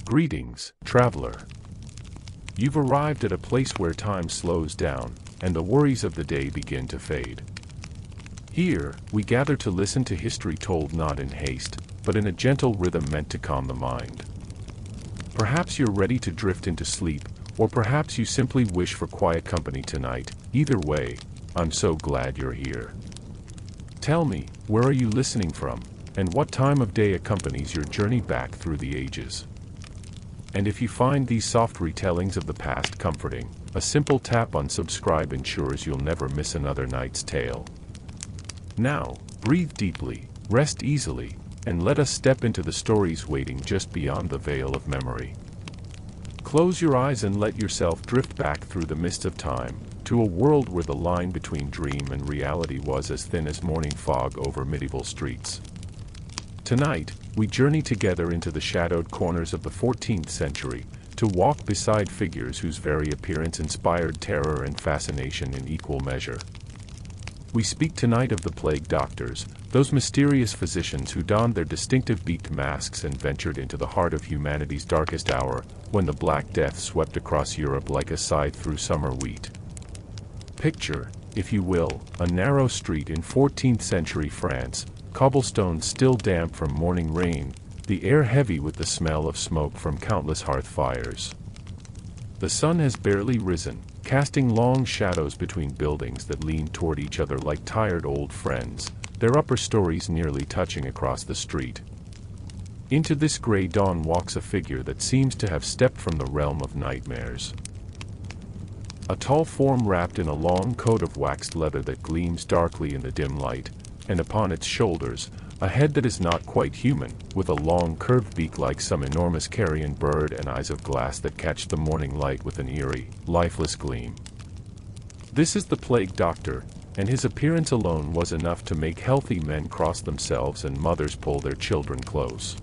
Greetings, traveler. You've arrived at a place where time slows down, and the worries of the day begin to fade. Here, we gather to listen to history told not in haste, but in a gentle rhythm meant to calm the mind. Perhaps you're ready to drift into sleep, or perhaps you simply wish for quiet company tonight. Either way, I'm so glad you're here. Tell me, where are you listening from, and what time of day accompanies your journey back through the ages? And if you find these soft retellings of the past comforting, a simple tap on subscribe ensures you'll never miss another night's tale. Now, breathe deeply, rest easily, and let us step into the stories waiting just beyond the veil of memory. Close your eyes and let yourself drift back through the mist of time, to a world where the line between dream and reality was as thin as morning fog over medieval streets. Tonight, we journey together into the shadowed corners of the 14th century, to walk beside figures whose very appearance inspired terror and fascination in equal measure. We speak tonight of the plague doctors, those mysterious physicians who donned their distinctive beaked masks and ventured into the heart of humanity's darkest hour, when the Black Death swept across Europe like a scythe through summer wheat. Picture, if you will, a narrow street in 14th century France, cobblestones still damp from morning rain, the air heavy with the smell of smoke from countless hearth fires. The sun has barely risen, casting long shadows between buildings that lean toward each other like tired old friends, their upper stories nearly touching across the street. Into this gray dawn walks a figure that seems to have stepped from the realm of nightmares. A tall form wrapped in a long coat of waxed leather that gleams darkly in the dim light, and upon its shoulders, a head that is not quite human, with a long curved beak like some enormous carrion bird and eyes of glass that catch the morning light with an eerie, lifeless gleam. This is the plague doctor, and his appearance alone was enough to make healthy men cross themselves and mothers pull their children close.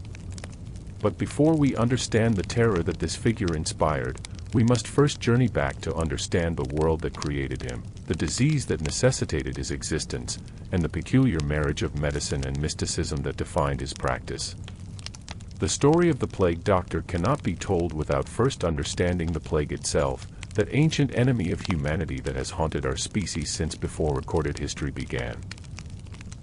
But before we understand the terror that this figure inspired, we must first journey back to understand the world that created him, the disease that necessitated his existence, and the peculiar marriage of medicine and mysticism that defined his practice. The story of the plague doctor cannot be told without first understanding the plague itself, that ancient enemy of humanity that has haunted our species since before recorded history began.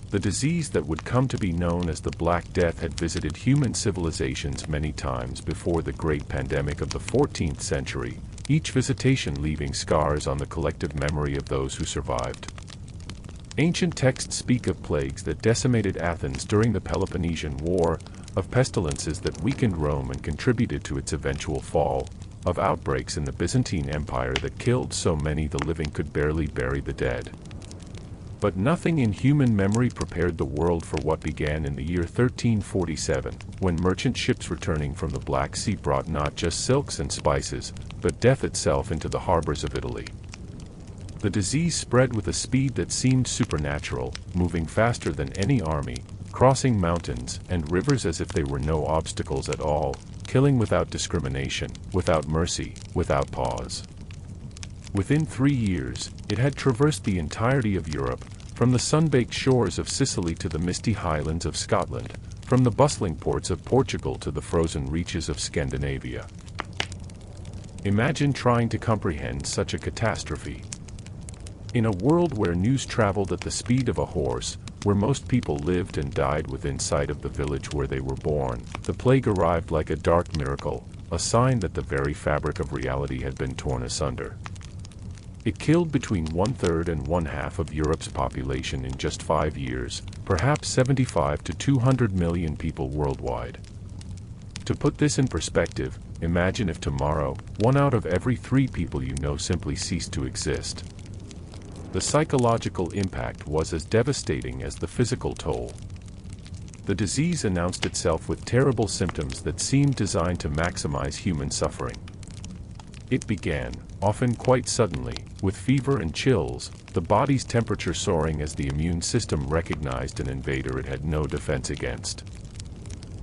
The disease that would come to be known as the Black Death had visited human civilizations many times before the great pandemic of the 14th century, each visitation leaving scars on the collective memory of those who survived. Ancient texts speak of plagues that decimated Athens during the Peloponnesian War, of pestilences that weakened Rome and contributed to its eventual fall, of outbreaks in the Byzantine Empire that killed so many the living could barely bury the dead. But nothing in human memory prepared the world for what began in the year 1347, when merchant ships returning from the Black Sea brought not just silks and spices, but death itself into the harbors of Italy. The disease spread with a speed that seemed supernatural, moving faster than any army, crossing mountains and rivers as if they were no obstacles at all, killing without discrimination, without mercy, without pause. Within 3 years, it had traversed the entirety of Europe, from the sun-baked shores of Sicily to the misty highlands of Scotland, from the bustling ports of Portugal to the frozen reaches of Scandinavia. Imagine trying to comprehend such a catastrophe. In a world where news traveled at the speed of a horse, where most people lived and died within sight of the village where they were born, the plague arrived like a dark miracle, a sign that the very fabric of reality had been torn asunder. It killed between 1/3 and 1/2 of Europe's population in just 5 years, perhaps 75 to 200 million people worldwide. To put this in perspective, imagine if tomorrow, 1 out of every 3 people you know simply ceased to exist. The psychological impact was as devastating as the physical toll. The disease announced itself with terrible symptoms that seemed designed to maximize human suffering. It began, often quite suddenly, with fever and chills, the body's temperature soaring as the immune system recognized an invader it had no defense against.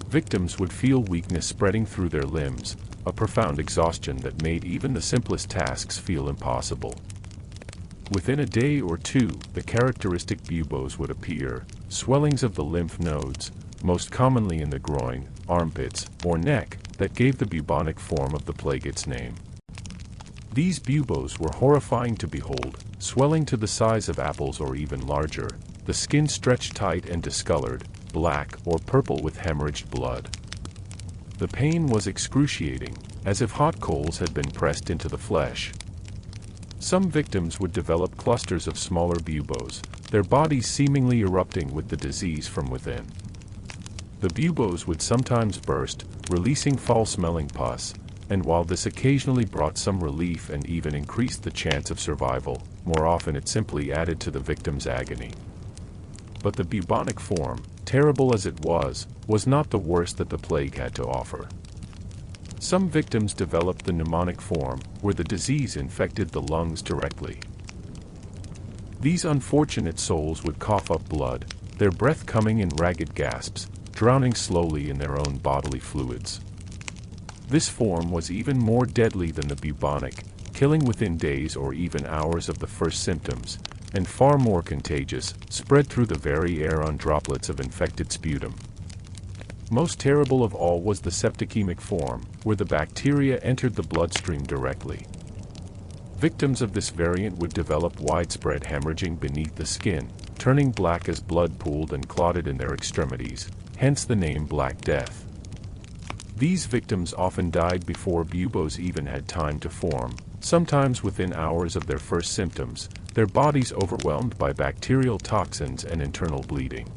Victims would feel weakness spreading through their limbs, a profound exhaustion that made even the simplest tasks feel impossible. Within a day or two, the characteristic buboes would appear, swellings of the lymph nodes, most commonly in the groin, armpits, or neck, that gave the bubonic form of the plague its name. These buboes were horrifying to behold, swelling to the size of apples or even larger, the skin stretched tight and discolored, black or purple with hemorrhaged blood. The pain was excruciating, as if hot coals had been pressed into the flesh. Some victims would develop clusters of smaller buboes, their bodies seemingly erupting with the disease from within. The buboes would sometimes burst, releasing foul-smelling pus, and while this occasionally brought some relief and even increased the chance of survival, more often it simply added to the victim's agony. But the bubonic form, terrible as it was not the worst that the plague had to offer. Some victims developed the pneumonic form, where the disease infected the lungs directly. These unfortunate souls would cough up blood, their breath coming in ragged gasps, drowning slowly in their own bodily fluids. This form was even more deadly than the bubonic, killing within days or even hours of the first symptoms, and far more contagious, spread through the very air on droplets of infected sputum. Most terrible of all was the septicemic form, where the bacteria entered the bloodstream directly. Victims of this variant would develop widespread hemorrhaging beneath the skin, turning black as blood pooled and clotted in their extremities, hence the name Black Death. These victims often died before buboes even had time to form, sometimes within hours of their first symptoms, their bodies overwhelmed by bacterial toxins and internal bleeding.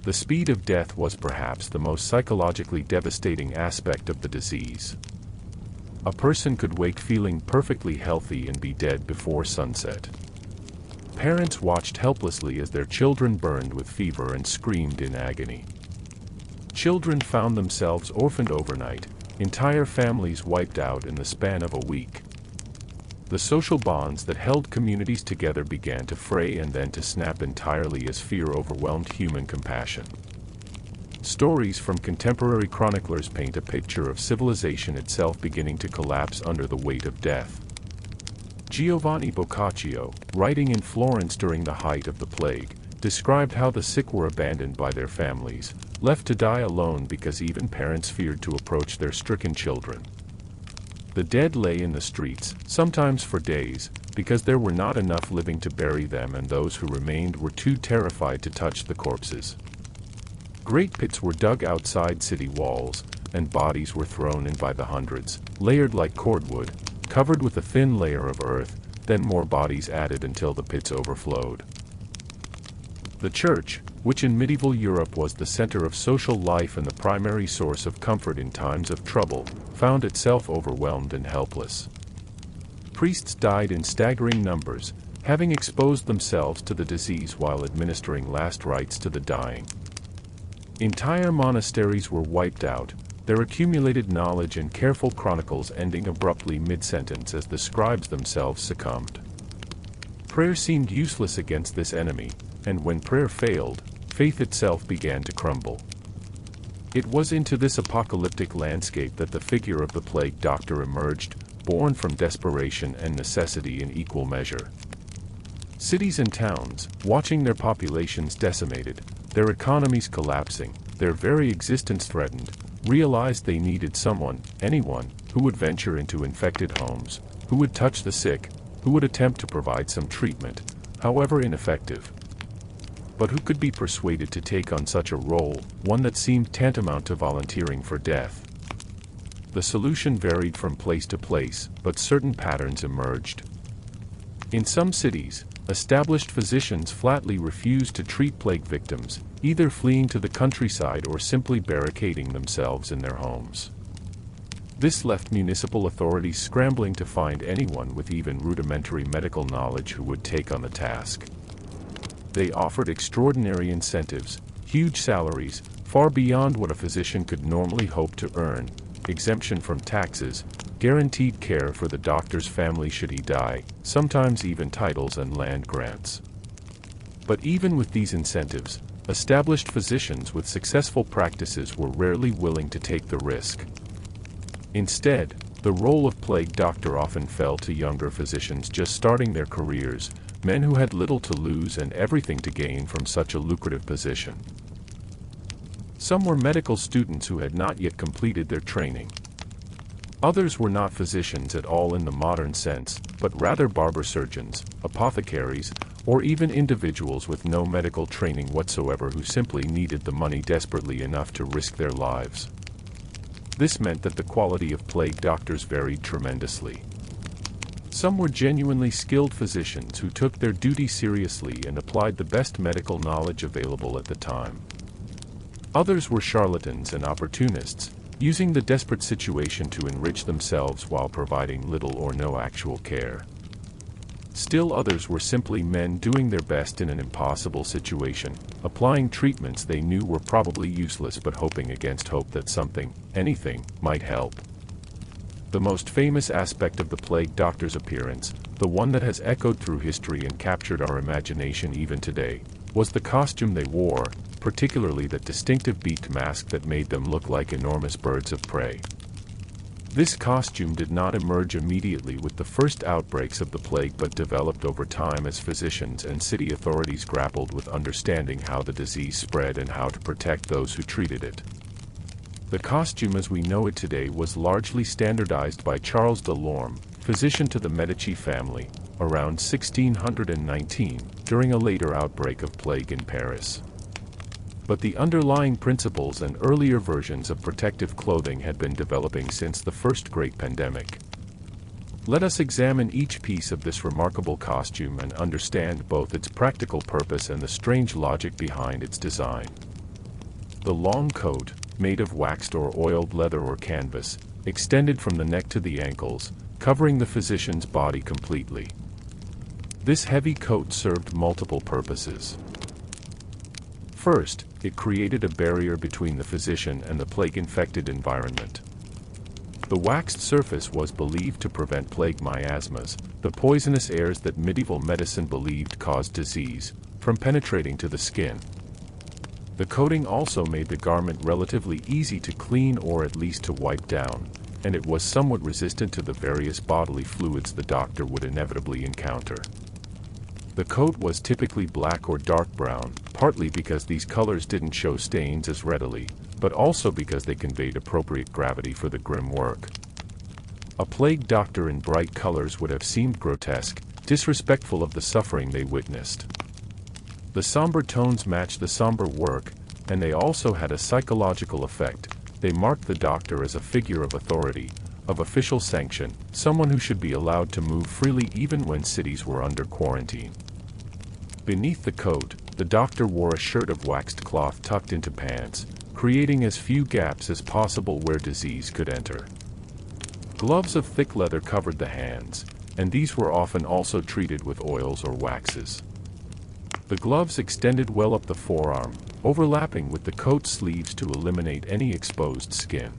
The speed of death was perhaps the most psychologically devastating aspect of the disease. A person could wake feeling perfectly healthy and be dead before sunset. Parents watched helplessly as their children burned with fever and screamed in agony. Children found themselves orphaned overnight, entire families wiped out in the span of a week. The social bonds that held communities together began to fray and then to snap entirely as fear overwhelmed human compassion. Stories from contemporary chroniclers paint a picture of civilization itself beginning to collapse under the weight of death. Giovanni Boccaccio, writing in Florence during the height of the plague, described how the sick were abandoned by their families, left to die alone because even parents feared to approach their stricken children. The dead lay in the streets, sometimes for days, because there were not enough living to bury them, and those who remained were too terrified to touch the corpses. Great pits were dug outside city walls, and bodies were thrown in by the hundreds, layered like cordwood, covered with a thin layer of earth, then more bodies added until the pits overflowed. The church, which in medieval Europe was the center of social life and the primary source of comfort in times of trouble, found itself overwhelmed and helpless. Priests died in staggering numbers, having exposed themselves to the disease while administering last rites to the dying. Entire monasteries were wiped out, their accumulated knowledge and careful chronicles ending abruptly mid-sentence as the scribes themselves succumbed. Prayer seemed useless against this enemy, and when prayer failed, faith itself began to crumble. It was into this apocalyptic landscape that the figure of the plague doctor emerged, born from desperation and necessity in equal measure. Cities and towns, watching their populations decimated, their economies collapsing, their very existence threatened, realized they needed someone, anyone, who would venture into infected homes, who would touch the sick, who would attempt to provide some treatment, however ineffective. But who could be persuaded to take on such a role, one that seemed tantamount to volunteering for death? The solution varied from place to place, but certain patterns emerged. In some cities, established physicians flatly refused to treat plague victims, either fleeing to the countryside or simply barricading themselves in their homes. This left municipal authorities scrambling to find anyone with even rudimentary medical knowledge who would take on the task. They offered extraordinary incentives, huge salaries, far beyond what a physician could normally hope to earn, exemption from taxes, guaranteed care for the doctor's family should he die, sometimes even titles and land grants. But even with these incentives, established physicians with successful practices were rarely willing to take the risk. Instead, the role of plague doctor often fell to younger physicians just starting their careers, men who had little to lose and everything to gain from such a lucrative position. Some were medical students who had not yet completed their training. Others were not physicians at all in the modern sense, but rather barber surgeons, apothecaries, or even individuals with no medical training whatsoever who simply needed the money desperately enough to risk their lives. This meant that the quality of plague doctors varied tremendously. Some were genuinely skilled physicians who took their duty seriously and applied the best medical knowledge available at the time. Others were charlatans and opportunists, using the desperate situation to enrich themselves while providing little or no actual care. Still others were simply men doing their best in an impossible situation, applying treatments they knew were probably useless but hoping against hope that something, anything, might help. The most famous aspect of the plague doctor's appearance, the one that has echoed through history and captured our imagination even today, was the costume they wore, particularly that distinctive beaked mask that made them look like enormous birds of prey. This costume did not emerge immediately with the first outbreaks of the plague but developed over time as physicians and city authorities grappled with understanding how the disease spread and how to protect those who treated it. The costume as we know it today was largely standardized by Charles de Lorme, physician to the Medici family, around 1619, during a later outbreak of plague in Paris. But the underlying principles and earlier versions of protective clothing had been developing since the first great pandemic. Let us examine each piece of this remarkable costume and understand both its practical purpose and the strange logic behind its design. The long coat, made of waxed or oiled leather or canvas, extended from the neck to the ankles, covering the physician's body completely. This heavy coat served multiple purposes. First, it created a barrier between the physician and the plague-infected environment. The waxed surface was believed to prevent plague miasmas, the poisonous airs that medieval medicine believed caused disease, from penetrating to the skin. The coating also made the garment relatively easy to clean or at least to wipe down, and it was somewhat resistant to the various bodily fluids the doctor would inevitably encounter. The coat was typically black or dark brown, partly because these colors didn't show stains as readily, but also because they conveyed appropriate gravity for the grim work. A plague doctor in bright colors would have seemed grotesque, disrespectful of the suffering they witnessed. The somber tones matched the somber work, and they also had a psychological effect. They marked the doctor as a figure of authority, of official sanction, someone who should be allowed to move freely even when cities were under quarantine. Beneath the coat, the doctor wore a shirt of waxed cloth tucked into pants, creating as few gaps as possible where disease could enter. Gloves of thick leather covered the hands, and these were often also treated with oils or waxes. The gloves extended well up the forearm, overlapping with the coat sleeves to eliminate any exposed skin.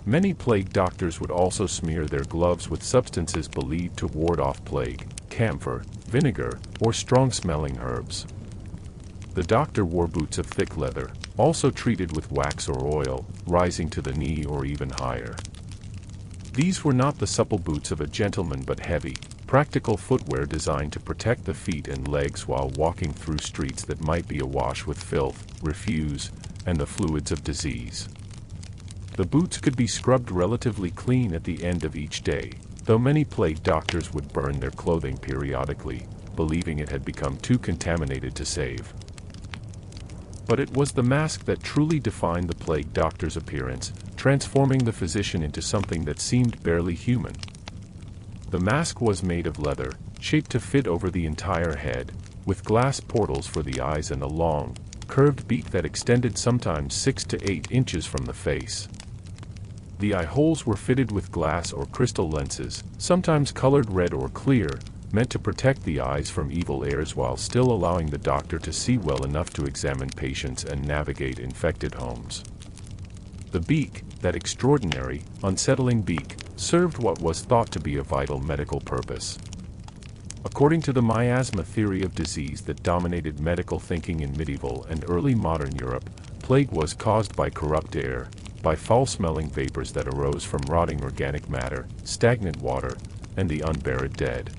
Many plague doctors would also smear their gloves with substances believed to ward off plague, camphor, vinegar, or strong-smelling herbs. The doctor wore boots of thick leather, also treated with wax or oil, rising to the knee or even higher. These were not the supple boots of a gentleman but heavy, practical footwear designed to protect the feet and legs while walking through streets that might be awash with filth, refuse, and the fluids of disease. The boots could be scrubbed relatively clean at the end of each day, though many plague doctors would burn their clothing periodically, believing it had become too contaminated to save. But it was the mask that truly defined the plague doctor's appearance, transforming the physician into something that seemed barely human. The mask was made of leather, shaped to fit over the entire head, with glass portals for the eyes and a long, curved beak that extended sometimes 6 to 8 inches from the face. The eye holes were fitted with glass or crystal lenses, sometimes colored red or clear, meant to protect the eyes from evil airs while still allowing the doctor to see well enough to examine patients and navigate infected homes. The beak, that extraordinary, unsettling beak, served what was thought to be a vital medical purpose. According to the miasma theory of disease that dominated medical thinking in medieval and early modern Europe, plague was caused by corrupt air, by foul-smelling vapors that arose from rotting organic matter, stagnant water, and the unburied dead.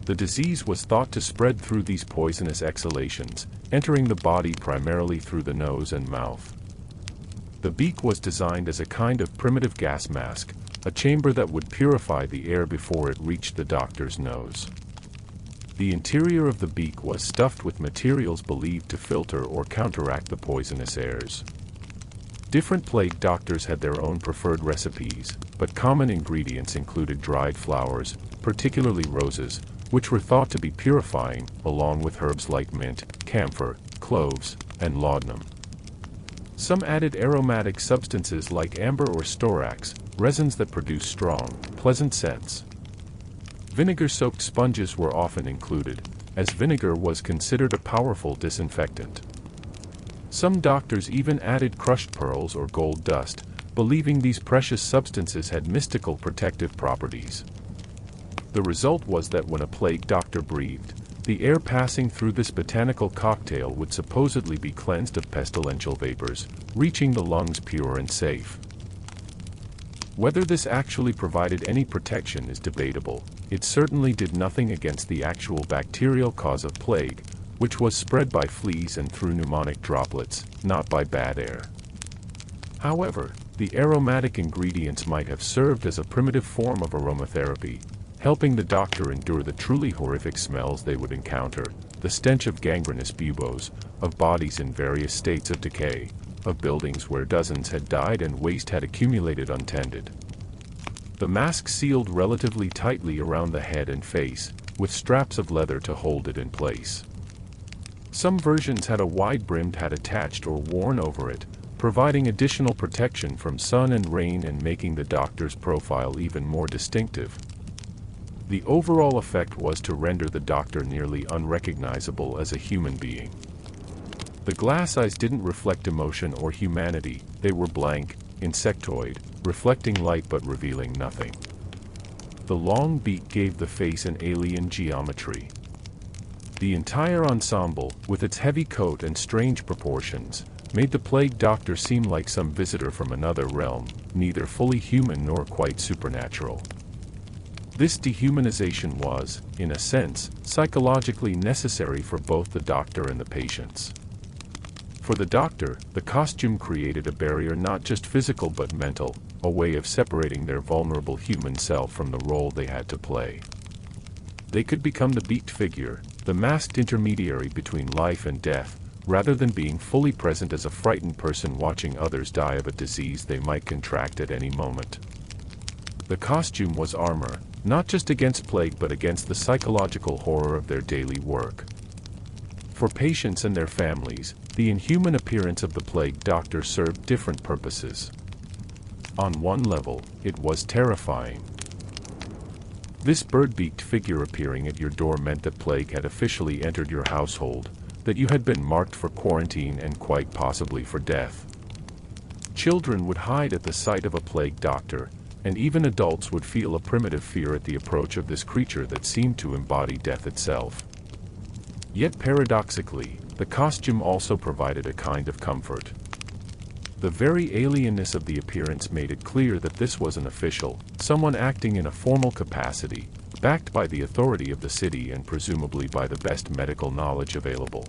The disease was thought to spread through these poisonous exhalations, entering the body primarily through the nose and mouth. The beak was designed as a kind of primitive gas mask, a chamber that would purify the air before it reached the doctor's nose. The interior of the beak was stuffed with materials believed to filter or counteract the poisonous airs. Different plague doctors had their own preferred recipes, but common ingredients included dried flowers, particularly roses, which were thought to be purifying, along with herbs like mint, camphor, cloves, and laudanum. Some added aromatic substances like amber or storax, resins that produce strong, pleasant scents. Vinegar-soaked sponges were often included, as vinegar was considered a powerful disinfectant. Some doctors even added crushed pearls or gold dust, believing these precious substances had mystical protective properties. The result was that when a plague doctor breathed, the air passing through this botanical cocktail would supposedly be cleansed of pestilential vapors, reaching the lungs pure and safe. Whether this actually provided any protection is debatable. It certainly did nothing against the actual bacterial cause of plague, which was spread by fleas and through pneumonic droplets, not by bad air. However, the aromatic ingredients might have served as a primitive form of aromatherapy, helping the doctor endure the truly horrific smells they would encounter, the stench of gangrenous buboes, of bodies in various states of decay, of buildings where dozens had died and waste had accumulated untended. The mask sealed relatively tightly around the head and face, with straps of leather to hold it in place. Some versions had a wide-brimmed hat attached or worn over it, providing additional protection from sun and rain and making the doctor's profile even more distinctive. The overall effect was to render the doctor nearly unrecognizable as a human being. The glass eyes didn't reflect emotion or humanity, they were blank, insectoid, reflecting light but revealing nothing. The long beak gave the face an alien geometry. The entire ensemble, with its heavy coat and strange proportions, made the plague doctor seem like some visitor from another realm, neither fully human nor quite supernatural. This dehumanization was, in a sense, psychologically necessary for both the doctor and the patients. For the doctor, the costume created a barrier not just physical but mental, a way of separating their vulnerable human self from the role they had to play. They could become the beaked figure, the masked intermediary between life and death, rather than being fully present as a frightened person watching others die of a disease they might contract at any moment. The costume was armor, not just against plague but against the psychological horror of their daily work. For patients and their families, the inhuman appearance of the plague doctor served different purposes. On one level, it was terrifying. This bird-beaked figure appearing at your door meant that plague had officially entered your household, that you had been marked for quarantine and quite possibly for death. Children would hide at the sight of a plague doctor, and even adults would feel a primitive fear at the approach of this creature that seemed to embody death itself. Yet paradoxically, the costume also provided a kind of comfort. The very alienness of the appearance made it clear that this was an official, someone acting in a formal capacity, backed by the authority of the city and presumably by the best medical knowledge available.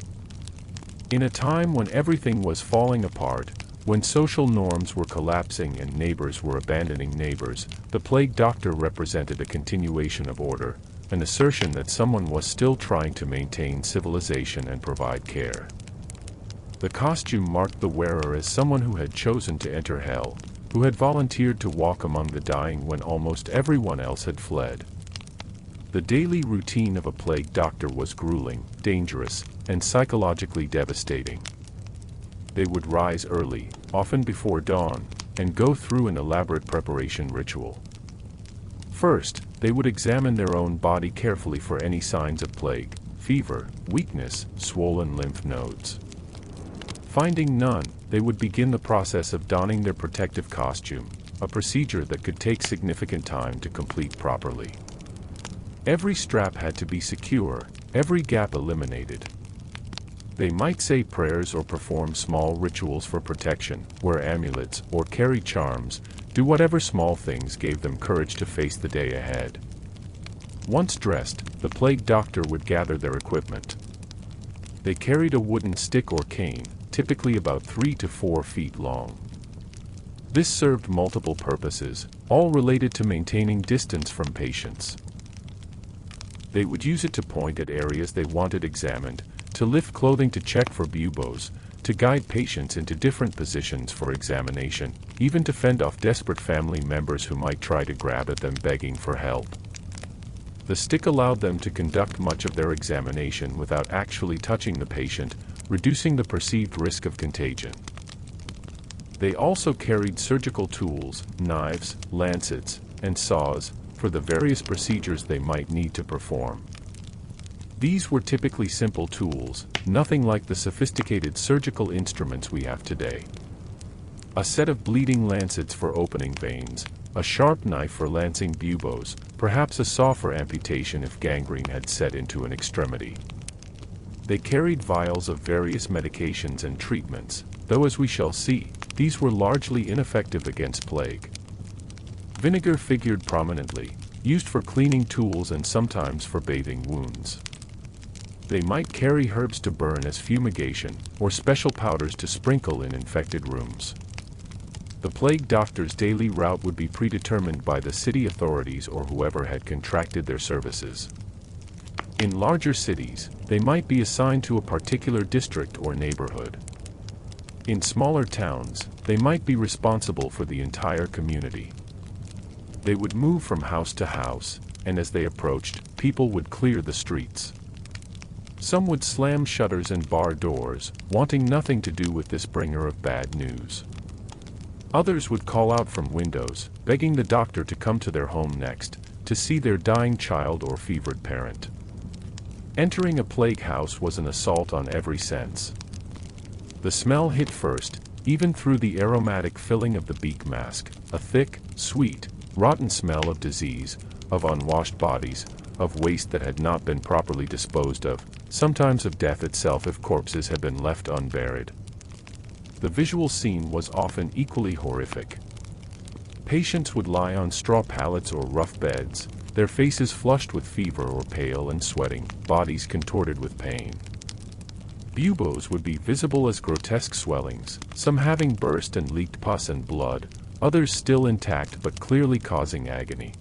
In a time when everything was falling apart, when social norms were collapsing and neighbors were abandoning neighbors, the plague doctor represented a continuation of order, an assertion that someone was still trying to maintain civilization and provide care. The costume marked the wearer as someone who had chosen to enter hell, who had volunteered to walk among the dying when almost everyone else had fled. The daily routine of a plague doctor was grueling, dangerous, and psychologically devastating. They would rise early, often before dawn, and go through an elaborate preparation ritual. First, they would examine their own body carefully for any signs of plague, fever, weakness, swollen lymph nodes. Finding none, they would begin the process of donning their protective costume, a procedure that could take significant time to complete properly. Every strap had to be secure, every gap eliminated. They might say prayers or perform small rituals for protection, wear amulets, or carry charms, do whatever small things gave them courage to face the day ahead. Once dressed, the plague doctor would gather their equipment. They carried a wooden stick or cane, typically about 3 to 4 feet long. This served multiple purposes, all related to maintaining distance from patients. They would use it to point at areas they wanted examined, to lift clothing to check for buboes, to guide patients into different positions for examination, even to fend off desperate family members who might try to grab at them begging for help. The stick allowed them to conduct much of their examination without actually touching the patient, reducing the perceived risk of contagion. They also carried surgical tools, knives, lancets, and saws, for the various procedures they might need to perform. These were typically simple tools, nothing like the sophisticated surgical instruments we have today. A set of bleeding lancets for opening veins, a sharp knife for lancing buboes, perhaps a saw for amputation if gangrene had set into an extremity. They carried vials of various medications and treatments, though as we shall see, these were largely ineffective against plague. Vinegar figured prominently, used for cleaning tools and sometimes for bathing wounds. They might carry herbs to burn as fumigation, or special powders to sprinkle in infected rooms. The plague doctor's daily route would be predetermined by the city authorities or whoever had contracted their services. In larger cities, they might be assigned to a particular district or neighborhood. In smaller towns, they might be responsible for the entire community. They would move from house to house, and as they approached, people would clear the streets. Some would slam shutters and bar doors, wanting nothing to do with this bringer of bad news. Others would call out from windows, begging the doctor to come to their home next, to see their dying child or fevered parent. Entering a plague house was an assault on every sense. The smell hit first, even through the aromatic filling of the beak mask, a thick, sweet, rotten smell of disease, of unwashed bodies, of waste that had not been properly disposed of, sometimes of death itself if corpses had been left unburied. The visual scene was often equally horrific. Patients would lie on straw pallets or rough beds, their faces flushed with fever or pale and sweating, bodies contorted with pain. Buboes would be visible as grotesque swellings, some having burst and leaked pus and blood, others still intact but clearly causing agony.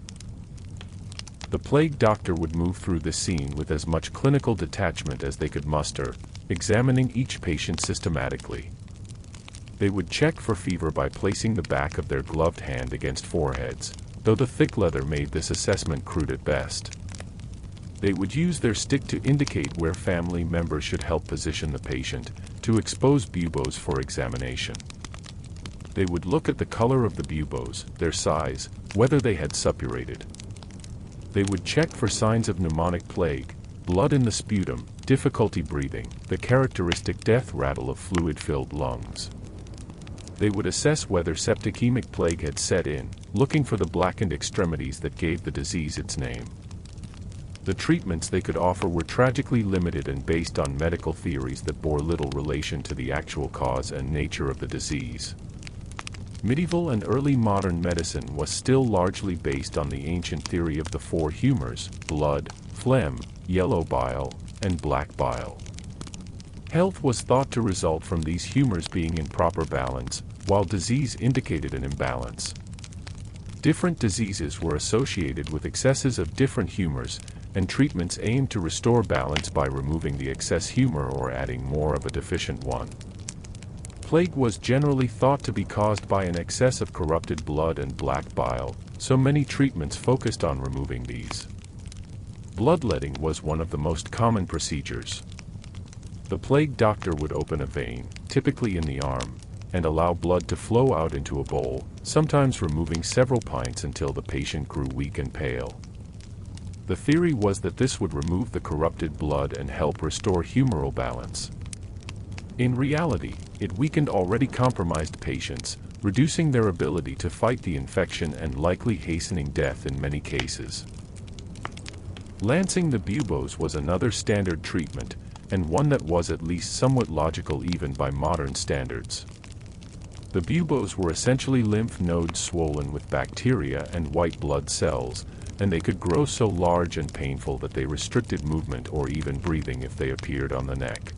The plague doctor would move through the scene with as much clinical detachment as they could muster, examining each patient systematically. They would check for fever by placing the back of their gloved hand against foreheads, though the thick leather made this assessment crude at best. They would use their stick to indicate where family members should help position the patient, to expose buboes for examination. They would look at the color of the buboes, their size, whether they had suppurated. They would check for signs of pneumonic plague, blood in the sputum, difficulty breathing, the characteristic death rattle of fluid-filled lungs. They would assess whether septicemic plague had set in, looking for the blackened extremities that gave the disease its name. The treatments they could offer were tragically limited and based on medical theories that bore little relation to the actual cause and nature of the disease. Medieval and early modern medicine was still largely based on the ancient theory of the four humors: blood, phlegm, yellow bile, and black bile. Health was thought to result from these humors being in proper balance, while disease indicated an imbalance. Different diseases were associated with excesses of different humors, and treatments aimed to restore balance by removing the excess humor or adding more of a deficient one. Plague was generally thought to be caused by an excess of corrupted blood and black bile, so many treatments focused on removing these. Bloodletting was one of the most common procedures. The plague doctor would open a vein, typically in the arm, and allow blood to flow out into a bowl, sometimes removing several pints until the patient grew weak and pale. The theory was that this would remove the corrupted blood and help restore humoral balance. In reality, it weakened already compromised patients, reducing their ability to fight the infection and likely hastening death in many cases. Lancing the buboes was another standard treatment, and one that was at least somewhat logical even by modern standards. The buboes were essentially lymph nodes swollen with bacteria and white blood cells, and they could grow so large and painful that they restricted movement or even breathing if they appeared on the neck.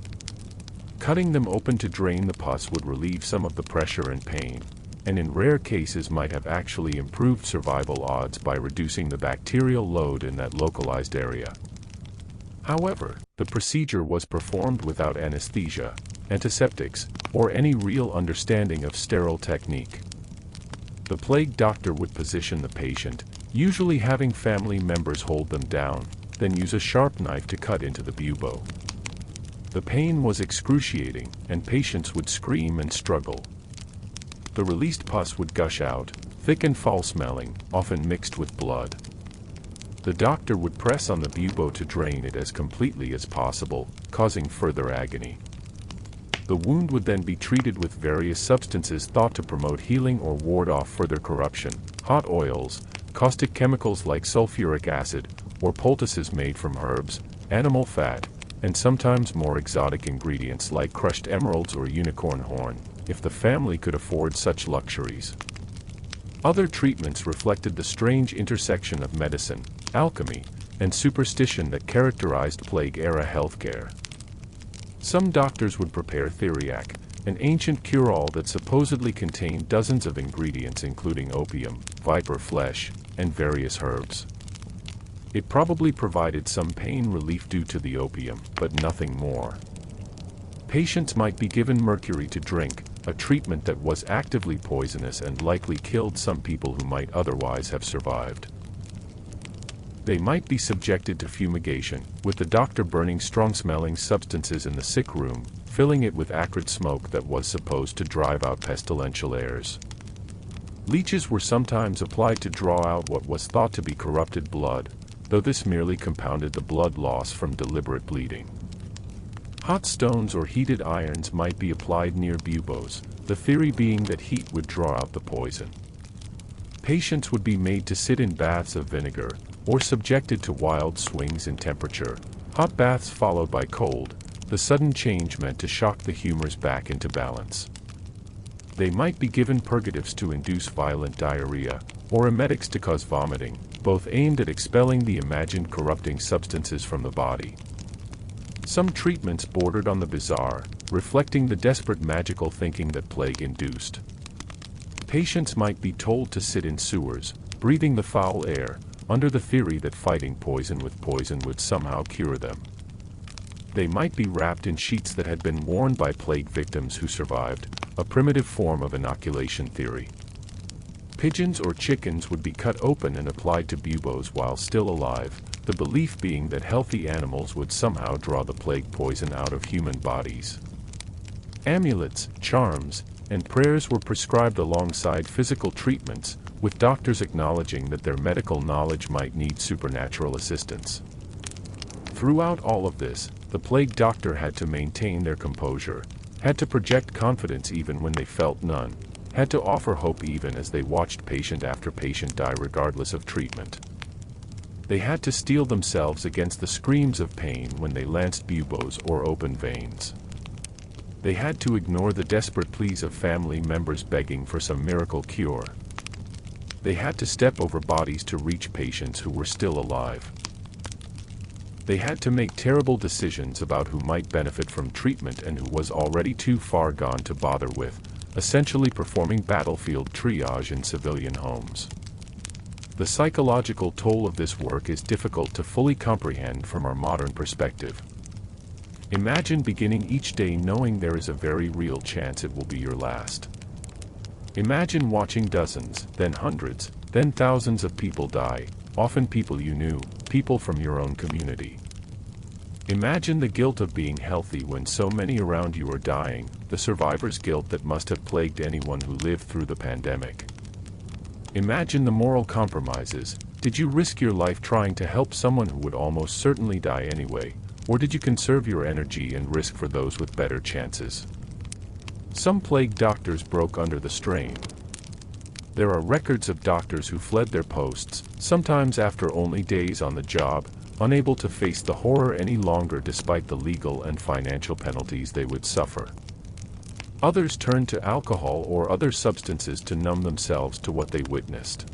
Cutting them open to drain the pus would relieve some of the pressure and pain, and in rare cases might have actually improved survival odds by reducing the bacterial load in that localized area. However, the procedure was performed without anesthesia, antiseptics, or any real understanding of sterile technique. The plague doctor would position the patient, usually having family members hold them down, then use a sharp knife to cut into the bubo. The pain was excruciating, and patients would scream and struggle. The released pus would gush out, thick and foul-smelling, often mixed with blood. The doctor would press on the bubo to drain it as completely as possible, causing further agony. The wound would then be treated with various substances thought to promote healing or ward off further corruption: hot oils, caustic chemicals like sulfuric acid, or poultices made from herbs, animal fat, and sometimes more exotic ingredients like crushed emeralds or unicorn horn, if the family could afford such luxuries. Other treatments reflected the strange intersection of medicine, alchemy, and superstition that characterized plague-era healthcare. Some doctors would prepare theriac, an ancient cure-all that supposedly contained dozens of ingredients including opium, viper flesh, and various herbs. It probably provided some pain relief due to the opium, but nothing more. Patients might be given mercury to drink, a treatment that was actively poisonous and likely killed some people who might otherwise have survived. They might be subjected to fumigation, with the doctor burning strong-smelling substances in the sick room, filling it with acrid smoke that was supposed to drive out pestilential airs. Leeches were sometimes applied to draw out what was thought to be corrupted blood, though this merely compounded the blood loss from deliberate bleeding. Hot stones or heated irons might be applied near buboes, the theory being that heat would draw out the poison. Patients would be made to sit in baths of vinegar, or subjected to wild swings in temperature, hot baths followed by cold, the sudden change meant to shock the humors back into balance. They might be given purgatives to induce violent diarrhea, or emetics to cause vomiting, both aimed at expelling the imagined corrupting substances from the body. Some treatments bordered on the bizarre, reflecting the desperate magical thinking that plague induced. Patients might be told to sit in sewers, breathing the foul air, under the theory that fighting poison with poison would somehow cure them. They might be wrapped in sheets that had been worn by plague victims who survived, a primitive form of inoculation theory. Pigeons or chickens would be cut open and applied to buboes while still alive, the belief being that healthy animals would somehow draw the plague poison out of human bodies. Amulets, charms, and prayers were prescribed alongside physical treatments, with doctors acknowledging that their medical knowledge might need supernatural assistance. Throughout all of this, the plague doctor had to maintain their composure, had to project confidence even when they felt none, had to offer hope even as they watched patient after patient die regardless of treatment. They had to steel themselves against the screams of pain when they lanced buboes or opened veins. They had to ignore the desperate pleas of family members begging for some miracle cure. They had to step over bodies to reach patients who were still alive. They had to make terrible decisions about who might benefit from treatment and who was already too far gone to bother with, essentially performing battlefield triage in civilian homes. The psychological toll of this work is difficult to fully comprehend from our modern perspective. Imagine beginning each day knowing there is a very real chance it will be your last. Imagine watching dozens, then hundreds, then thousands of people die, often people you knew, people from your own community. Imagine the guilt of being healthy when so many around you are dying, the survivor's guilt that must have plagued anyone who lived through the pandemic. Imagine the moral compromises. Did you risk your life trying to help someone who would almost certainly die anyway, or did you conserve your energy and risk for those with better chances? Some plague doctors broke under the strain. There are records of doctors who fled their posts, sometimes after only days on the job, unable to face the horror any longer despite the legal and financial penalties they would suffer. Others turned to alcohol or other substances to numb themselves to what they witnessed.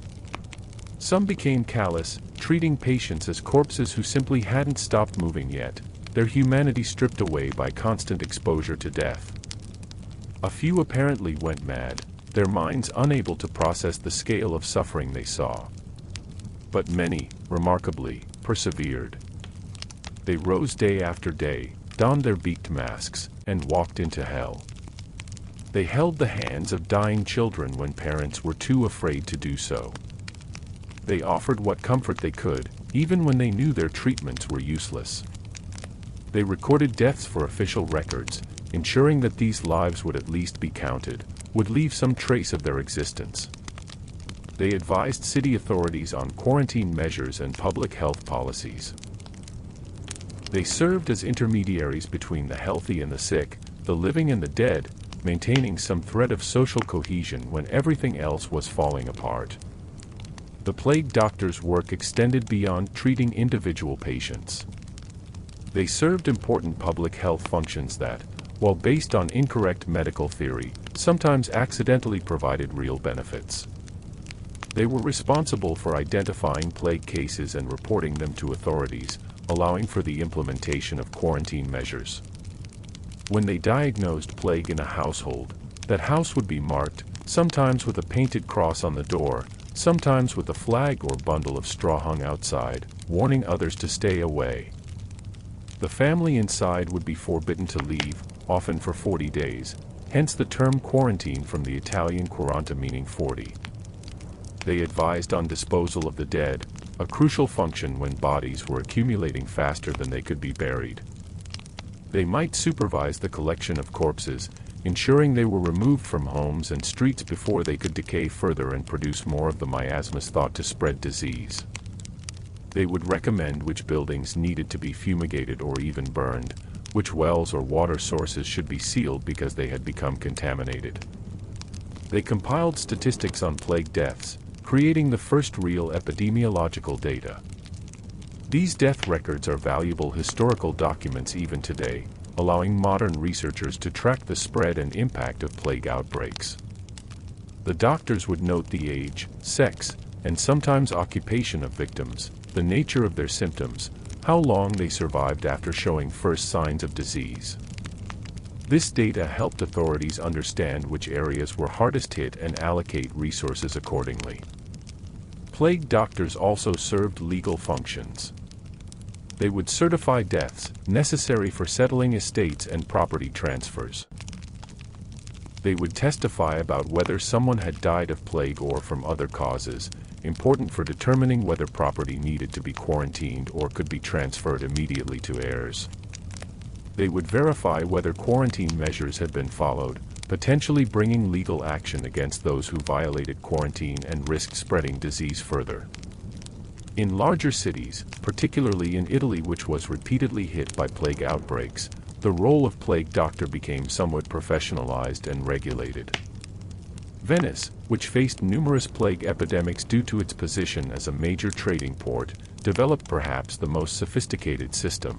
Some became callous, treating patients as corpses who simply hadn't stopped moving yet, their humanity stripped away by constant exposure to death. A few apparently went mad, their minds unable to process the scale of suffering they saw. But many, remarkably, persevered. They rose day after day, donned their beaked masks, and walked into hell. They held the hands of dying children when parents were too afraid to do so. They offered what comfort they could, even when they knew their treatments were useless. They recorded deaths for official records, ensuring that these lives would at least be counted, would leave some trace of their existence. They advised city authorities on quarantine measures and public health policies. They served as intermediaries between the healthy and the sick, the living and the dead, maintaining some thread of social cohesion when everything else was falling apart. The plague doctor's work extended beyond treating individual patients. They served important public health functions that, while based on incorrect medical theory, sometimes accidentally provided real benefits. They were responsible for identifying plague cases and reporting them to authorities, allowing for the implementation of quarantine measures. When they diagnosed plague in a household, that house would be marked, sometimes with a painted cross on the door, sometimes with a flag or bundle of straw hung outside, warning others to stay away. The family inside would be forbidden to leave, often for 40 days, hence the term quarantine from the Italian quaranta meaning 40. They advised on disposal of the dead, a crucial function when bodies were accumulating faster than they could be buried. They might supervise the collection of corpses, ensuring they were removed from homes and streets before they could decay further and produce more of the miasmas thought to spread disease. They would recommend which buildings needed to be fumigated or even burned, which wells or water sources should be sealed because they had become contaminated. They compiled statistics on plague deaths, creating the first real epidemiological data. These death records are valuable historical documents even today, allowing modern researchers to track the spread and impact of plague outbreaks. The doctors would note the age, sex, and sometimes occupation of victims, the nature of their symptoms, how long they survived after showing first signs of disease. This data helped authorities understand which areas were hardest hit and allocate resources accordingly. Plague doctors also served legal functions. They would certify deaths, necessary for settling estates and property transfers. They would testify about whether someone had died of plague or from other causes, important for determining whether property needed to be quarantined or could be transferred immediately to heirs. They would verify whether quarantine measures had been followed, potentially bringing legal action against those who violated quarantine and risked spreading disease further. In larger cities, particularly in Italy, which was repeatedly hit by plague outbreaks, the role of plague doctor became somewhat professionalized and regulated. Venice, which faced numerous plague epidemics due to its position as a major trading port, developed perhaps the most sophisticated system.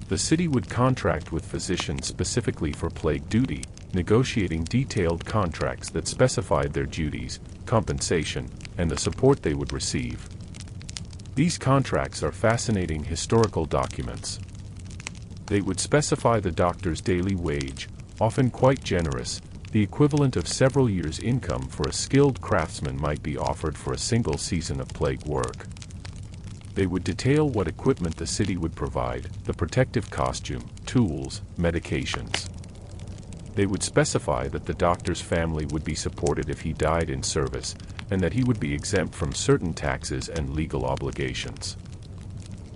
The city would contract with physicians specifically for plague duty, negotiating detailed contracts that specified their duties, compensation, and the support they would receive. These contracts are fascinating historical documents. They would specify the doctor's daily wage, often quite generous, the equivalent of several years' income for a skilled craftsman might be offered for a single season of plague work. They would detail what equipment the city would provide, the protective costume, tools, medications. They would specify that the doctor's family would be supported if he died in service, and that he would be exempt from certain taxes and legal obligations.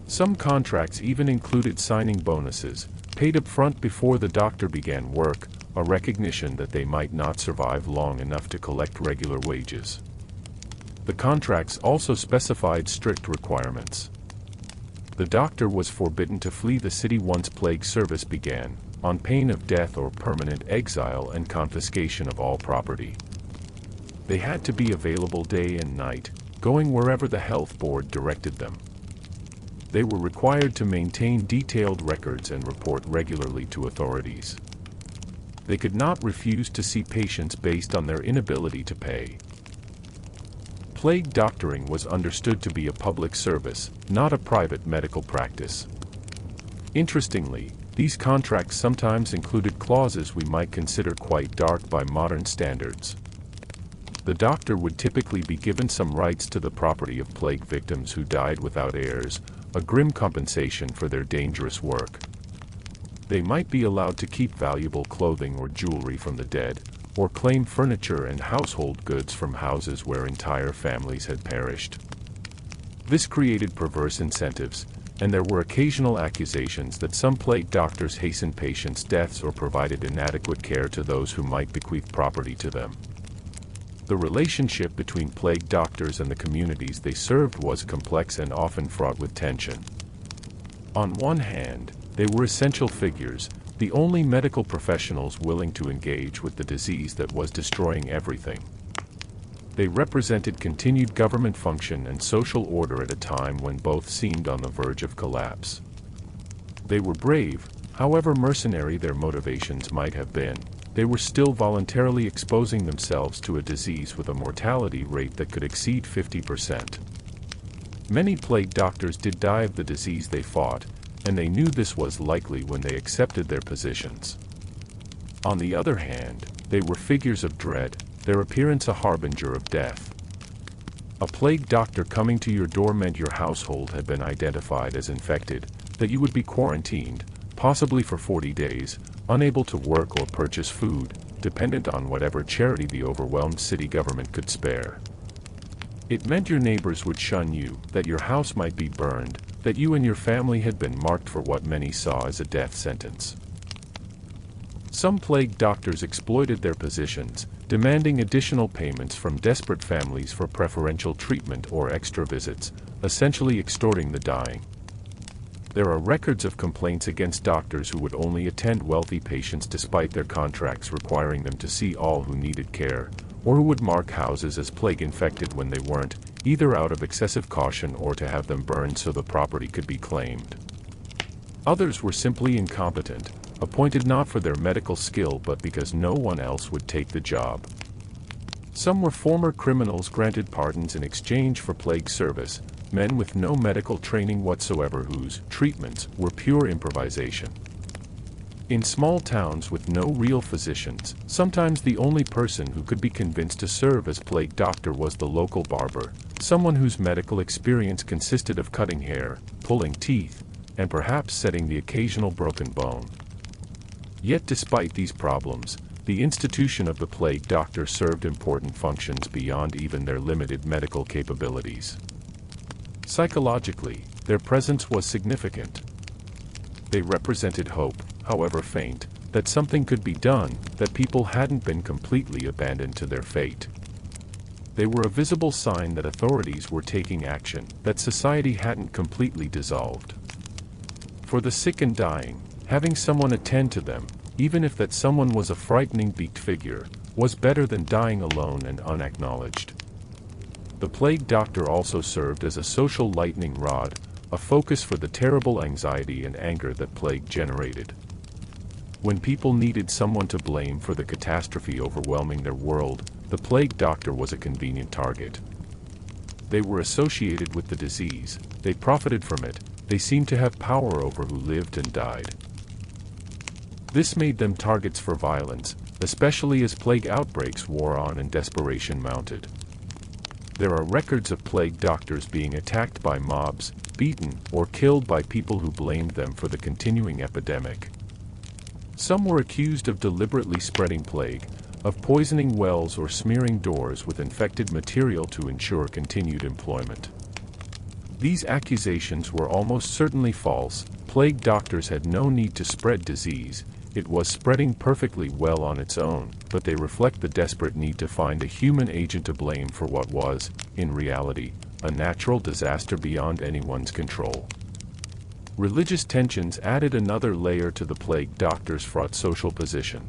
Some contracts even included signing bonuses, paid up front before the doctor began work, a recognition that they might not survive long enough to collect regular wages. The contracts also specified strict requirements. The doctor was forbidden to flee the city once plague service began, on pain of death or permanent exile and confiscation of all property. They had to be available day and night, going wherever the health board directed them. They were required to maintain detailed records and report regularly to authorities. They could not refuse to see patients based on their inability to pay. plague doctoring was understood to be a public service, not a private medical practice. Interestingly, these contracts sometimes included clauses we might consider quite dark by modern standards. The doctor would typically be given some rights to the property of plague victims who died without heirs, a grim compensation for their dangerous work. They might be allowed to keep valuable clothing or jewelry from the dead, or claim furniture and household goods from houses where entire families had perished. This created perverse incentives, and there were occasional accusations that some plague doctors hastened patients' deaths or provided inadequate care to those who might bequeath property to them. The relationship between plague doctors and the communities they served was complex and often fraught with tension. On one hand, they were essential figures, the only medical professionals willing to engage with the disease that was destroying everything. They represented continued government function and social order at a time when both seemed on the verge of collapse. They were brave, however mercenary their motivations might have been. They were still voluntarily exposing themselves to a disease with a mortality rate that could exceed 50%. Many plague doctors did die of the disease they fought, and they knew this was likely when they accepted their positions. On the other hand, they were figures of dread, their appearance a harbinger of death. A plague doctor coming to your door meant your household had been identified as infected, that you would be quarantined, possibly for 40 days, unable to work or purchase food, dependent on whatever charity the overwhelmed city government could spare. It meant your neighbors would shun you, that your house might be burned, that you and your family had been marked for what many saw as a death sentence. Some plague doctors exploited their positions, demanding additional payments from desperate families for preferential treatment or extra visits, essentially extorting the dying. There are records of complaints against doctors who would only attend wealthy patients despite their contracts requiring them to see all who needed care, or who would mark houses as plague-infected when they weren't, either out of excessive caution or to have them burned so the property could be claimed. Others were simply incompetent, appointed not for their medical skill but because no one else would take the job. Some were former criminals granted pardons in exchange for plague service, men with no medical training whatsoever whose treatments were pure improvisation. In small towns with no real physicians, sometimes the only person who could be convinced to serve as plague doctor was the local barber, someone whose medical experience consisted of cutting hair, pulling teeth, and perhaps setting the occasional broken bone. Yet despite these problems, the institution of the plague doctor served important functions beyond even their limited medical capabilities. Psychologically, their presence was significant. They represented hope, however faint, that something could be done, that people hadn't been completely abandoned to their fate. They were a visible sign that authorities were taking action, that society hadn't completely dissolved. For the sick and dying, having someone attend to them, even if that someone was a frightening beaked figure, was better than dying alone and unacknowledged. The plague doctor also served as a social lightning rod, a focus for the terrible anxiety and anger that plague generated. When people needed someone to blame for the catastrophe overwhelming their world, the plague doctor was a convenient target. They were associated with the disease, they profited from it, they seemed to have power over who lived and died. This made them targets for violence, especially as plague outbreaks wore on and desperation mounted. There are records of plague doctors being attacked by mobs, beaten, or killed by people who blamed them for the continuing epidemic. Some were accused of deliberately spreading plague, of poisoning wells or smearing doors with infected material to ensure continued employment. These accusations were almost certainly false. Plague doctors had no need to spread disease, it was spreading perfectly well on its own, but they reflect the desperate need to find a human agent to blame for what was, in reality, a natural disaster beyond anyone's control. Religious tensions added another layer to the plague doctor's fraught social position.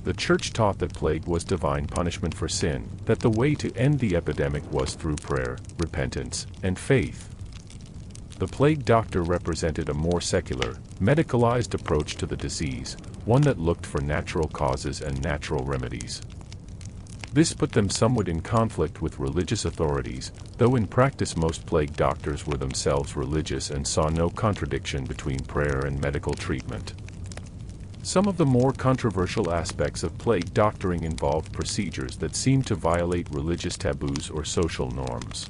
The church taught that plague was divine punishment for sin, that the way to end the epidemic was through prayer, repentance, and faith. The plague doctor represented a more secular, medicalized approach to the disease, one that looked for natural causes and natural remedies. This put them somewhat in conflict with religious authorities, though in practice most plague doctors were themselves religious and saw no contradiction between prayer and medical treatment. Some of the more controversial aspects of plague doctoring involved procedures that seemed to violate religious taboos or social norms.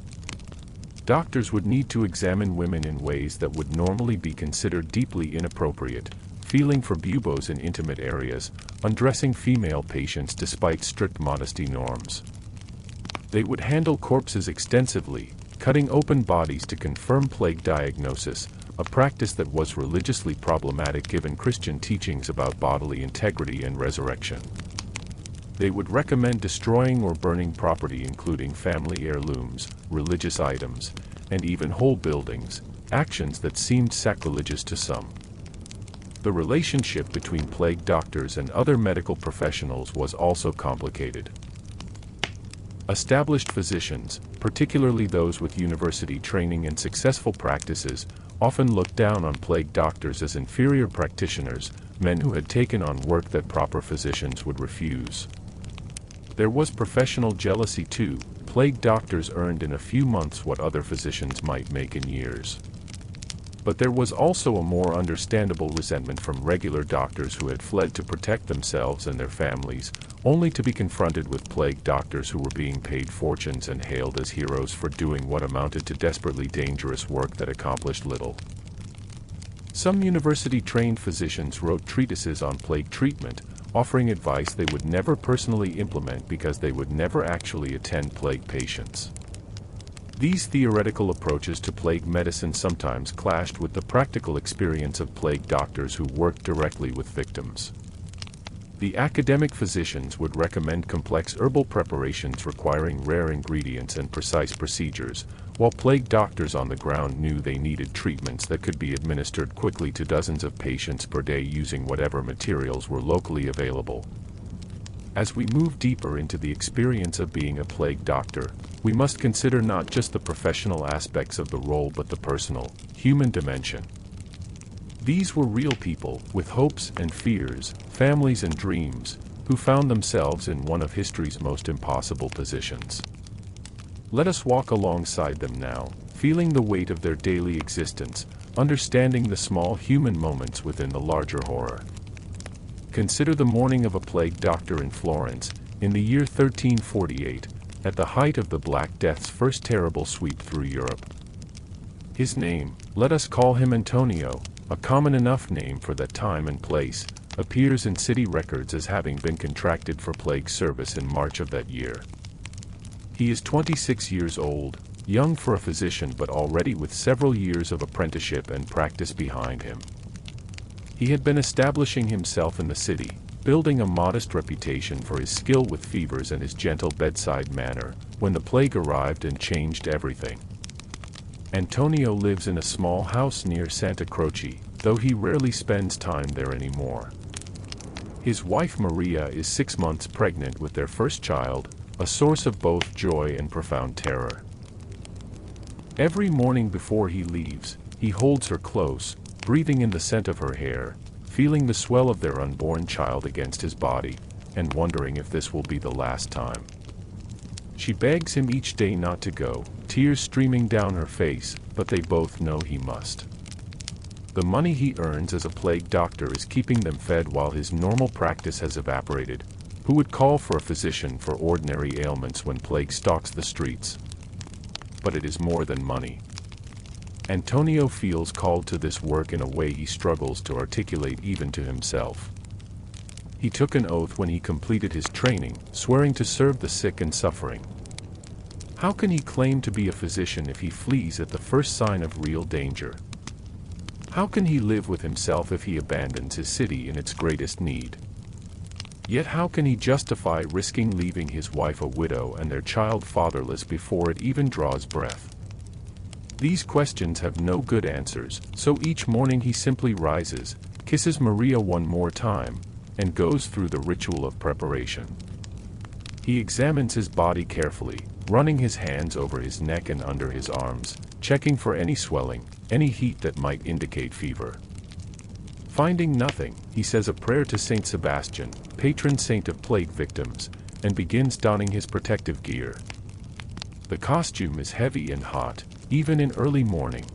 Doctors would need to examine women in ways that would normally be considered deeply inappropriate, feeling for buboes in intimate areas, undressing female patients despite strict modesty norms. They would handle corpses extensively, cutting open bodies to confirm plague diagnosis, a practice that was religiously problematic given Christian teachings about bodily integrity and resurrection. They would recommend destroying or burning property including family heirlooms, religious items, and even whole buildings, actions that seemed sacrilegious to some. The relationship between plague doctors and other medical professionals was also complicated. Established physicians, particularly those with university training and successful practices, often looked down on plague doctors as inferior practitioners, men who had taken on work that proper physicians would refuse. There was professional jealousy too. Plague doctors earned in a few months what other physicians might make in years. But there was also a more understandable resentment from regular doctors who had fled to protect themselves and their families, only to be confronted with plague doctors who were being paid fortunes and hailed as heroes for doing what amounted to desperately dangerous work that accomplished little. Some university-trained physicians wrote treatises on plague treatment, offering advice they would never personally implement because they would never actually attend plague patients. These theoretical approaches to plague medicine sometimes clashed with the practical experience of plague doctors who worked directly with victims. The academic physicians would recommend complex herbal preparations requiring rare ingredients and precise procedures, while plague doctors on the ground knew they needed treatments that could be administered quickly to dozens of patients per day using whatever materials were locally available. As we move deeper into the experience of being a plague doctor, we must consider not just the professional aspects of the role but the personal, human dimension. These were real people, with hopes and fears, families and dreams, who found themselves in one of history's most impossible positions. Let us walk alongside them now, feeling the weight of their daily existence, understanding the small human moments within the larger horror. Consider the morning of a plague doctor in Florence, in the year 1348, at the height of the Black Death's first terrible sweep through Europe. His name, let us call him Antonio, a common enough name for that time and place, appears in city records as having been contracted for plague service in March of that year. He is 26 years old, young for a physician but already with several years of apprenticeship and practice behind him. He had been establishing himself in the city, building a modest reputation for his skill with fevers and his gentle bedside manner, when the plague arrived and changed everything. Antonio lives in a small house near Santa Croce, though he rarely spends time there anymore. His wife Maria is 6 months pregnant with their first child, a source of both joy and profound terror. Every morning before he leaves, he holds her close, breathing in the scent of her hair, feeling the swell of their unborn child against his body, and wondering if this will be the last time. She begs him each day not to go, tears streaming down her face, but they both know he must. The money he earns as a plague doctor is keeping them fed while his normal practice has evaporated. Who would call for a physician for ordinary ailments when plague stalks the streets? But it is more than money. Antonio feels called to this work in a way he struggles to articulate even to himself. He took an oath when he completed his training, swearing to serve the sick and suffering. How can he claim to be a physician if he flees at the first sign of real danger? How can he live with himself if he abandons his city in its greatest need? Yet how can he justify risking leaving his wife a widow and their child fatherless before it even draws breath? These questions have no good answers, so each morning he simply rises, kisses Maria one more time, and goes through the ritual of preparation. He examines his body carefully, running his hands over his neck and under his arms, checking for any swelling, any heat that might indicate fever. Finding nothing, he says a prayer to Saint Sebastian, patron saint of plague victims, and begins donning his protective gear. The costume is heavy and hot, even in early morning.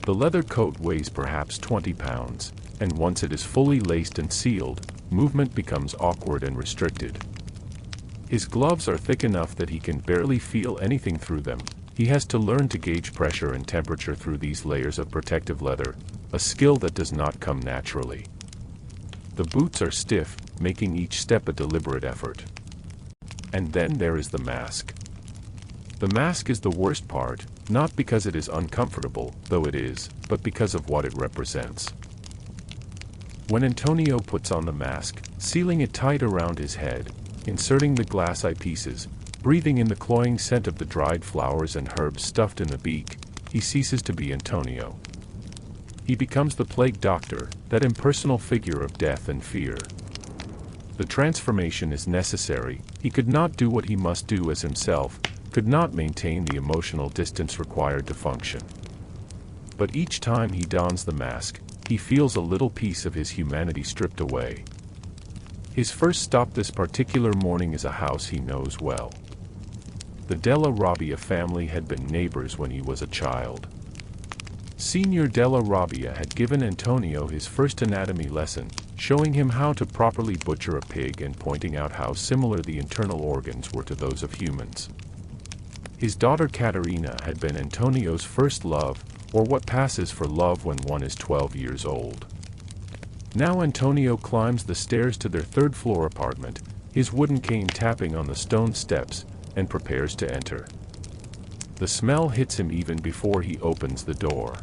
The leather coat weighs perhaps 20 pounds, and once it is fully laced and sealed, movement becomes awkward and restricted. His gloves are thick enough that he can barely feel anything through them. He has to learn to gauge pressure and temperature through these layers of protective leather, a skill that does not come naturally. The boots are stiff, making each step a deliberate effort. And then there is the mask. The mask is the worst part, not because it is uncomfortable, though it is, but because of what it represents. When Antonio puts on the mask, sealing it tight around his head, inserting the glass eyepieces, breathing in the cloying scent of the dried flowers and herbs stuffed in the beak, he ceases to be Antonio. He becomes the plague doctor, that impersonal figure of death and fear. The transformation is necessary. He could not do what he must do as himself, could not maintain the emotional distance required to function. But each time he dons the mask, he feels a little piece of his humanity stripped away. His first stop this particular morning is a house he knows well. The Della Robbia family had been neighbors when he was a child. Signor Della Robbia had given Antonio his first anatomy lesson, showing him how to properly butcher a pig and pointing out how similar the internal organs were to those of humans. His daughter Caterina had been Antonio's first love, or what passes for love when one is 12 years old. Now Antonio climbs the stairs to their third-floor apartment, his wooden cane tapping on the stone steps, and prepares to enter. The smell hits him even before he opens the door.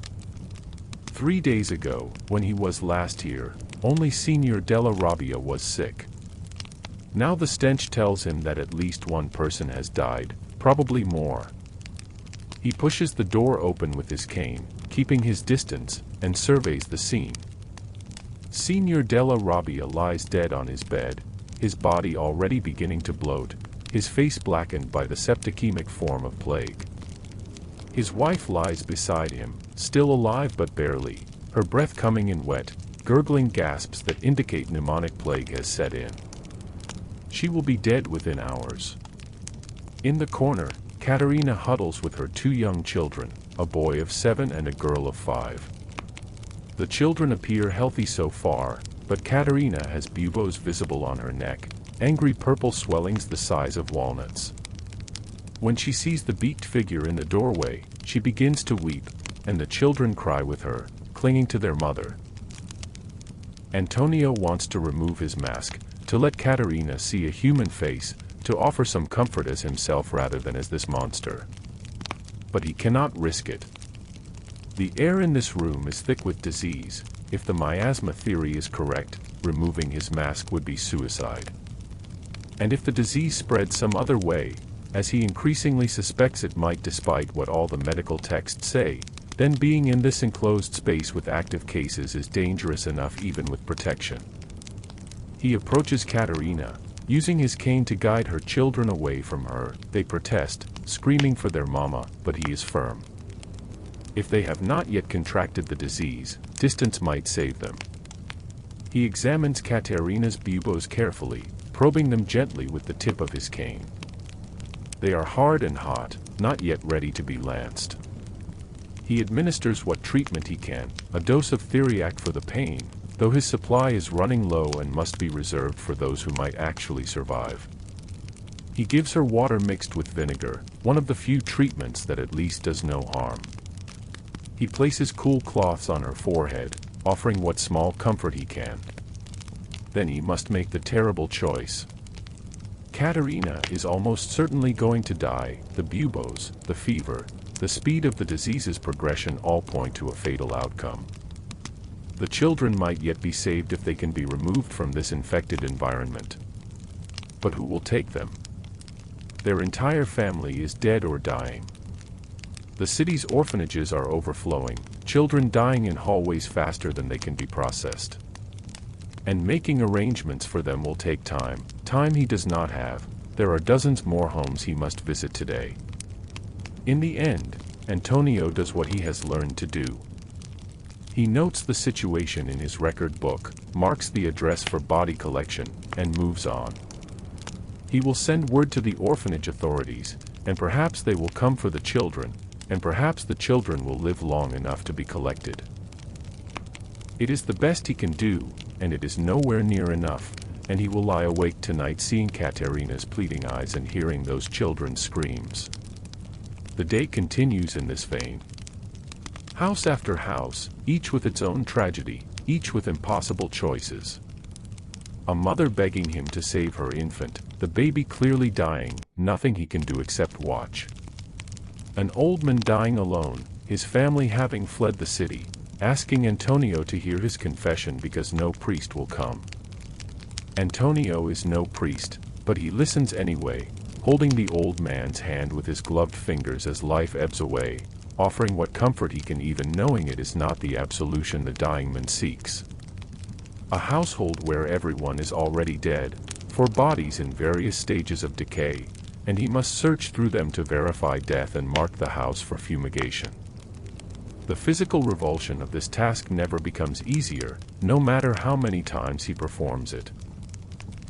3 days ago, when he was last here, only Signor Della Robbia was sick. Now the stench tells him that at least one person has died, probably more. He pushes the door open with his cane, keeping his distance, and surveys the scene. Signor Della Robbia lies dead on his bed, his body already beginning to bloat, his face blackened by the septicemic form of plague. His wife lies beside him, still alive but barely, her breath coming in wet, gurgling gasps that indicate pneumonic plague has set in. She will be dead within hours. In the corner, Caterina huddles with her 2 young children, a boy of 7 and a girl of 5. The children appear healthy so far, but Caterina has buboes visible on her neck, angry purple swellings the size of walnuts. When she sees the beaked figure in the doorway, she begins to weep, and the children cry with her, clinging to their mother. Antonio wants to remove his mask, to let Caterina see a human face, to offer some comfort as himself rather than as this monster. But he cannot risk it. The air in this room is thick with disease. If the miasma theory is correct, removing his mask would be suicide. And if the disease spread some other way, as he increasingly suspects it might despite what all the medical texts say, then being in this enclosed space with active cases is dangerous enough even with protection. He approaches Caterina, using his cane to guide her children away from her. They protest, screaming for their mama, but he is firm. If they have not yet contracted the disease, distance might save them. He examines Caterina's buboes carefully, probing them gently with the tip of his cane. They are hard and hot, not yet ready to be lanced. He administers what treatment he can, a dose of theriac for the pain, though his supply is running low and must be reserved for those who might actually survive. He gives her water mixed with vinegar, one of the few treatments that at least does no harm. He places cool cloths on her forehead, offering what small comfort he can. Then he must make the terrible choice. Caterina is almost certainly going to die. The buboes, the fever, the speed of the disease's progression all point to a fatal outcome. The children might yet be saved if they can be removed from this infected environment. But who will take them? Their entire family is dead or dying. The city's orphanages are overflowing, children dying in hallways faster than they can be processed. And making arrangements for them will take time he does not have. There are dozens more homes he must visit today. In the end, Antonio does what he has learned to do. He notes the situation in his record book, marks the address for body collection, and moves on. He will send word to the orphanage authorities, and perhaps they will come for the children, and perhaps the children will live long enough to be collected. It is the best he can do, and it is nowhere near enough, and he will lie awake tonight seeing Katerina's pleading eyes and hearing those children's screams. The day continues in this vein. House after house, each with its own tragedy, each with impossible choices. A mother begging him to save her infant, the baby clearly dying, nothing he can do except watch. An old man dying alone, his family having fled the city, asking Antonio to hear his confession because no priest will come. Antonio is no priest, but he listens anyway, holding the old man's hand with his gloved fingers as life ebbs away, offering what comfort he can even knowing it is not the absolution the dying man seeks. A household where everyone is already dead, for bodies in various stages of decay, and he must search through them to verify death and mark the house for fumigation. The physical revulsion of this task never becomes easier, no matter how many times he performs it.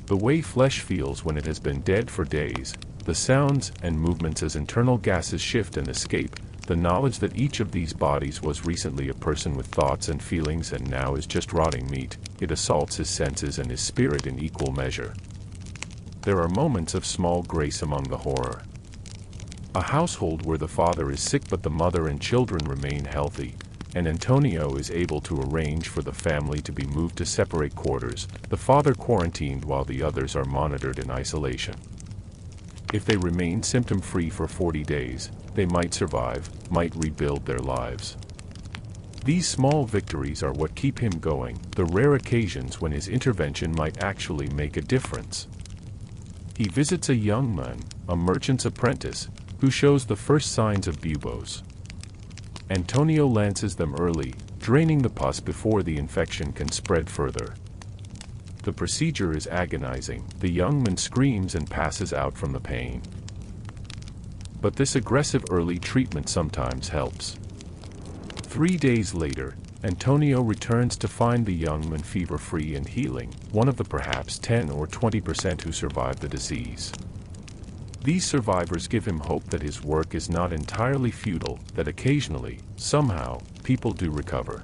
The way flesh feels when it has been dead for days, the sounds and movements as internal gases shift and escape, the knowledge that each of these bodies was recently a person with thoughts and feelings and now is just rotting meat, it assaults his senses and his spirit in equal measure. There are moments of small grace among the horror. A household where the father is sick but the mother and children remain healthy, and Antonio is able to arrange for the family to be moved to separate quarters, the father quarantined while the others are monitored in isolation. If they remain symptom-free for 40 days, they might survive, might rebuild their lives. These small victories are what keep him going, the rare occasions when his intervention might actually make a difference. He visits a young man, a merchant's apprentice, who shows the first signs of buboes. Antonio lances them early, draining the pus before the infection can spread further. The procedure is agonizing, the young man screams and passes out from the pain. But this aggressive early treatment sometimes helps. 3 days later, Antonio returns to find the young man fever-free and healing, one of the perhaps 10 or 20% who survive the disease. These survivors give him hope that his work is not entirely futile, that occasionally, somehow, people do recover.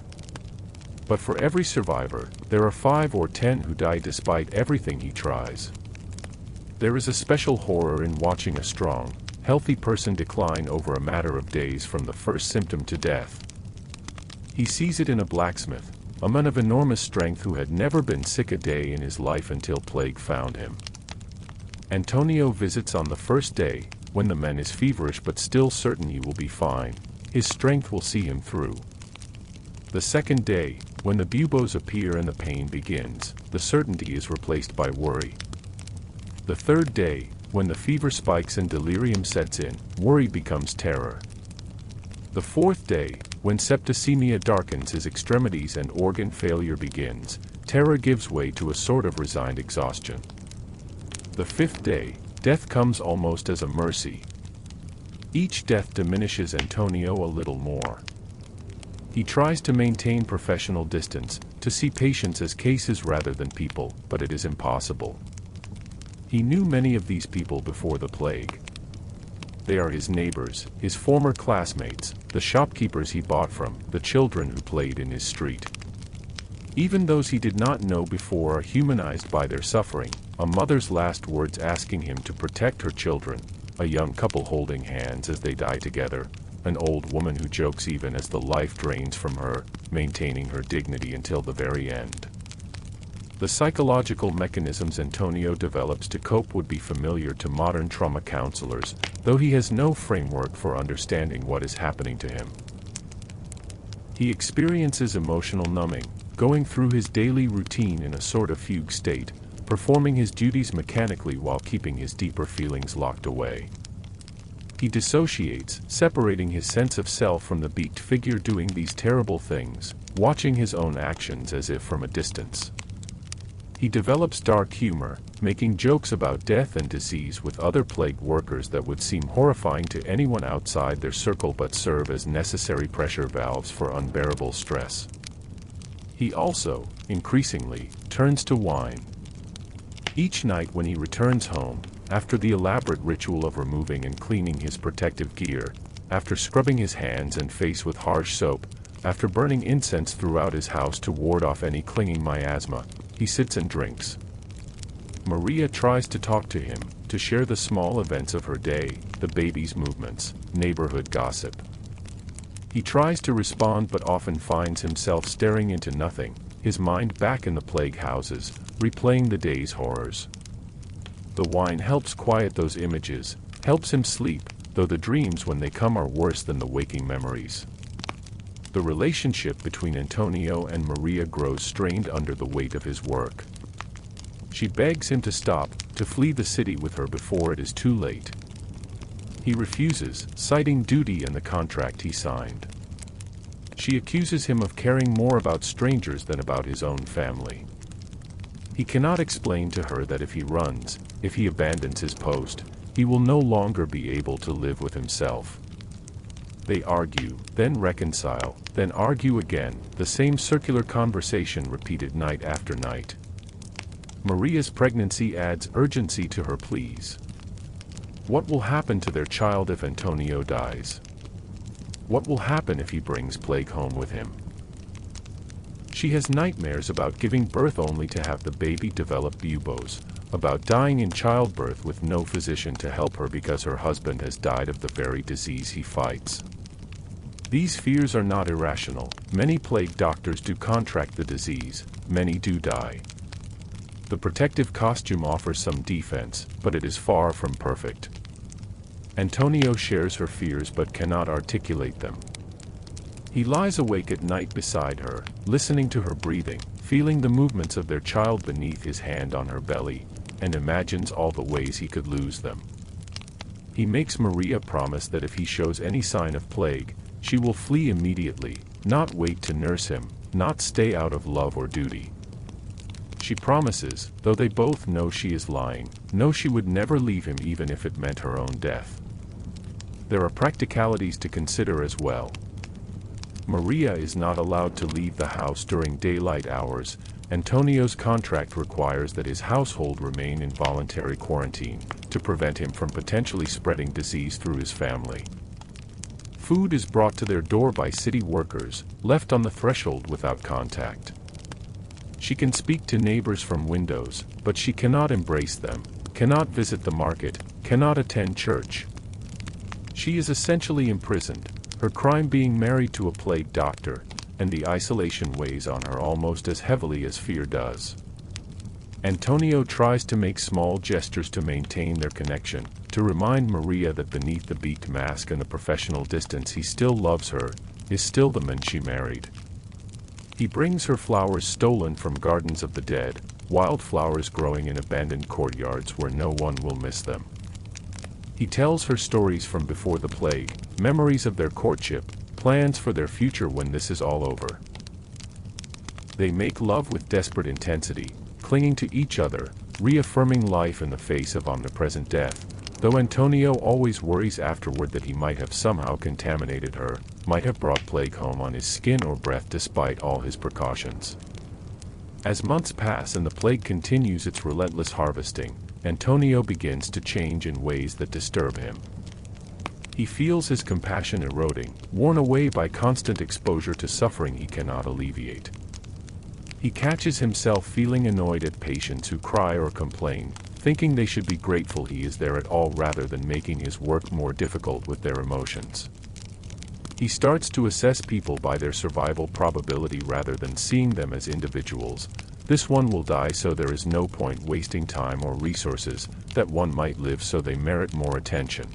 But for every survivor, there are 5 or 10 who die despite everything he tries. There is a special horror in watching a strong, healthy person decline over a matter of days from the first symptom to death. He sees it in a blacksmith, a man of enormous strength who had never been sick a day in his life until plague found him. Antonio visits on the first day, when the man is feverish but still certain he will be fine, his strength will see him through. The second day, when the buboes appear and the pain begins, the certainty is replaced by worry. The third day, when the fever spikes and delirium sets in, worry becomes terror. The fourth day, when septicemia darkens his extremities and organ failure begins, terror gives way to a sort of resigned exhaustion. The fifth day, death comes almost as a mercy. Each death diminishes Antonio a little more. He tries to maintain professional distance, to see patients as cases rather than people, but it is impossible. He knew many of these people before the plague. They are his neighbors, his former classmates, the shopkeepers he bought from, the children who played in his street. Even those he did not know before are humanized by their suffering, a mother's last words asking him to protect her children, a young couple holding hands as they die together, an old woman who jokes even as the life drains from her, maintaining her dignity until the very end. The psychological mechanisms Antonio develops to cope would be familiar to modern trauma counselors, though he has no framework for understanding what is happening to him. He experiences emotional numbing, going through his daily routine in a sort of fugue state, performing his duties mechanically while keeping his deeper feelings locked away. He dissociates, separating his sense of self from the beaked figure doing these terrible things, watching his own actions as if from a distance. He develops dark humor, making jokes about death and disease with other plague workers that would seem horrifying to anyone outside their circle but serve as necessary pressure valves for unbearable stress. He also, increasingly, turns to wine. Each night when he returns home, After the elaborate ritual of removing and cleaning his protective gear, after scrubbing his hands and face with harsh soap, after burning incense throughout his house to ward off any clinging miasma, he sits and drinks. Maria tries to talk to him, to share the small events of her day, the baby's movements, neighborhood gossip. He tries to respond but often finds himself staring into nothing, his mind back in the plague houses, replaying the day's horrors. The wine helps quiet those images, helps him sleep, though the dreams when they come are worse than the waking memories. The relationship between Antonio and Maria grows strained under the weight of his work. She begs him to stop, to flee the city with her before it is too late. He refuses, citing duty and the contract he signed. She accuses him of caring more about strangers than about his own family. He cannot explain to her that if he runs, if he abandons his post, he will no longer be able to live with himself. They argue, then reconcile, then argue again, the same circular conversation repeated night after night. Maria's pregnancy adds urgency to her pleas. What will happen to their child if Antonio dies? What will happen if he brings plague home with him? She has nightmares about giving birth only to have the baby develop buboes, about dying in childbirth with no physician to help her because her husband has died of the very disease he fights. These fears are not irrational. Many plague doctors do contract the disease, many do die. The protective costume offers some defense, but it is far from perfect. Antonio shares her fears but cannot articulate them. He lies awake at night beside her, listening to her breathing, feeling the movements of their child beneath his hand on her belly, and imagines all the ways he could lose them. He makes Maria promise that if he shows any sign of plague, she will flee immediately, not wait to nurse him, not stay out of love or duty. She promises, though they both know she is lying, know she would never leave him even if it meant her own death. There are practicalities to consider as well. Maria is not allowed to leave the house during daylight hours. Antonio's contract requires that his household remain in voluntary quarantine, to prevent him from potentially spreading disease through his family. Food is brought to their door by city workers, left on the threshold without contact. She can speak to neighbors from windows, but she cannot embrace them, cannot visit the market, cannot attend church. She is essentially imprisoned, her crime being married to a plague doctor, and the isolation weighs on her almost as heavily as fear does. Antonio tries to make small gestures to maintain their connection, to remind Maria that beneath the beaked mask and the professional distance he still loves her, is still the man she married. He brings her flowers stolen from gardens of the dead, wildflowers growing in abandoned courtyards where no one will miss them. He tells her stories from before the plague, memories of their courtship, plans for their future when this is all over. They make love with desperate intensity, clinging to each other, reaffirming life in the face of omnipresent death, though Antonio always worries afterward that he might have somehow contaminated her, might have brought plague home on his skin or breath despite all his precautions. As months pass and the plague continues its relentless harvesting, Antonio begins to change in ways that disturb him. He feels his compassion eroding, worn away by constant exposure to suffering he cannot alleviate. He catches himself feeling annoyed at patients who cry or complain, thinking they should be grateful he is there at all rather than making his work more difficult with their emotions. He starts to assess people by their survival probability rather than seeing them as individuals. This one will die so there is no point wasting time or resources, that one might live so they merit more attention.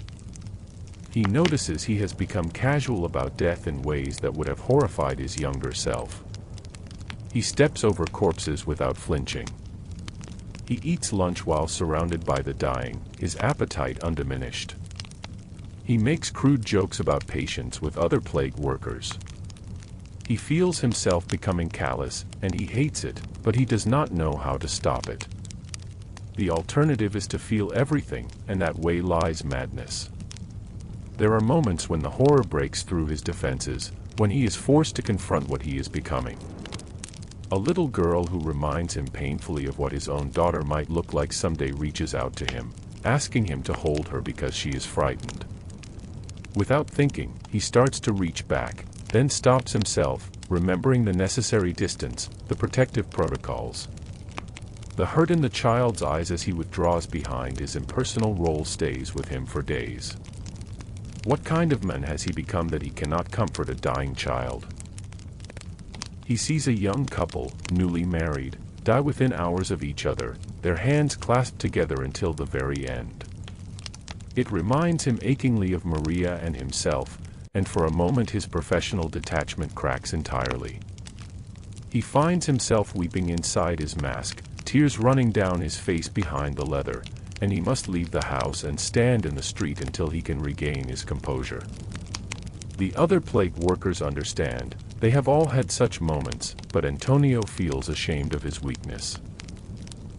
He notices he has become casual about death in ways that would have horrified his younger self. He steps over corpses without flinching. He eats lunch while surrounded by the dying, his appetite undiminished. He makes crude jokes about patients with other plague workers. He feels himself becoming callous, and he hates it, but he does not know how to stop it. The alternative is to feel everything, and that way lies madness. There are moments when the horror breaks through his defenses, when he is forced to confront what he is becoming. A little girl who reminds him painfully of what his own daughter might look like someday reaches out to him, asking him to hold her because she is frightened. Without thinking, he starts to reach back, then stops himself, remembering the necessary distance, the protective protocols. The hurt in the child's eyes as he withdraws behind his impersonal role stays with him for days. What kind of man has he become that he cannot comfort a dying child? He sees a young couple, newly married, die within hours of each other, their hands clasped together until the very end. It reminds him achingly of Maria and himself, and for a moment his professional detachment cracks entirely. He finds himself weeping inside his mask, tears running down his face behind the leather, and he must leave the house and stand in the street until he can regain his composure. The other plague workers understand, they have all had such moments, but Antonio feels ashamed of his weakness.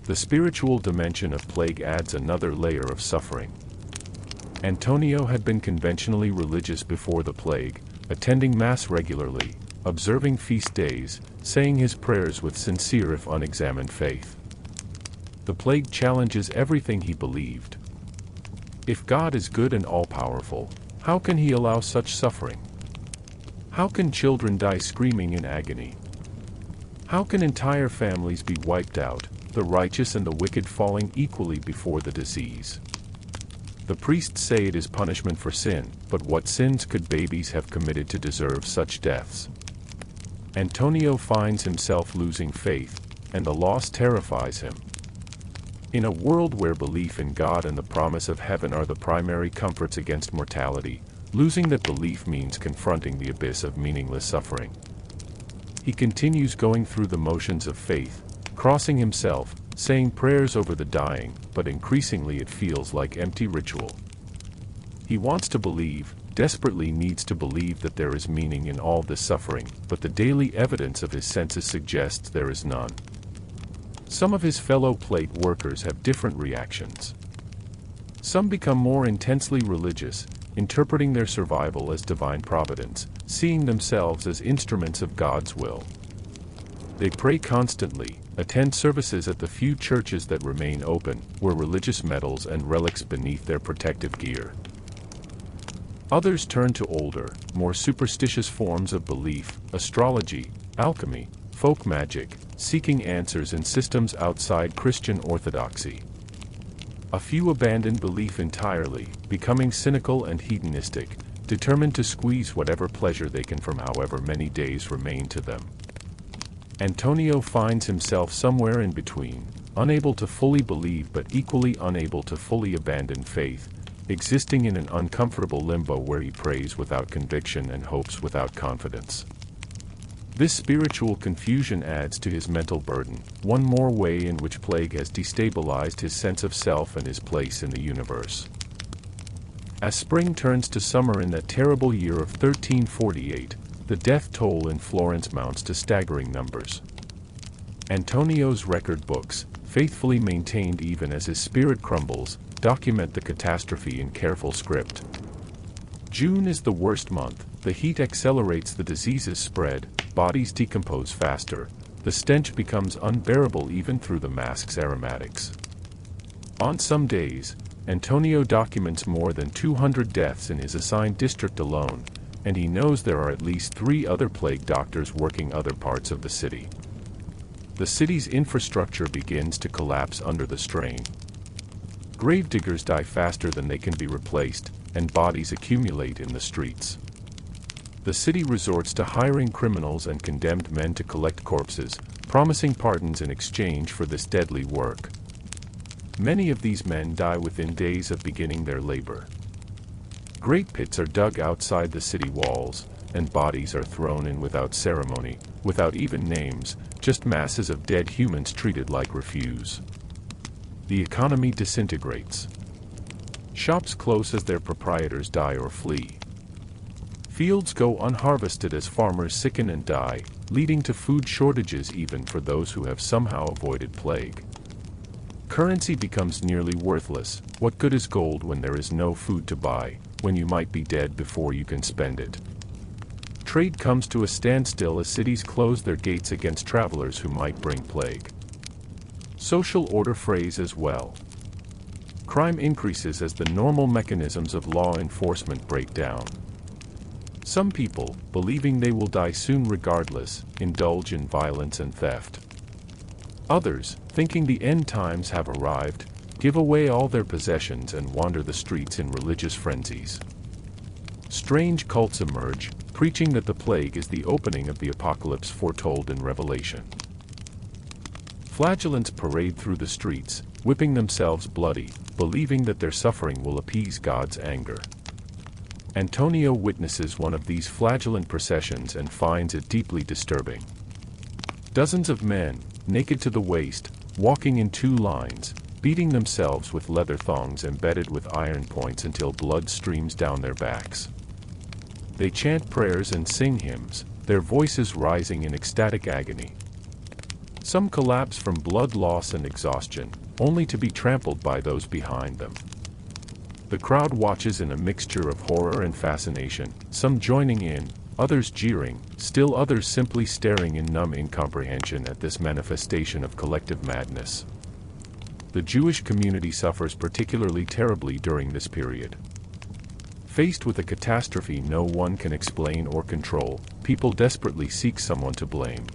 The spiritual dimension of plague adds another layer of suffering. Antonio had been conventionally religious before the plague, attending Mass regularly, observing feast days, saying his prayers with sincere if unexamined faith. The plague challenges everything he believed. If God is good and all-powerful, how can he allow such suffering? How can children die screaming in agony? How can entire families be wiped out, the righteous and the wicked falling equally before the disease? The priests say it is punishment for sin, but what sins could babies have committed to deserve such deaths? Antonio finds himself losing faith, and the loss terrifies him. In a world where belief in God and the promise of heaven are the primary comforts against mortality, losing that belief means confronting the abyss of meaningless suffering. He continues going through the motions of faith, crossing himself, saying prayers over the dying, but increasingly it feels like empty ritual. He wants to believe, desperately needs to believe that there is meaning in all this suffering, but the daily evidence of his senses suggests there is none. Some of his fellow plague workers have different reactions. Some become more intensely religious, interpreting their survival as divine providence, seeing themselves as instruments of God's will. They pray constantly, attend services at the few churches that remain open, wear religious medals and relics beneath their protective gear. Others turn to older, more superstitious forms of belief, astrology, alchemy, folk magic, seeking answers in systems outside Christian orthodoxy. A few abandon belief entirely, becoming cynical and hedonistic, determined to squeeze whatever pleasure they can from however many days remain to them. Antonio finds himself somewhere in between, unable to fully believe but equally unable to fully abandon faith, existing in an uncomfortable limbo where he prays without conviction and hopes without confidence. This spiritual confusion adds to his mental burden, one more way in which plague has destabilized his sense of self and his place in the universe. As spring turns to summer in that terrible year of 1348, the death toll in Florence mounts to staggering numbers. Antonio's record books, faithfully maintained even as his spirit crumbles, document the catastrophe in careful script. June is the worst month, the heat accelerates the disease's spread, bodies decompose faster, the stench becomes unbearable even through the mask's aromatics. On some days, Antonio documents more than 200 deaths in his assigned district alone, and he knows there are at least 3 other plague doctors working other parts of the city. The city's infrastructure begins to collapse under the strain. Gravediggers die faster than they can be replaced, and bodies accumulate in the streets. The city resorts to hiring criminals and condemned men to collect corpses, promising pardons in exchange for this deadly work. Many of these men die within days of beginning their labor. Great pits are dug outside the city walls, and bodies are thrown in without ceremony, without even names, just masses of dead humans treated like refuse. The economy disintegrates. Shops close as their proprietors die or flee. Fields go unharvested as farmers sicken and die, leading to food shortages even for those who have somehow avoided plague. Currency becomes nearly worthless. What good is gold when there is no food to buy, when you might be dead before you can spend it? Trade comes to a standstill as cities close their gates against travelers who might bring plague. Social order frays as well. Crime increases as the normal mechanisms of law enforcement break down. Some people, believing they will die soon regardless, indulge in violence and theft. Others, thinking the end times have arrived, give away all their possessions and wander the streets in religious frenzies. Strange cults emerge, preaching that the plague is the opening of the apocalypse foretold in Revelation. Flagellants parade through the streets, whipping themselves bloody, believing that their suffering will appease God's anger. Antonio witnesses one of these flagellant processions and finds it deeply disturbing. Dozens of men, naked to the waist, walking in two lines, beating themselves with leather thongs embedded with iron points until blood streams down their backs. They chant prayers and sing hymns, their voices rising in ecstatic agony. Some collapse from blood loss and exhaustion, only to be trampled by those behind them. The crowd watches in a mixture of horror and fascination, some joining in, others jeering, still others simply staring in numb incomprehension at this manifestation of collective madness. The Jewish community suffers particularly terribly during this period. Faced with a catastrophe no one can explain or control, people desperately seek someone to blame.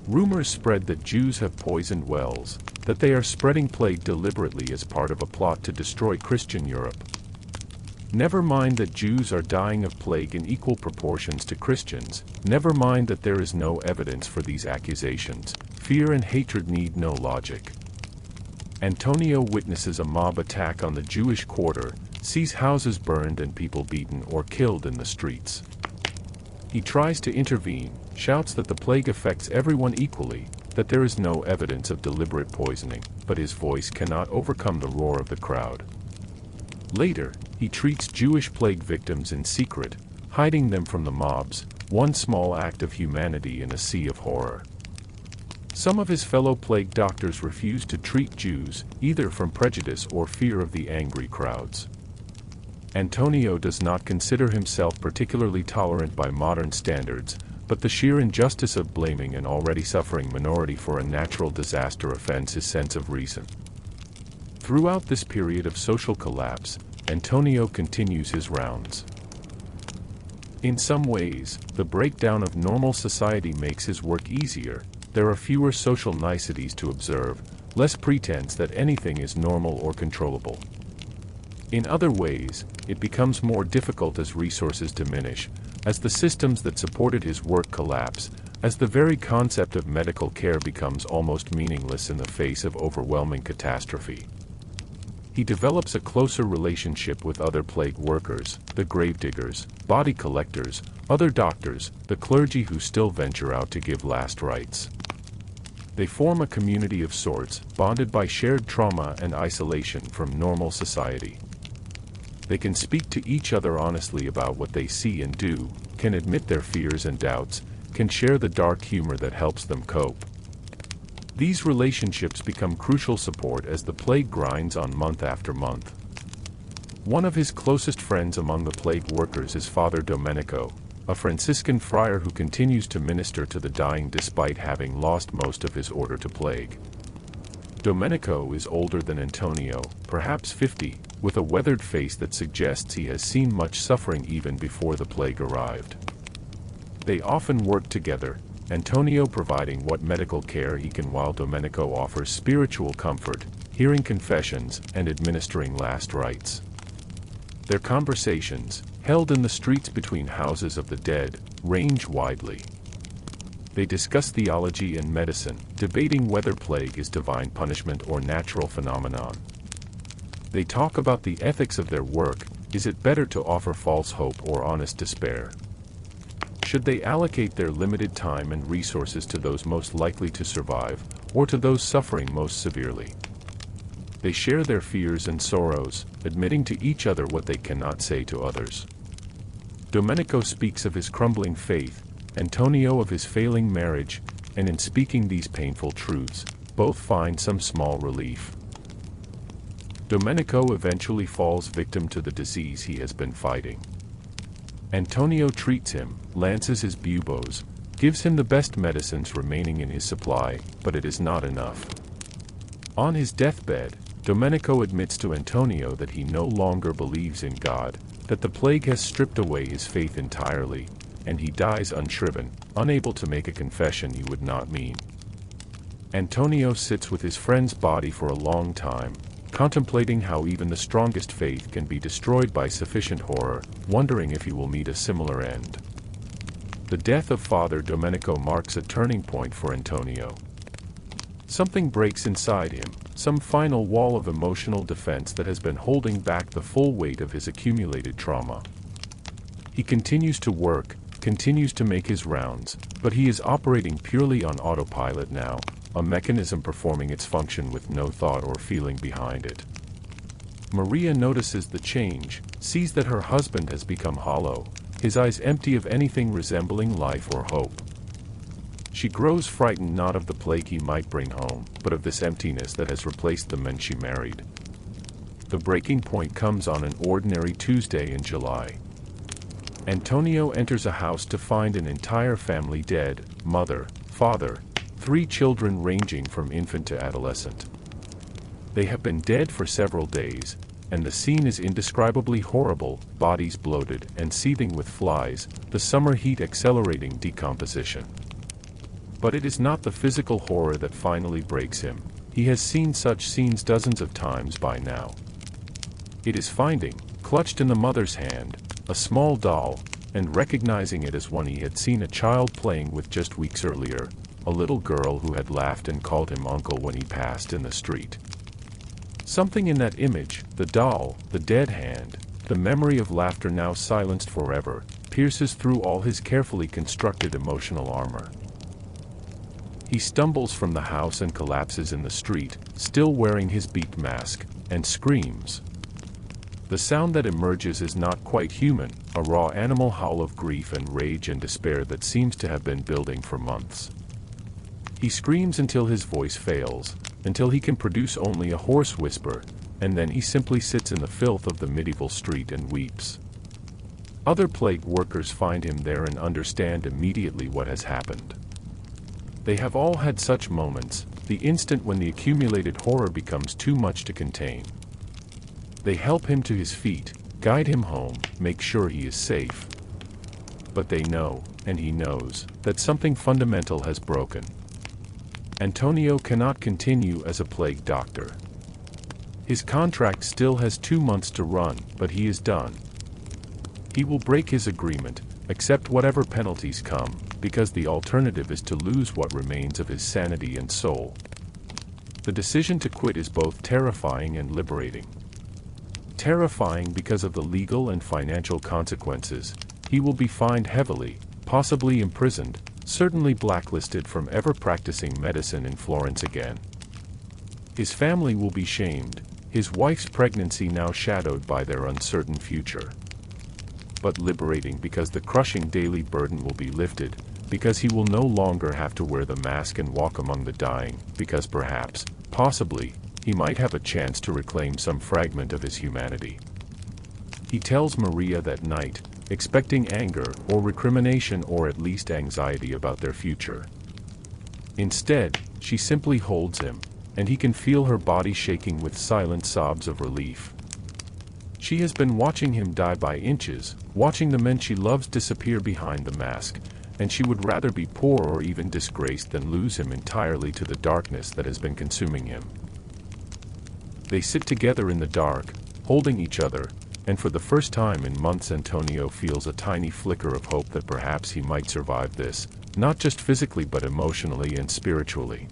Rumors spread that Jews have poisoned wells, that they are spreading plague deliberately as part of a plot to destroy Christian Europe. Never mind that Jews are dying of plague in equal proportions to Christians, never mind that there is no evidence for these accusations. Fear and hatred need no logic. Antonio witnesses a mob attack on the Jewish quarter, sees houses burned and people beaten or killed in the streets. He tries to intervene, shouts that the plague affects everyone equally, that there is no evidence of deliberate poisoning, but his voice cannot overcome the roar of the crowd. Later, he treats Jewish plague victims in secret, hiding them from the mobs, one small act of humanity in a sea of horror. Some of his fellow plague doctors refuse to treat Jews, either from prejudice or fear of the angry crowds. Antonio does not consider himself particularly tolerant by modern standards, but the sheer injustice of blaming an already suffering minority for a natural disaster offends his sense of reason. Throughout this period of social collapse, Antonio continues his rounds. In some ways, the breakdown of normal society makes his work easier. There are fewer social niceties to observe, less pretense that anything is normal or controllable. In other ways, it becomes more difficult as resources diminish, as the systems that supported his work collapse, as the very concept of medical care becomes almost meaningless in the face of overwhelming catastrophe. He develops a closer relationship with other plague workers, the gravediggers, body collectors, other doctors, the clergy who still venture out to give last rites. They form a community of sorts, bonded by shared trauma and isolation from normal society. They can speak to each other honestly about what they see and do, can admit their fears and doubts, can share the dark humor that helps them cope. These relationships become crucial support as the plague grinds on month after month. One of his closest friends among the plague workers is Father Domenico, a Franciscan friar who continues to minister to the dying despite having lost most of his order to plague. Domenico is older than Antonio, perhaps 50, with a weathered face that suggests he has seen much suffering even before the plague arrived. They often work together, Antonio providing what medical care he can while Domenico offers spiritual comfort, hearing confessions, and administering last rites. Their conversations, held in the streets between houses of the dead, range widely. They discuss theology and medicine, debating whether plague is divine punishment or natural phenomenon. They talk about the ethics of their work. Is it better to offer false hope or honest despair? Should they allocate their limited time and resources to those most likely to survive, or to those suffering most severely? They share their fears and sorrows, admitting to each other what they cannot say to others. Domenico speaks of his crumbling faith, Antonio of his failing marriage, and in speaking these painful truths, both find some small relief. Domenico eventually falls victim to the disease he has been fighting. Antonio treats him, lances his buboes, gives him the best medicines remaining in his supply, but it is not enough. On his deathbed, Domenico admits to Antonio that he no longer believes in God, that the plague has stripped away his faith entirely, and he dies unshriven, unable to make a confession he would not mean. Antonio sits with his friend's body for a long time, contemplating how even the strongest faith can be destroyed by sufficient horror, wondering if he will meet a similar end. The death of Father Domenico marks a turning point for Antonio. Something breaks inside him, some final wall of emotional defense that has been holding back the full weight of his accumulated trauma. He continues to work, continues to make his rounds, but he is operating purely on autopilot now, a mechanism performing its function with no thought or feeling behind it. Maria notices the change, sees that her husband has become hollow, his eyes empty of anything resembling life or hope. She grows frightened not of the plague he might bring home, but of this emptiness that has replaced the men she married. The breaking point comes on an ordinary Tuesday in July. Antonio enters a house to find an entire family dead, mother, father, 3 children ranging from infant to adolescent. They have been dead for several days, and the scene is indescribably horrible, bodies bloated and seething with flies, the summer heat accelerating decomposition. But it is not the physical horror that finally breaks him. He has seen such scenes dozens of times by now. It is finding, clutched in the mother's hand, a small doll, and recognizing it as one he had seen a child playing with just weeks earlier, a little girl who had laughed and called him uncle when he passed in the street. Something in that image, the doll, the dead hand, the memory of laughter now silenced forever, pierces through all his carefully constructed emotional armor. He stumbles from the house and collapses in the street, still wearing his beaked mask, and screams. The sound that emerges is not quite human, a raw animal howl of grief and rage and despair that seems to have been building for months. He screams until his voice fails, until he can produce only a hoarse whisper, and then he simply sits in the filth of the medieval street and weeps. Other plague workers find him there and understand immediately what has happened. They have all had such moments, the instant when the accumulated horror becomes too much to contain. They help him to his feet, guide him home, make sure he is safe. But they know, and he knows, that something fundamental has broken. Antonio cannot continue as a plague doctor. His contract still has 2 months to run, but he is done. He will break his agreement, accept whatever penalties come, because the alternative is to lose what remains of his sanity and soul. The decision to quit is both terrifying and liberating. Terrifying because of the legal and financial consequences. He will be fined heavily, possibly imprisoned, certainly blacklisted from ever practicing medicine in Florence again. His family will be shamed, his wife's pregnancy now shadowed by their uncertain future. But liberating because the crushing daily burden will be lifted, because he will no longer have to wear the mask and walk among the dying, because perhaps, possibly, he might have a chance to reclaim some fragment of his humanity. He tells Maria that night, expecting anger or recrimination or at least anxiety about their future. Instead, she simply holds him, and he can feel her body shaking with silent sobs of relief. She has been watching him die by inches, watching the men she loves disappear behind the mask, and she would rather be poor or even disgraced than lose him entirely to the darkness that has been consuming him. They sit together in the dark, holding each other, and for the first time in months Antonio feels a tiny flicker of hope that perhaps he might survive this, not just physically but emotionally and spiritually.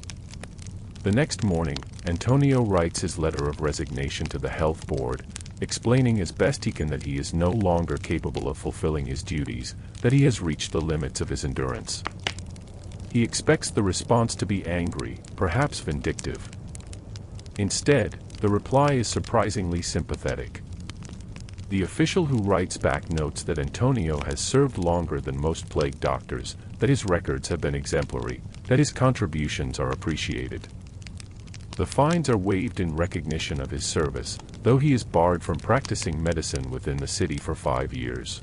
The next morning, Antonio writes his letter of resignation to the health board, explaining as best he can that he is no longer capable of fulfilling his duties, that he has reached the limits of his endurance. He expects the response to be angry, perhaps vindictive. Instead, the reply is surprisingly sympathetic. The official who writes back notes that Antonio has served longer than most plague doctors, that his records have been exemplary, that his contributions are appreciated. The fines are waived in recognition of his service, though he is barred from practicing medicine within the city for 5 years.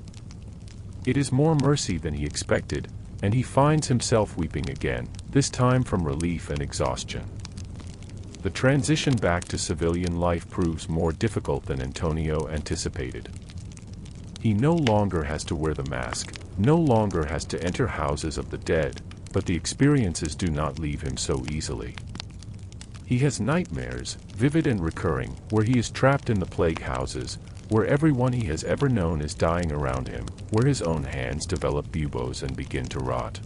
It is more mercy than he expected, and he finds himself weeping again, this time from relief and exhaustion. The transition back to civilian life proves more difficult than Antonio anticipated. He no longer has to wear the mask, no longer has to enter houses of the dead, but the experiences do not leave him so easily. He has nightmares, vivid and recurring, where he is trapped in the plague houses, where everyone he has ever known is dying around him, where his own hands develop buboes and begin to rot.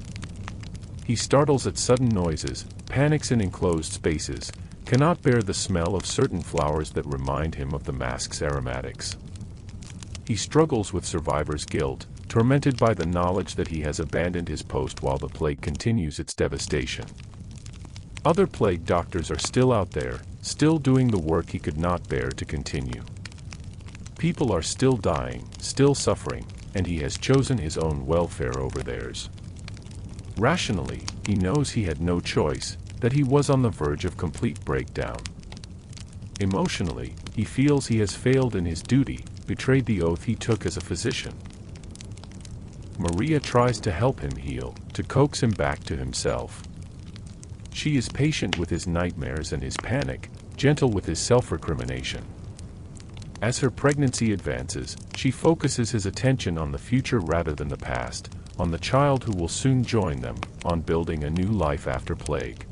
He startles at sudden noises, panics in enclosed spaces, cannot bear the smell of certain flowers that remind him of the mask's aromatics. He struggles with survivor's guilt, tormented by the knowledge that he has abandoned his post while the plague continues its devastation. Other plague doctors are still out there, still doing the work he could not bear to continue. People are still dying, still suffering, and he has chosen his own welfare over theirs. Rationally, he knows he had no choice, that he was on the verge of complete breakdown. Emotionally, he feels he has failed in his duty, betrayed the oath he took as a physician. Maria tries to help him heal, to coax him back to himself. She is patient with his nightmares and his panic, gentle with his self-recrimination. As her pregnancy advances, she focuses his attention on the future rather than the past, on the child who will soon join them, on building a new life after plague.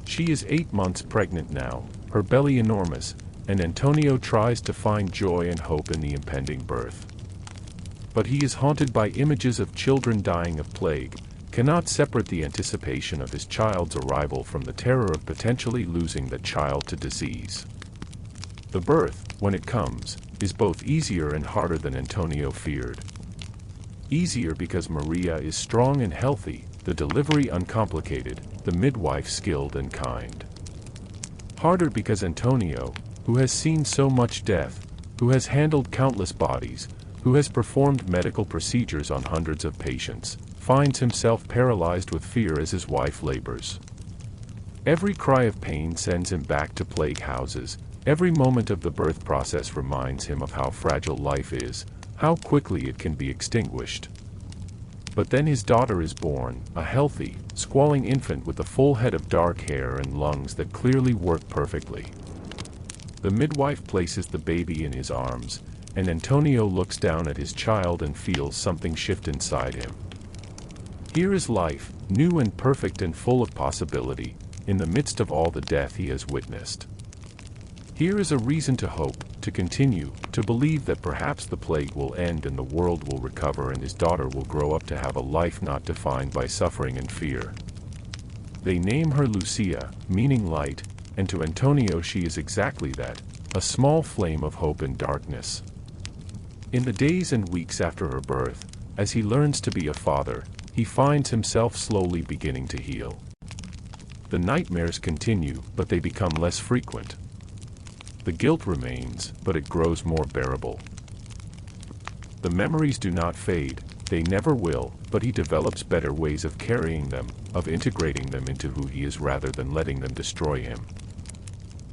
She is 8 months pregnant now, her belly enormous, and Antonio tries to find joy and hope in the impending birth. But he is haunted by images of children dying of plague, cannot separate the anticipation of his child's arrival from the terror of potentially losing the child to disease. The birth, when it comes, is both easier and harder than Antonio feared. Easier because Maria is strong and healthy, the delivery uncomplicated, the midwife skilled and kind. Harder because Antonio, who has seen so much death, who has handled countless bodies, who has performed medical procedures on hundreds of patients, finds himself paralyzed with fear as his wife labors. Every cry of pain sends him back to plague houses, every moment of the birth process reminds him of how fragile life is, how quickly it can be extinguished. But then his daughter is born, a healthy, squalling infant with a full head of dark hair and lungs that clearly work perfectly. The midwife places the baby in his arms, and Antonio looks down at his child and feels something shift inside him. Here is life, new and perfect and full of possibility, in the midst of all the death he has witnessed. Here is a reason to hope, to continue, to believe that perhaps the plague will end and the world will recover and his daughter will grow up to have a life not defined by suffering and fear. They name her Lucia, meaning light, and to Antonio she is exactly that, a small flame of hope in darkness. In the days and weeks after her birth, as he learns to be a father, he finds himself slowly beginning to heal. The nightmares continue, but they become less frequent. The guilt remains, but it grows more bearable. The memories do not fade, they never will, but he develops better ways of carrying them, of integrating them into who he is rather than letting them destroy him.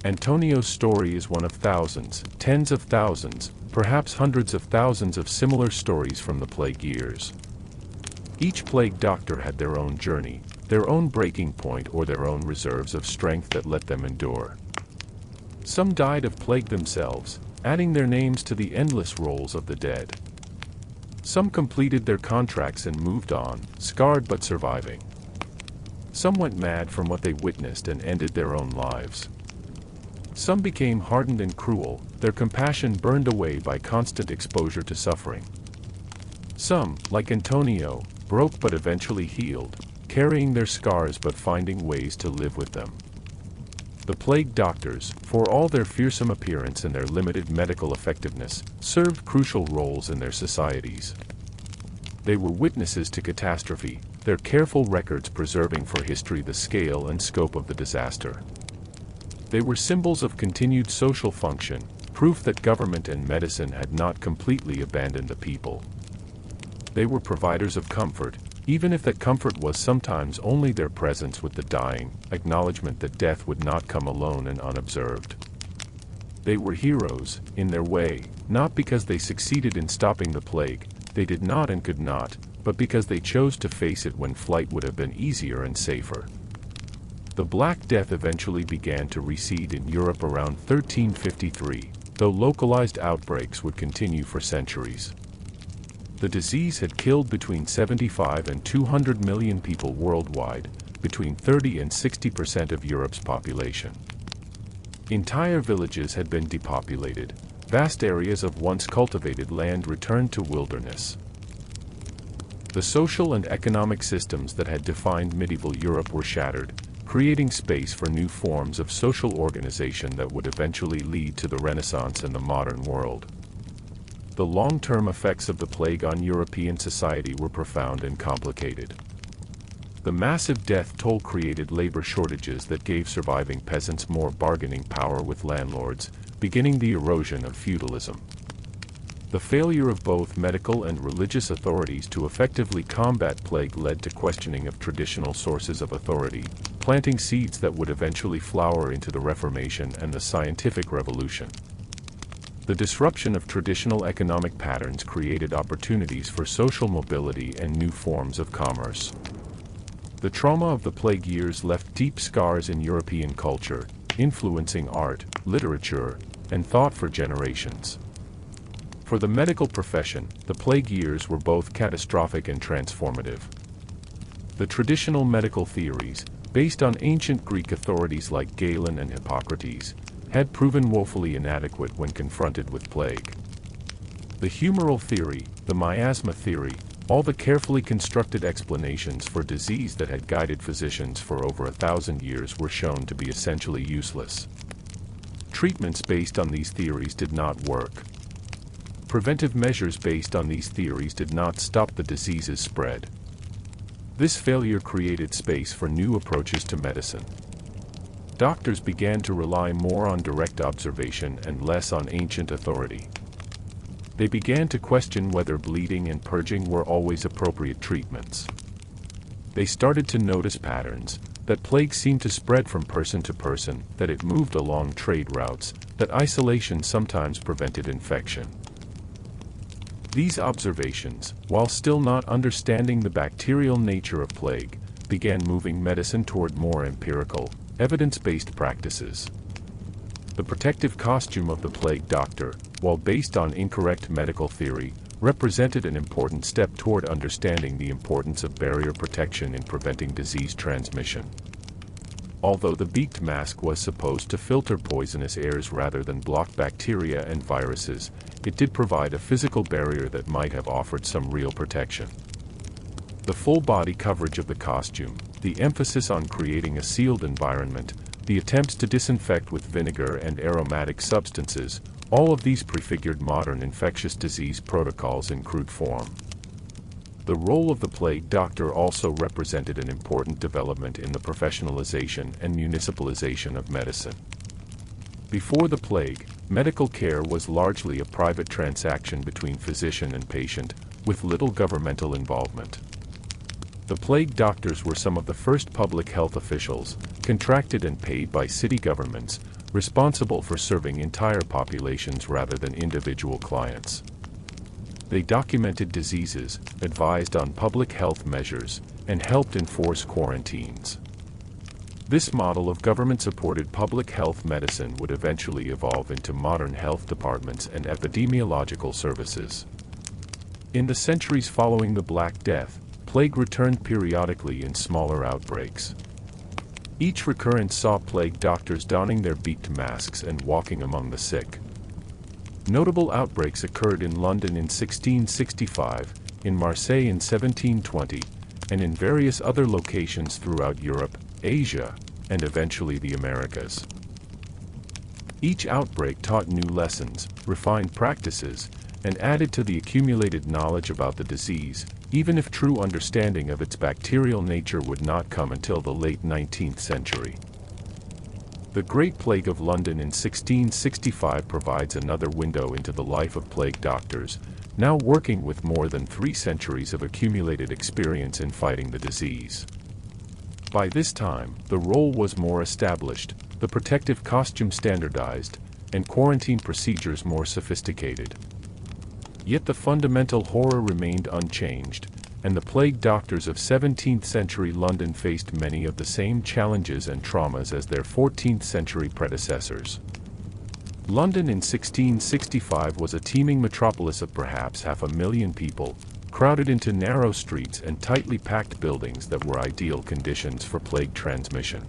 Antonio's story is one of thousands, tens of thousands, perhaps hundreds of thousands of similar stories from the plague years. Each plague doctor had their own journey, their own breaking point or their own reserves of strength that let them endure. Some died of plague themselves, adding their names to the endless rolls of the dead. Some completed their contracts and moved on, scarred but surviving. Some went mad from what they witnessed and ended their own lives. Some became hardened and cruel, their compassion burned away by constant exposure to suffering. Some, like Antonio, broke but eventually healed, carrying their scars but finding ways to live with them. The plague doctors, for all their fearsome appearance and their limited medical effectiveness, served crucial roles in their societies. They were witnesses to catastrophe, their careful records preserving for history the scale and scope of the disaster. They were symbols of continued social function, proof that government and medicine had not completely abandoned the people. They were providers of comfort, even if that comfort was sometimes only their presence with the dying, acknowledgement that death would not come alone and unobserved. They were heroes, in their way, not because they succeeded in stopping the plague, they did not and could not, but because they chose to face it when flight would have been easier and safer. The Black Death eventually began to recede in Europe around 1353, though localized outbreaks would continue for centuries. The disease had killed between 75 and 200 million people worldwide, between 30 and 60% of Europe's population. Entire villages had been depopulated, vast areas of once cultivated land returned to wilderness. The social and economic systems that had defined medieval Europe were shattered, creating space for new forms of social organization that would eventually lead to the Renaissance and the modern world. The long-term effects of the plague on European society were profound and complicated. The massive death toll created labor shortages that gave surviving peasants more bargaining power with landlords, beginning the erosion of feudalism. The failure of both medical and religious authorities to effectively combat plague led to questioning of traditional sources of authority, planting seeds that would eventually flower into the Reformation and the Scientific Revolution. The disruption of traditional economic patterns created opportunities for social mobility and new forms of commerce. The trauma of the plague years left deep scars in European culture, influencing art, literature, and thought for generations. For the medical profession, the plague years were both catastrophic and transformative. The traditional medical theories, based on ancient Greek authorities like Galen and Hippocrates, had proven woefully inadequate when confronted with plague. The humoral theory, the miasma theory, all the carefully constructed explanations for disease that had guided physicians for over 1,000 years were shown to be essentially useless. Treatments based on these theories did not work. Preventive measures based on these theories did not stop the disease's spread. This failure created space for new approaches to medicine. Doctors began to rely more on direct observation and less on ancient authority. They began to question whether bleeding and purging were always appropriate treatments. They started to notice patterns, that plague seemed to spread from person to person, that it moved along trade routes, that isolation sometimes prevented infection. These observations, while still not understanding the bacterial nature of plague, began moving medicine toward more empirical, evidence-based practices. The protective costume of the plague doctor, while based on incorrect medical theory, represented an important step toward understanding the importance of barrier protection in preventing disease transmission. Although the beaked mask was supposed to filter poisonous airs rather than block bacteria and viruses, it did provide a physical barrier that might have offered some real protection. The full body coverage of the costume, the emphasis on creating a sealed environment, the attempts to disinfect with vinegar and aromatic substances, all of these prefigured modern infectious disease protocols in crude form. The role of the plague doctor also represented an important development in the professionalization and municipalization of medicine. Before the plague, medical care was largely a private transaction between physician and patient, with little governmental involvement. The plague doctors were some of the first public health officials, contracted and paid by city governments, responsible for serving entire populations rather than individual clients. They documented diseases, advised on public health measures, and helped enforce quarantines. This model of government-supported public health medicine would eventually evolve into modern health departments and epidemiological services. In the centuries following the Black Death, plague returned periodically in smaller outbreaks. Each recurrence saw plague doctors donning their beaked masks and walking among the sick. Notable outbreaks occurred in London in 1665, in Marseille in 1720, and in various other locations throughout Europe, Asia, and eventually the Americas. Each outbreak taught new lessons, refined practices, and added to the accumulated knowledge about the disease, even if true understanding of its bacterial nature would not come until the late 19th century. The Great Plague of London in 1665 provides another window into the life of plague doctors, now working with more than 3 centuries of accumulated experience in fighting the disease. By this time, the role was more established, the protective costume standardized, and quarantine procedures more sophisticated. Yet the fundamental horror remained unchanged. and the plague doctors of 17th-century London faced many of the same challenges and traumas as their 14th-century predecessors. London in 1665 was a teeming metropolis of perhaps 500,000 people, crowded into narrow streets and tightly packed buildings that were ideal conditions for plague transmission.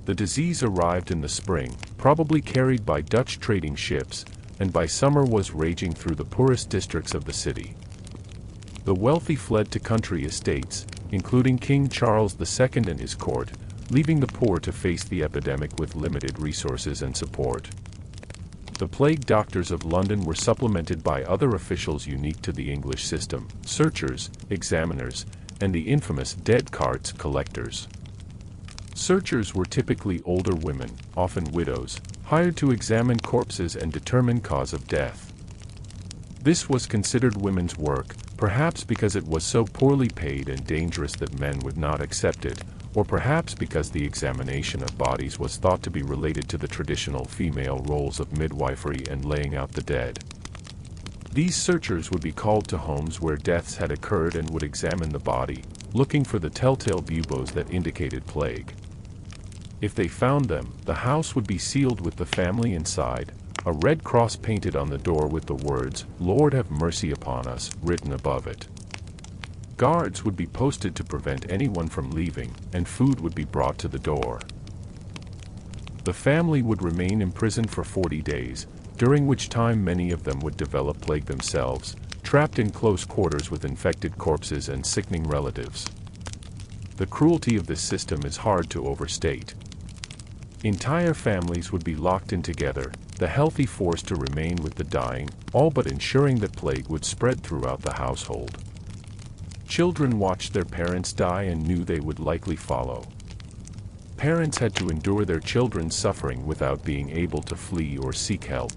The disease arrived in the spring, probably carried by Dutch trading ships, and by summer was raging through the poorest districts of the city. The wealthy fled to country estates, including King Charles II and his court, leaving the poor to face the epidemic with limited resources and support. The plague doctors of London were supplemented by other officials unique to the English system: searchers, examiners, and the infamous dead carts collectors. Searchers were typically older women, often widows, hired to examine corpses and determine cause of death. This was considered women's work, perhaps because it was so poorly paid and dangerous that men would not accept it, or perhaps because the examination of bodies was thought to be related to the traditional female roles of midwifery and laying out the dead. These searchers would be called to homes where deaths had occurred and would examine the body, looking for the telltale buboes that indicated plague. If they found them, the house would be sealed with the family inside, a red cross painted on the door with the words, "Lord have mercy upon us," written above it. Guards would be posted to prevent anyone from leaving, and food would be brought to the door. The family would remain imprisoned for 40 days, during which time many of them would develop plague themselves, trapped in close quarters with infected corpses and sickening relatives. The cruelty of this system is hard to overstate. Entire families would be locked in together, the healthy forced to remain with the dying, all but ensuring that plague would spread throughout the household. Children watched their parents die and knew they would likely follow. Parents had to endure their children's suffering without being able to flee or seek help.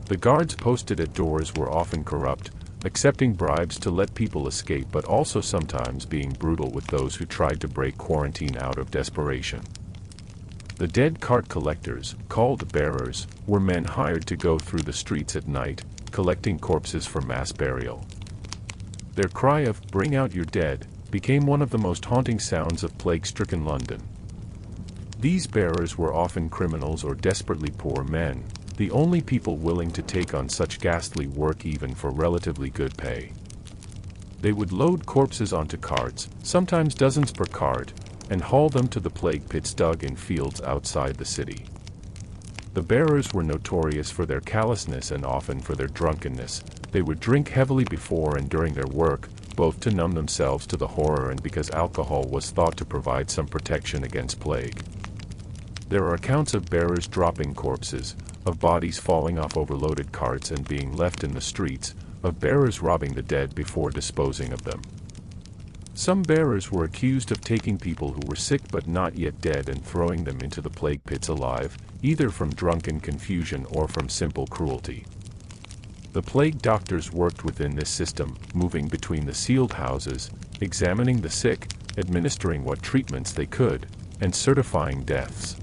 The guards posted at doors were often corrupt, accepting bribes to let people escape, but also sometimes being brutal with those who tried to break quarantine out of desperation. The dead cart collectors, called bearers, were men hired to go through the streets at night, collecting corpses for mass burial. Their cry of "Bring out your dead" became one of the most haunting sounds of plague-stricken London. These bearers were often criminals or desperately poor men, the only people willing to take on such ghastly work even for relatively good pay. They would load corpses onto carts, sometimes dozens per cart, and haul them to the plague pits dug in fields outside the city. The bearers were notorious for their callousness and often for their drunkenness. They would drink heavily before and during their work, both to numb themselves to the horror and because alcohol was thought to provide some protection against plague. There are accounts of bearers dropping corpses, of bodies falling off overloaded carts and being left in the streets, of bearers robbing the dead before disposing of them. Some bearers were accused of taking people who were sick but not yet dead and throwing them into the plague pits alive, either from drunken confusion or from simple cruelty. The plague doctors worked within this system, moving between the sealed houses, examining the sick, administering what treatments they could, and certifying deaths.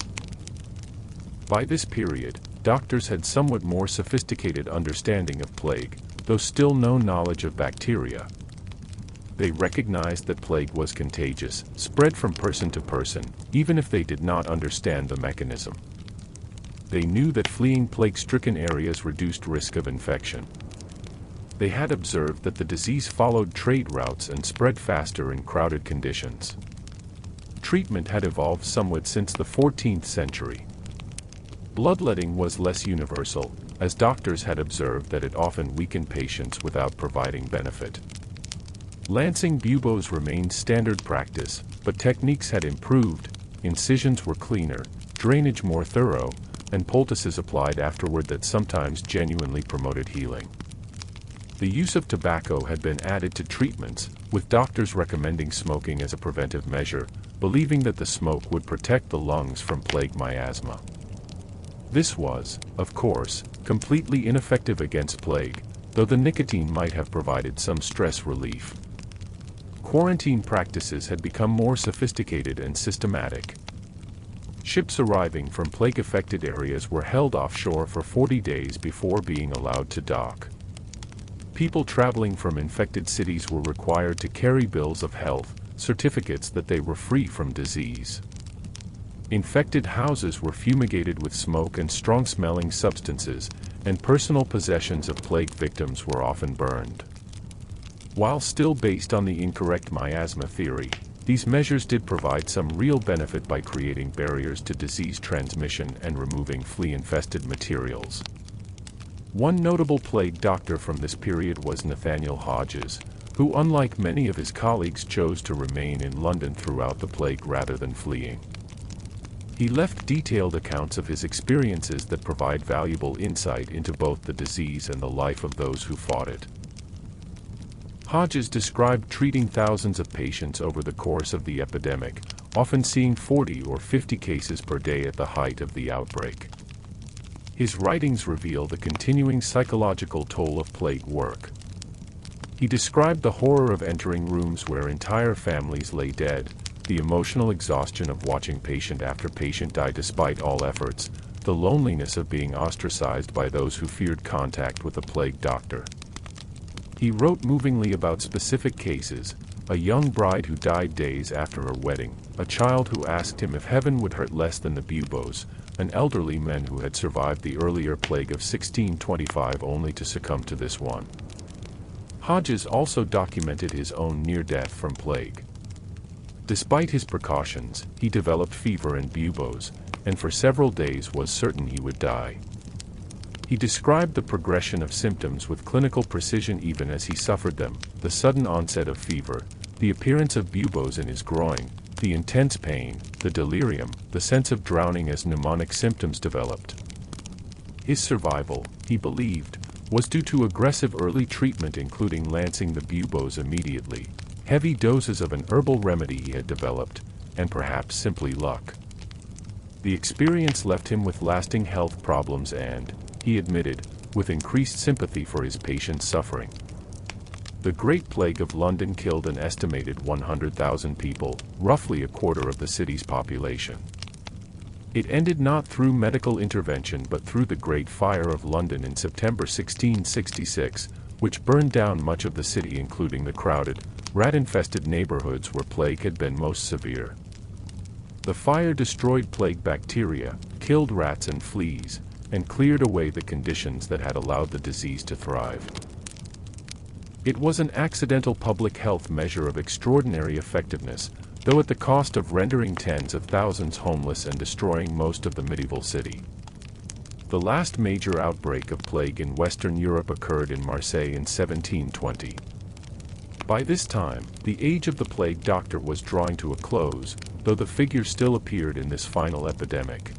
By this period, doctors had somewhat more sophisticated understanding of plague, though still no knowledge of bacteria. They recognized that plague was contagious, spread from person to person, even if they did not understand the mechanism. They knew that fleeing plague-stricken areas reduced risk of infection. They had observed that the disease followed trade routes and spread faster in crowded conditions. Treatment had evolved somewhat since the 14th century. Bloodletting was less universal, as doctors had observed that it often weakened patients without providing benefit. Lancing buboes remained standard practice, but techniques had improved, incisions were cleaner, drainage more thorough, and poultices applied afterward that sometimes genuinely promoted healing. The use of tobacco had been added to treatments, with doctors recommending smoking as a preventive measure, believing that the smoke would protect the lungs from plague miasma. This was, of course, completely ineffective against plague, though the nicotine might have provided some stress relief. Quarantine practices had become more sophisticated and systematic. Ships arriving from plague-affected areas were held offshore for 40 days before being allowed to dock. People traveling from infected cities were required to carry bills of health, certificates that they were free from disease. Infected houses were fumigated with smoke and strong-smelling substances, and personal possessions of plague victims were often burned. While still based on the incorrect miasma theory, these measures did provide some real benefit by creating barriers to disease transmission and removing flea-infested materials. One notable plague doctor from this period was Nathaniel Hodges, who, unlike many of his colleagues, chose to remain in London throughout the plague rather than fleeing. He left detailed accounts of his experiences that provide valuable insight into both the disease and the life of those who fought it. Hodges described treating thousands of patients over the course of the epidemic, often seeing 40 or 50 cases per day at the height of the outbreak. His writings reveal the continuing psychological toll of plague work. He described the horror of entering rooms where entire families lay dead, the emotional exhaustion of watching patient after patient die despite all efforts, the loneliness of being ostracized by those who feared contact with a plague doctor. He wrote movingly about specific cases: a young bride who died days after her wedding, a child who asked him if heaven would hurt less than the buboes, an elderly man who had survived the earlier plague of 1625 only to succumb to this one. Hodges also documented his own near-death from plague. Despite his precautions, he developed fever and buboes, and for several days was certain he would die. He described the progression of symptoms with clinical precision even as he suffered them: the sudden onset of fever, the appearance of buboes in his groin, the intense pain, the delirium, the sense of drowning as mnemonic symptoms developed. His survival, he believed, was due to aggressive early treatment including lancing the buboes immediately, heavy doses of an herbal remedy he had developed, and perhaps simply luck. The experience left him with lasting health problems and, he admitted, with increased sympathy for his patients' suffering. The Great Plague of London killed an estimated 100,000 people, roughly a quarter of the city's population. It ended not through medical intervention but through the Great Fire of London in September 1666, which burned down much of the city including the crowded, rat-infested neighborhoods where plague had been most severe. The fire destroyed plague bacteria, killed rats and fleas, and cleared away the conditions that had allowed the disease to thrive. It was an accidental public health measure of extraordinary effectiveness, though at the cost of rendering tens of thousands homeless and destroying most of the medieval city. The last major outbreak of plague in Western Europe occurred in Marseille in 1720. By this time, the age of the plague doctor was drawing to a close, though the figure still appeared in this final epidemic.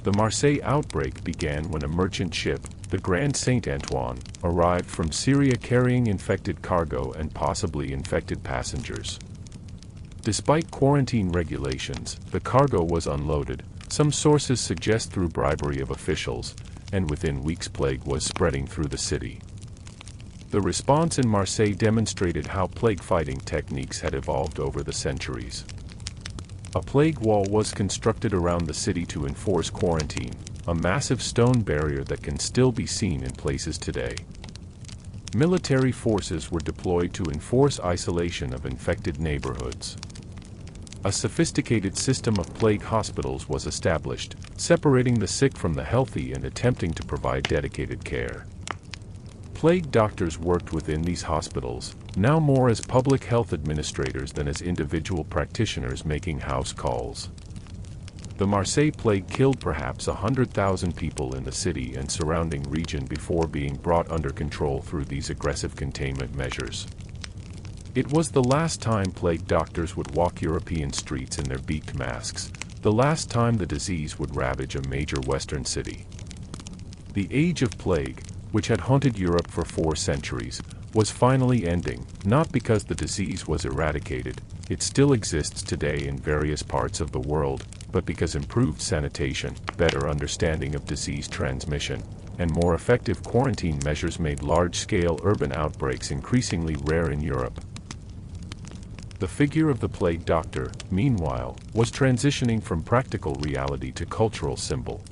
The Marseille outbreak began when a merchant ship, the Grand Saint Antoine, arrived from Syria carrying infected cargo and possibly infected passengers. Despite quarantine regulations, the cargo was unloaded, some sources suggest through bribery of officials, and within weeks plague was spreading through the city. The response in Marseille demonstrated how plague-fighting techniques had evolved over the centuries. A plague wall was constructed around the city to enforce quarantine, a massive stone barrier that can still be seen in places today. Military forces were deployed to enforce isolation of infected neighborhoods. A sophisticated system of plague hospitals was established, separating the sick from the healthy and attempting to provide dedicated care. Plague doctors worked within these hospitals, now more as public health administrators than as individual practitioners making house calls. The Marseille plague killed perhaps 100,000 people in the city and surrounding region before being brought under control through these aggressive containment measures. It was the last time plague doctors would walk European streets in their beaked masks, the last time the disease would ravage a major Western city. The age of plague, which had haunted Europe for 4 centuries, was finally ending, not because the disease was eradicated, it still exists today in various parts of the world, but because improved sanitation, better understanding of disease transmission, and more effective quarantine measures made large-scale urban outbreaks increasingly rare in Europe. The figure of the plague doctor, meanwhile, was transitioning from practical reality to cultural symbol.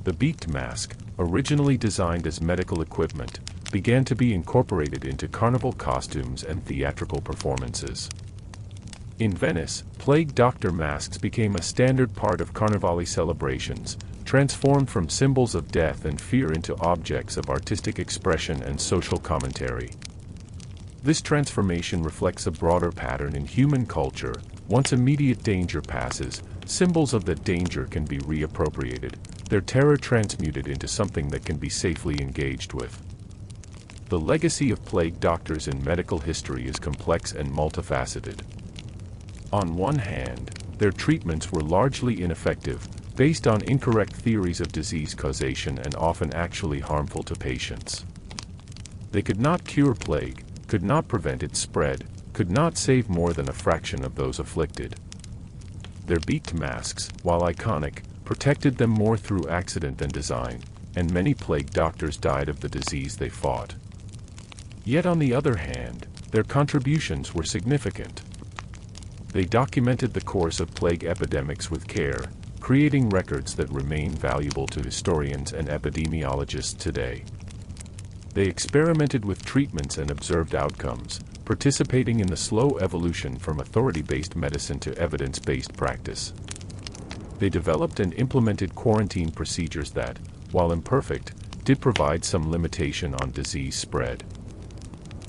The beaked mask, originally designed as medical equipment, began to be incorporated into carnival costumes and theatrical performances. In Venice, plague doctor masks became a standard part of Carnivale celebrations, transformed from symbols of death and fear into objects of artistic expression and social commentary. This transformation reflects a broader pattern in human culture. Once immediate danger passes, symbols of that danger can be reappropriated, their terror transmuted into something that can be safely engaged with. The legacy of plague doctors in medical history is complex and multifaceted. On one hand, their treatments were largely ineffective, based on incorrect theories of disease causation and often actually harmful to patients. They could not cure plague, could not prevent its spread, could not save more than a fraction of those afflicted. Their beaked masks, while iconic, protected them more through accident than design, and many plague doctors died of the disease they fought. Yet on the other hand, their contributions were significant. They documented the course of plague epidemics with care, creating records that remain valuable to historians and epidemiologists today. They experimented with treatments and observed outcomes, participating in the slow evolution from authority-based medicine to evidence-based practice. They developed and implemented quarantine procedures that, while imperfect, did provide some limitation on disease spread.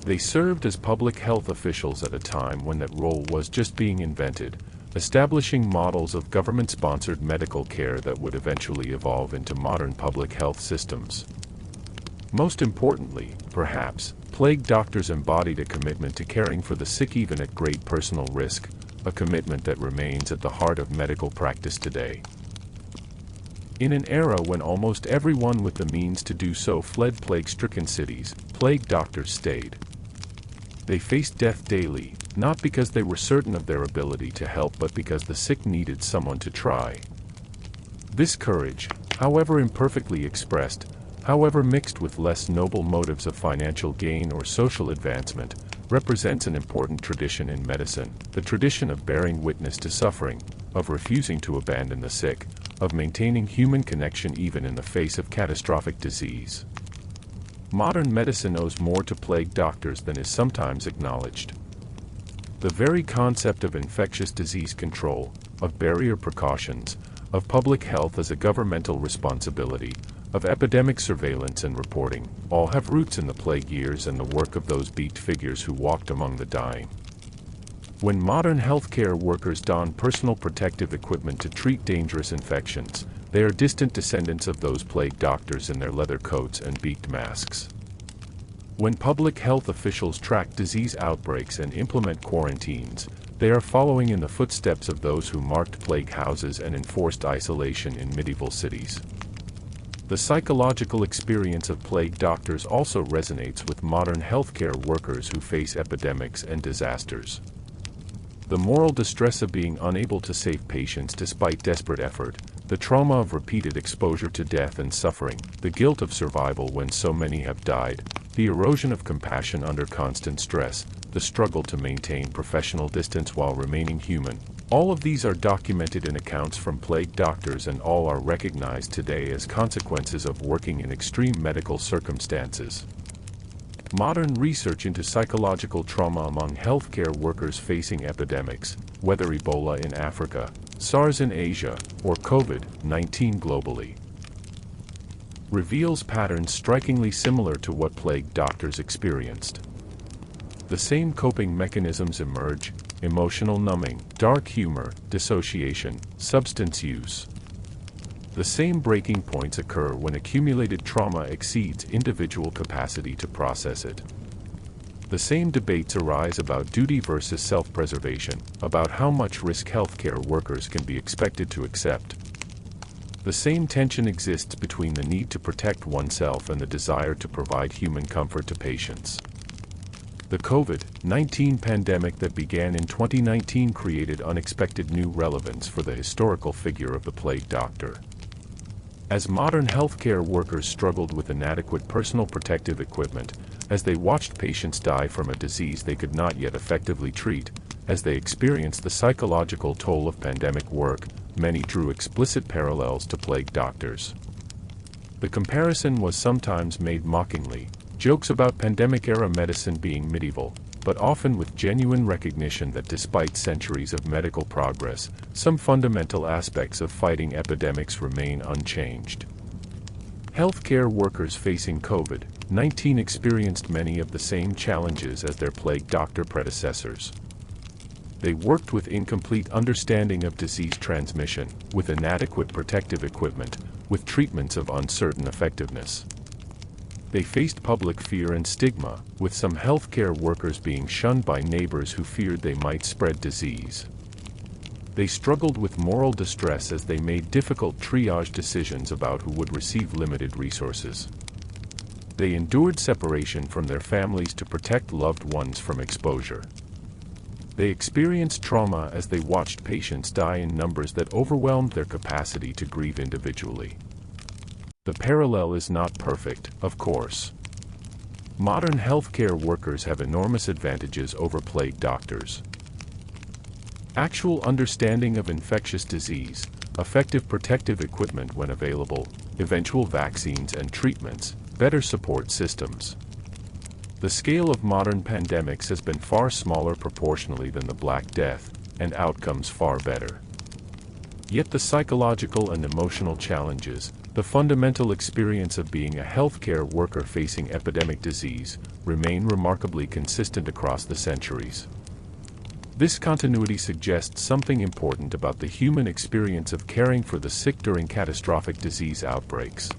They served as public health officials at a time when that role was just being invented, establishing models of government-sponsored medical care that would eventually evolve into modern public health systems. Most importantly, perhaps, plague doctors embodied a commitment to caring for the sick even at great personal risk, a commitment that remains at the heart of medical practice today. In an era when almost everyone with the means to do so fled plague-stricken cities, plague doctors stayed. They faced death daily, not because they were certain of their ability to help but because the sick needed someone to try. This courage, however imperfectly expressed, however mixed with less noble motives of financial gain or social advancement, represents an important tradition in medicine, the tradition of bearing witness to suffering, of refusing to abandon the sick, of maintaining human connection even in the face of catastrophic disease. Modern medicine owes more to plague doctors than is sometimes acknowledged. The very concept of infectious disease control, of barrier precautions, of public health as a governmental responsibility, of epidemic surveillance and reporting, all have roots in the plague years and the work of those beaked figures who walked among the dying. When modern healthcare workers don personal protective equipment to treat dangerous infections, they are distant descendants of those plague doctors in their leather coats and beaked masks. When public health officials track disease outbreaks and implement quarantines, they are following in the footsteps of those who marked plague houses and enforced isolation in medieval cities. The psychological experience of plague doctors also resonates with modern healthcare workers who face epidemics and disasters. The moral distress of being unable to save patients despite desperate effort, the trauma of repeated exposure to death and suffering, the guilt of survival when so many have died, the erosion of compassion under constant stress, the struggle to maintain professional distance while remaining human. All of these are documented in accounts from plague doctors and all are recognized today as consequences of working in extreme medical circumstances. Modern research into psychological trauma among healthcare workers facing epidemics, whether Ebola in Africa, SARS in Asia, or COVID-19 globally, reveals patterns strikingly similar to what plague doctors experienced. The same coping mechanisms emerge: emotional numbing, dark humor, dissociation, substance use. The same breaking points occur when accumulated trauma exceeds individual capacity to process it. The same debates arise about duty versus self-preservation, about how much risk healthcare workers can be expected to accept. The same tension exists between the need to protect oneself and the desire to provide human comfort to patients. The COVID-19 pandemic that began in 2019 created unexpected new relevance for the historical figure of the plague doctor. As modern healthcare workers struggled with inadequate personal protective equipment, as they watched patients die from a disease they could not yet effectively treat, as they experienced the psychological toll of pandemic work, many drew explicit parallels to plague doctors. The comparison was sometimes made mockingly, Jokes about pandemic-era medicine being medieval, but often with genuine recognition that despite centuries of medical progress, some fundamental aspects of fighting epidemics remain unchanged. Healthcare workers facing COVID-19 experienced many of the same challenges as their plague doctor predecessors. They worked with incomplete understanding of disease transmission, with inadequate protective equipment, with treatments of uncertain effectiveness. They faced public fear and stigma, with some healthcare workers being shunned by neighbors who feared they might spread disease. They struggled with moral distress as they made difficult triage decisions about who would receive limited resources. They endured separation from their families to protect loved ones from exposure. They experienced trauma as they watched patients die in numbers that overwhelmed their capacity to grieve individually. The parallel is not perfect, of course. Modern healthcare workers have enormous advantages over plague doctors. Actual understanding of infectious disease, effective protective equipment when available, eventual vaccines and treatments, better support systems. The scale of modern pandemics has been far smaller proportionally than the Black Death, and outcomes far better. Yet the psychological and emotional challenges, the fundamental experience of being a healthcare worker facing epidemic disease, remain remarkably consistent across the centuries. This continuity suggests something important about the human experience of caring for the sick during catastrophic disease outbreaks.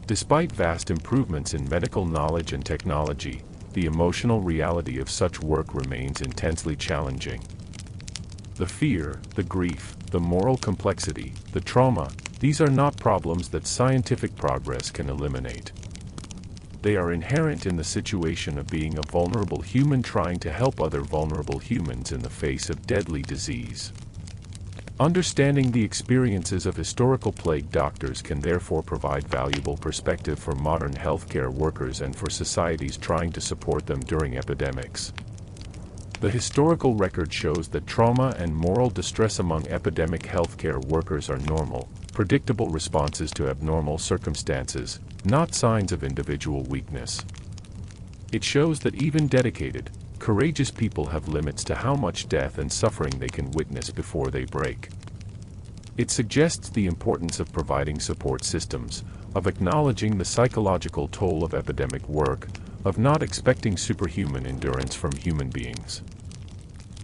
Despite vast improvements in medical knowledge and technology, the emotional reality of such work remains intensely challenging. The fear, the grief, the moral complexity, the trauma, these are not problems that scientific progress can eliminate. They are inherent in the situation of being a vulnerable human trying to help other vulnerable humans in the face of deadly disease. Understanding the experiences of historical plague doctors can therefore provide valuable perspective for modern healthcare workers and for societies trying to support them during epidemics. The historical record shows that trauma and moral distress among epidemic healthcare workers are normal, predictable responses to abnormal circumstances, not signs of individual weakness. It shows that even dedicated, courageous people have limits to how much death and suffering they can witness before they break. It suggests the importance of providing support systems, of acknowledging the psychological toll of epidemic work, of not expecting superhuman endurance from human beings.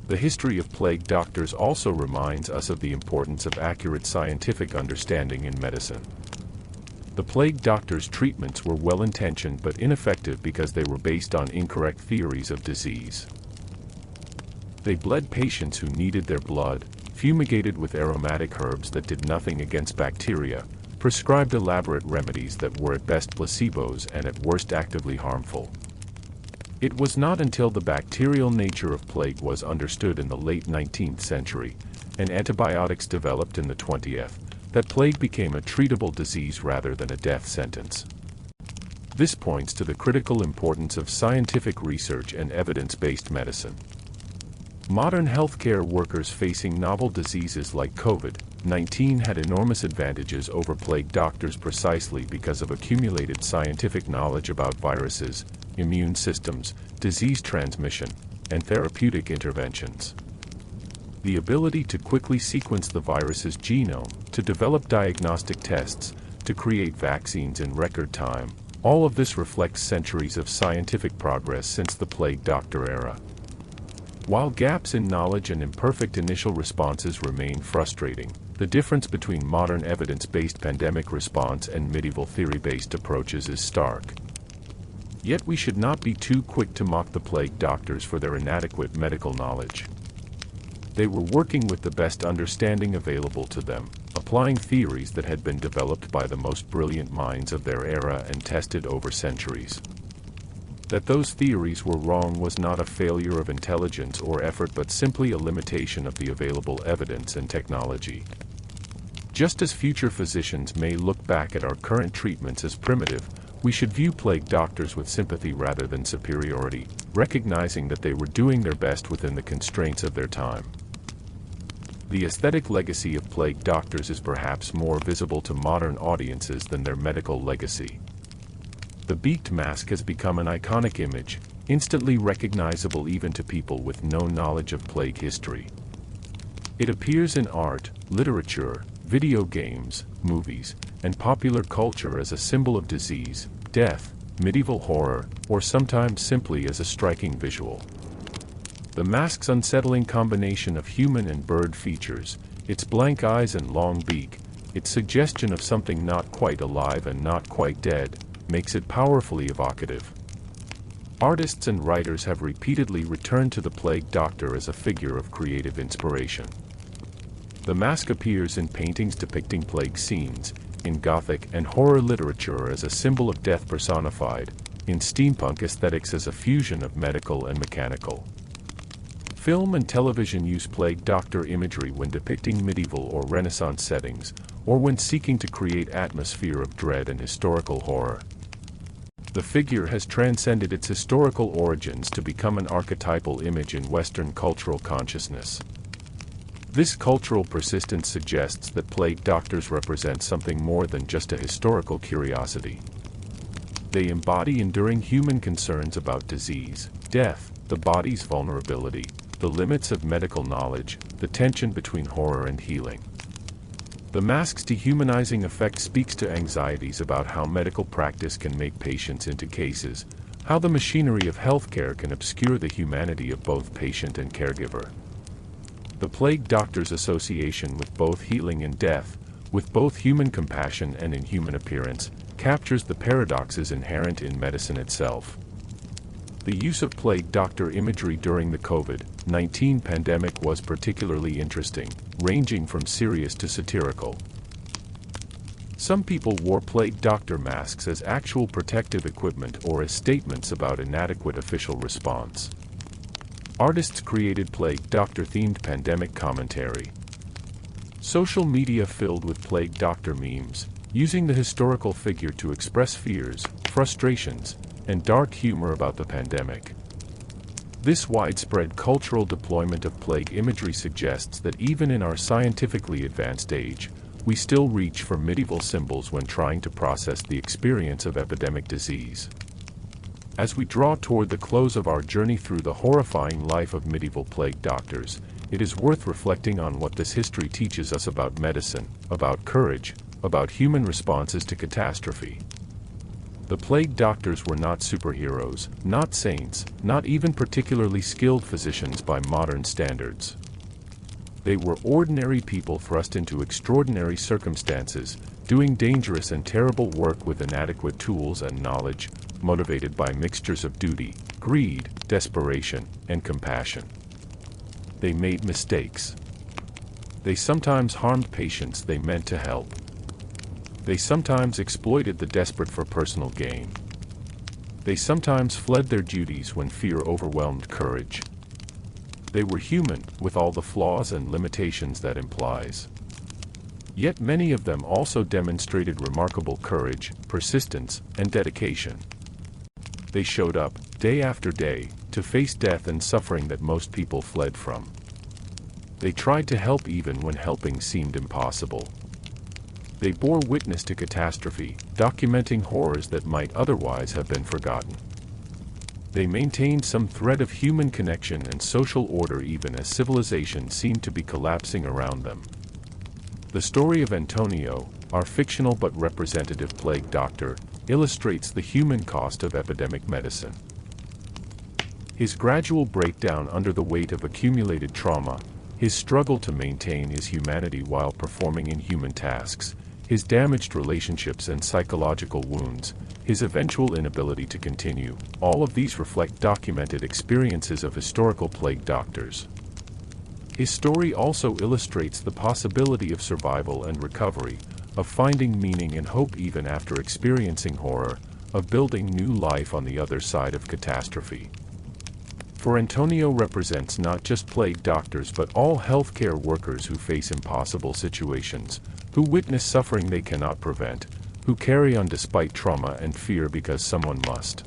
The history of plague doctors also reminds us of the importance of accurate scientific understanding in medicine. The plague doctors' treatments were well-intentioned but ineffective because they were based on incorrect theories of disease. They bled patients who needed their blood, fumigated with aromatic herbs that did nothing against bacteria, prescribed elaborate remedies that were at best placebos and at worst actively harmful. It was not until the bacterial nature of plague was understood in the late 19th century, and antibiotics developed in the 20th, that plague became a treatable disease rather than a death sentence. This points to the critical importance of scientific research and evidence-based medicine. Modern healthcare workers facing novel diseases like COVID-19 had enormous advantages over plague doctors precisely because of accumulated scientific knowledge about viruses, immune systems, disease transmission, and therapeutic interventions. The ability to quickly sequence the virus's genome, to develop diagnostic tests, to create vaccines in record time, all of this reflects centuries of scientific progress since the plague doctor era. While gaps in knowledge and imperfect initial responses remain frustrating, the difference between modern evidence-based pandemic response and medieval theory-based approaches is stark. Yet we should not be too quick to mock the plague doctors for their inadequate medical knowledge. They were working with the best understanding available to them, applying theories that had been developed by the most brilliant minds of their era and tested over centuries. That those theories were wrong was not a failure of intelligence or effort but simply a limitation of the available evidence and technology. Just as future physicians may look back at our current treatments as primitive, we should view plague doctors with sympathy rather than superiority, recognizing that they were doing their best within the constraints of their time. The aesthetic legacy of plague doctors is perhaps more visible to modern audiences than their medical legacy. The beaked mask has become an iconic image, instantly recognizable even to people with no knowledge of plague history. It appears in art, literature, video games, movies, and popular culture as a symbol of disease, death, medieval horror, or sometimes simply as a striking visual. The mask's unsettling combination of human and bird features, its blank eyes and long beak, its suggestion of something not quite alive and not quite dead, makes it powerfully evocative. Artists and writers have repeatedly returned to the Plague Doctor as a figure of creative inspiration. The mask appears in paintings depicting plague scenes, in Gothic and horror literature as a symbol of death personified, in steampunk aesthetics as a fusion of medical and mechanical. Film and television use Plague Doctor imagery when depicting medieval or Renaissance settings, or when seeking to create atmosphere of dread and historical horror. The figure has transcended its historical origins to become an archetypal image in Western cultural consciousness. This cultural persistence suggests that plague doctors represent something more than just a historical curiosity. They embody enduring human concerns about disease, death, the body's vulnerability, the limits of medical knowledge, the tension between horror and healing. The mask's dehumanizing effect speaks to anxieties about how medical practice can make patients into cases, how the machinery of healthcare can obscure the humanity of both patient and caregiver. The Plague Doctor's association with both healing and death, with both human compassion and inhuman appearance, captures the paradoxes inherent in medicine itself. The use of Plague Doctor imagery during the COVID-19 pandemic was particularly interesting, ranging from serious to satirical. Some people wore Plague Doctor masks as actual protective equipment or as statements about inadequate official response. Artists created Plague Doctor-themed pandemic commentary. Social media filled with Plague Doctor memes, using the historical figure to express fears, frustrations, and dark humor about the pandemic. This widespread cultural deployment of plague imagery suggests that even in our scientifically advanced age, we still reach for medieval symbols when trying to process the experience of epidemic disease. As we draw toward the close of our journey through the horrifying life of medieval plague doctors, it is worth reflecting on what this history teaches us about medicine, about courage, about human responses to catastrophe. The plague doctors were not superheroes, not saints, not even particularly skilled physicians by modern standards. They were ordinary people thrust into extraordinary circumstances, doing dangerous and terrible work with inadequate tools and knowledge, motivated by mixtures of duty, greed, desperation, and compassion. They made mistakes. They sometimes harmed patients they meant to help. They sometimes exploited the desperate for personal gain. They sometimes fled their duties when fear overwhelmed courage. They were human, with all the flaws and limitations that implies. Yet many of them also demonstrated remarkable courage, persistence, and dedication. They showed up, day after day, to face death and suffering that most people fled from. They tried to help even when helping seemed impossible. They bore witness to catastrophe, documenting horrors that might otherwise have been forgotten. They maintained some thread of human connection and social order even as civilization seemed to be collapsing around them. The story of Antonio, our fictional but representative plague doctor, illustrates the human cost of epidemic medicine. His gradual breakdown under the weight of accumulated trauma, his struggle to maintain his humanity while performing inhuman tasks, his damaged relationships and psychological wounds, his eventual inability to continue, all of these reflect documented experiences of historical plague doctors. His story also illustrates the possibility of survival and recovery, of finding meaning and hope even after experiencing horror, of building new life on the other side of catastrophe. For Antonio represents not just plague doctors but all healthcare workers who face impossible situations, who witness suffering they cannot prevent, who carry on despite trauma and fear because someone must.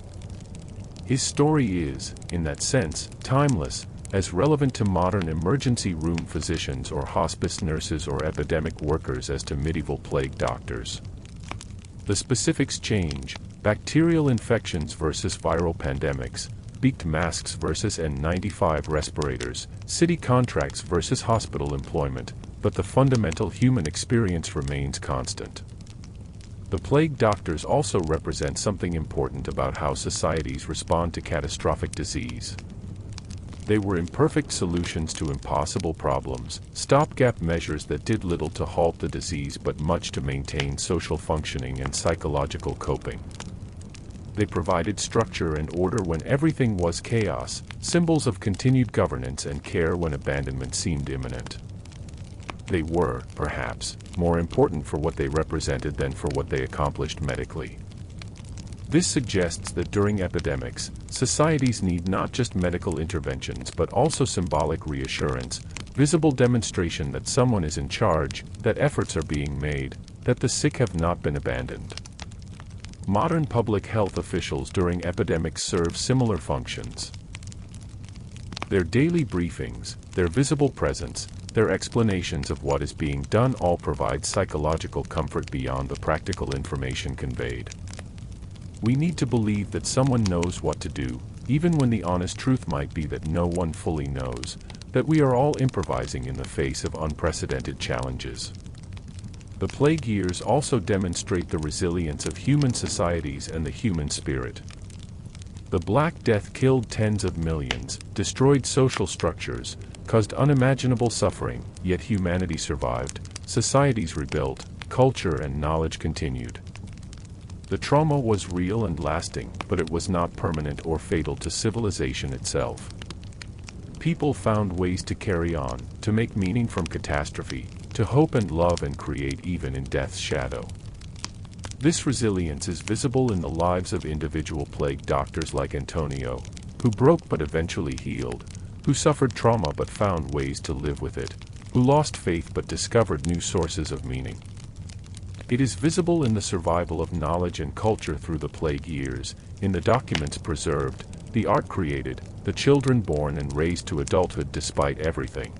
His story is, in that sense, timeless, as relevant to modern emergency room physicians or hospice nurses or epidemic workers as to medieval plague doctors. The specifics change, bacterial infections versus viral pandemics, beaked masks versus N95 respirators, city contracts versus hospital employment, but the fundamental human experience remains constant. The plague doctors also represent something important about how societies respond to catastrophic disease. They were imperfect solutions to impossible problems, stopgap measures that did little to halt the disease but much to maintain social functioning and psychological coping. They provided structure and order when everything was chaos, symbols of continued governance and care when abandonment seemed imminent. They were, perhaps, more important for what they represented than for what they accomplished medically. This suggests that during epidemics, societies need not just medical interventions but also symbolic reassurance, visible demonstration that someone is in charge, that efforts are being made, that the sick have not been abandoned. Modern public health officials during epidemics serve similar functions. Their daily briefings, their visible presence, their explanations of what is being done all provide psychological comfort beyond the practical information conveyed. We need to believe that someone knows what to do, even when the honest truth might be that no one fully knows, that we are all improvising in the face of unprecedented challenges. The plague years also demonstrate the resilience of human societies and the human spirit. The Black Death killed tens of millions, destroyed social structures, caused unimaginable suffering, yet humanity survived, societies rebuilt, culture and knowledge continued. The trauma was real and lasting, but it was not permanent or fatal to civilization itself. People found ways to carry on, to make meaning from catastrophe, to hope and love and create even in death's shadow. This resilience is visible in the lives of individual plague doctors like Antonio, who broke but eventually healed, who suffered trauma but found ways to live with it, who lost faith but discovered new sources of meaning. It is visible in the survival of knowledge and culture through the plague years, in the documents preserved, the art created, the children born and raised to adulthood despite everything.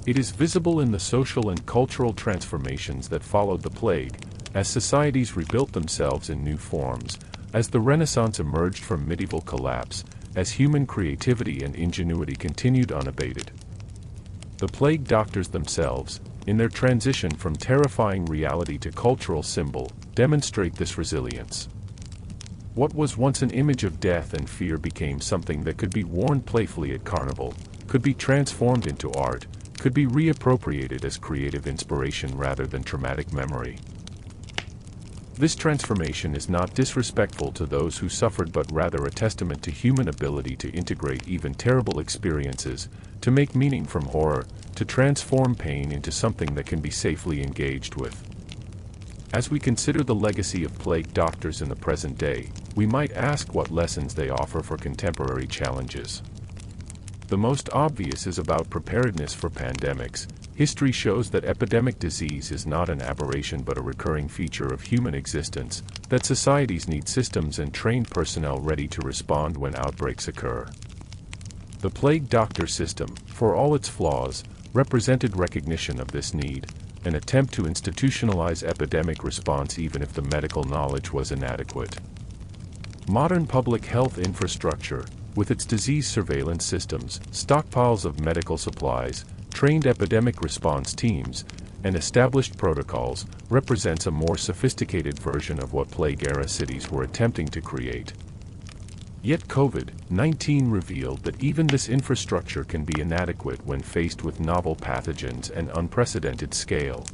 It is visible in the social and cultural transformations that followed the plague, as societies rebuilt themselves in new forms, as the Renaissance emerged from medieval collapse, as human creativity and ingenuity continued unabated. The plague doctors themselves, in their transition from terrifying reality to cultural symbol, demonstrate this resilience. What was once an image of death and fear became something that could be worn playfully at carnival, could be transformed into art, could be reappropriated as creative inspiration rather than traumatic memory. This transformation is not disrespectful to those who suffered but rather a testament to human ability to integrate even terrible experiences, to make meaning from horror, to transform pain into something that can be safely engaged with. As we consider the legacy of plague doctors in the present day, we might ask what lessons they offer for contemporary challenges. The most obvious is about preparedness for pandemics. History shows that epidemic disease is not an aberration but a recurring feature of human existence, that societies need systems and trained personnel ready to respond when outbreaks occur. The plague doctor system, for all its flaws, represented recognition of this need, an attempt to institutionalize epidemic response even if the medical knowledge was inadequate. Modern public health infrastructure, with its disease surveillance systems, stockpiles of medical supplies, trained epidemic response teams, and established protocols, represents a more sophisticated version of what plague-era cities were attempting to create. Yet COVID-19 revealed that even this infrastructure can be inadequate when faced with novel pathogens and unprecedented scale.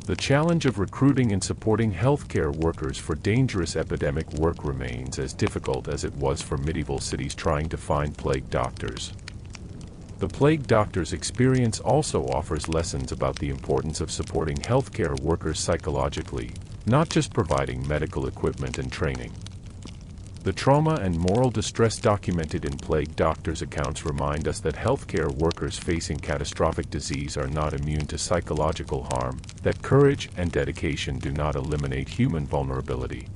The challenge of recruiting and supporting healthcare workers for dangerous epidemic work remains as difficult as it was for medieval cities trying to find plague doctors. The plague doctor's experience also offers lessons about the importance of supporting healthcare workers psychologically, not just providing medical equipment and training. The trauma and moral distress documented in plague doctors' accounts remind us that healthcare workers facing catastrophic disease are not immune to psychological harm, that courage and dedication do not eliminate human vulnerability.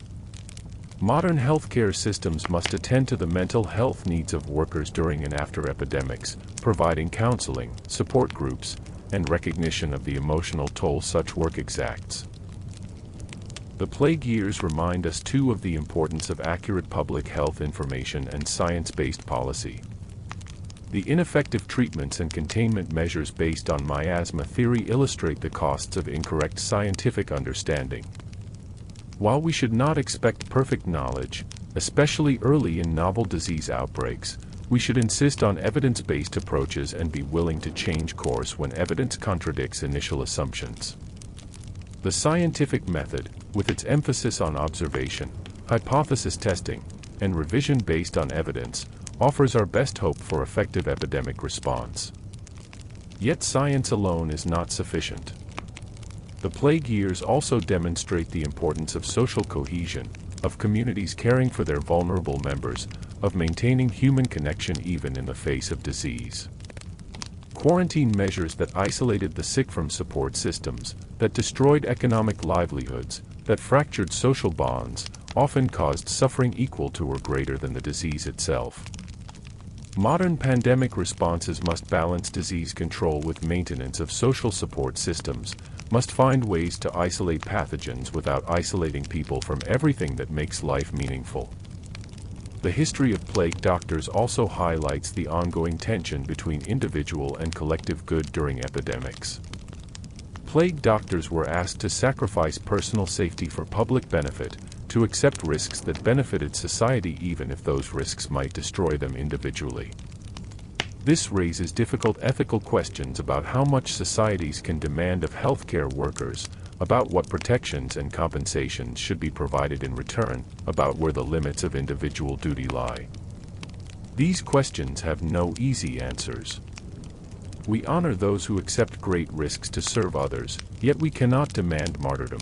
Modern healthcare systems must attend to the mental health needs of workers during and after epidemics, providing counseling, support groups, and recognition of the emotional toll such work exacts. The plague years remind us too of the importance of accurate public health information and science-based policy. The ineffective treatments and containment measures based on miasma theory illustrate the costs of incorrect scientific understanding. While we should not expect perfect knowledge, especially early in novel disease outbreaks, we should insist on evidence-based approaches and be willing to change course when evidence contradicts initial assumptions. The scientific method, with its emphasis on observation, hypothesis testing, and revision based on evidence, offers our best hope for effective epidemic response. Yet science alone is not sufficient. The plague years also demonstrate the importance of social cohesion, of communities caring for their vulnerable members, of maintaining human connection even in the face of disease. Quarantine measures that isolated the sick from support systems, that destroyed economic livelihoods, that fractured social bonds, often caused suffering equal to or greater than the disease itself. Modern pandemic responses must balance disease control with maintenance of social support systems, must find ways to isolate pathogens without isolating people from everything that makes life meaningful. The history of plague doctors also highlights the ongoing tension between individual and collective good during epidemics. Plague doctors were asked to sacrifice personal safety for public benefit, to accept risks that benefited society even if those risks might destroy them individually. This raises difficult ethical questions about how much societies can demand of healthcare workers, about what protections and compensations should be provided in return, about where the limits of individual duty lie. These questions have no easy answers. We honor those who accept great risks to serve others, yet we cannot demand martyrdom.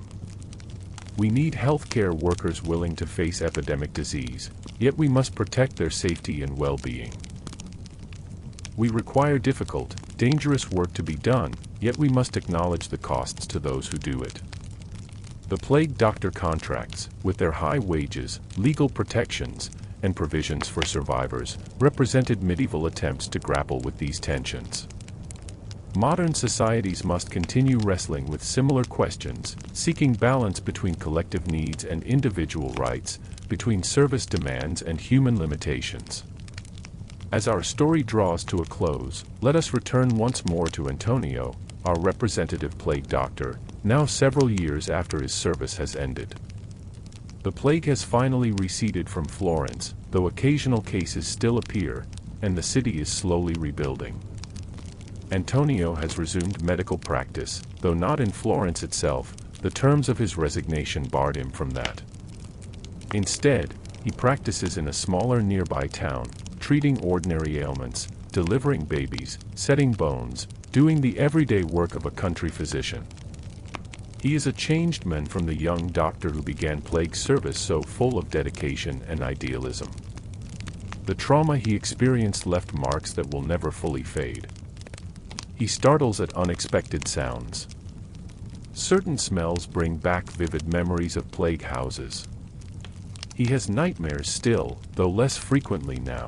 We need healthcare workers willing to face epidemic disease, yet we must protect their safety and well-being. We require difficult, dangerous work to be done, yet we must acknowledge the costs to those who do it. The plague doctor contracts, with their high wages, legal protections, and provisions for survivors, represented medieval attempts to grapple with these tensions. Modern societies must continue wrestling with similar questions, seeking balance between collective needs and individual rights, between service demands and human limitations. As our story draws to a close, let us return once more to Antonio, our representative plague doctor, now several years after his service has ended. The plague has finally receded from Florence, though occasional cases still appear, and the city is slowly rebuilding. Antonio has resumed medical practice, though not in Florence itself. The terms of his resignation barred him from that. Instead, he practices in a smaller nearby town, treating ordinary ailments, delivering babies, setting bones, doing the everyday work of a country physician. He is a changed man from the young doctor who began plague service so full of dedication and idealism. The trauma he experienced left marks that will never fully fade. He startles at unexpected sounds. Certain smells bring back vivid memories of plague houses. He has nightmares still, though less frequently now.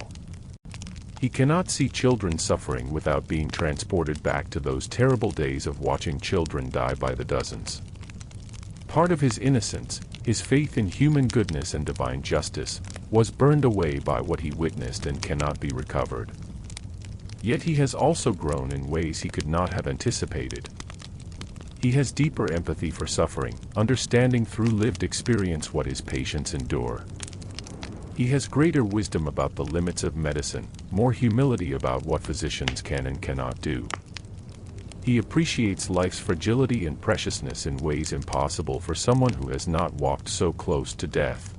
He cannot see children suffering without being transported back to those terrible days of watching children die by the dozens. Part of his innocence, his faith in human goodness and divine justice, was burned away by what he witnessed and cannot be recovered. Yet he has also grown in ways he could not have anticipated. He has deeper empathy for suffering, understanding through lived experience what his patients endure. He has greater wisdom about the limits of medicine, more humility about what physicians can and cannot do. He appreciates life's fragility and preciousness in ways impossible for someone who has not walked so close to death.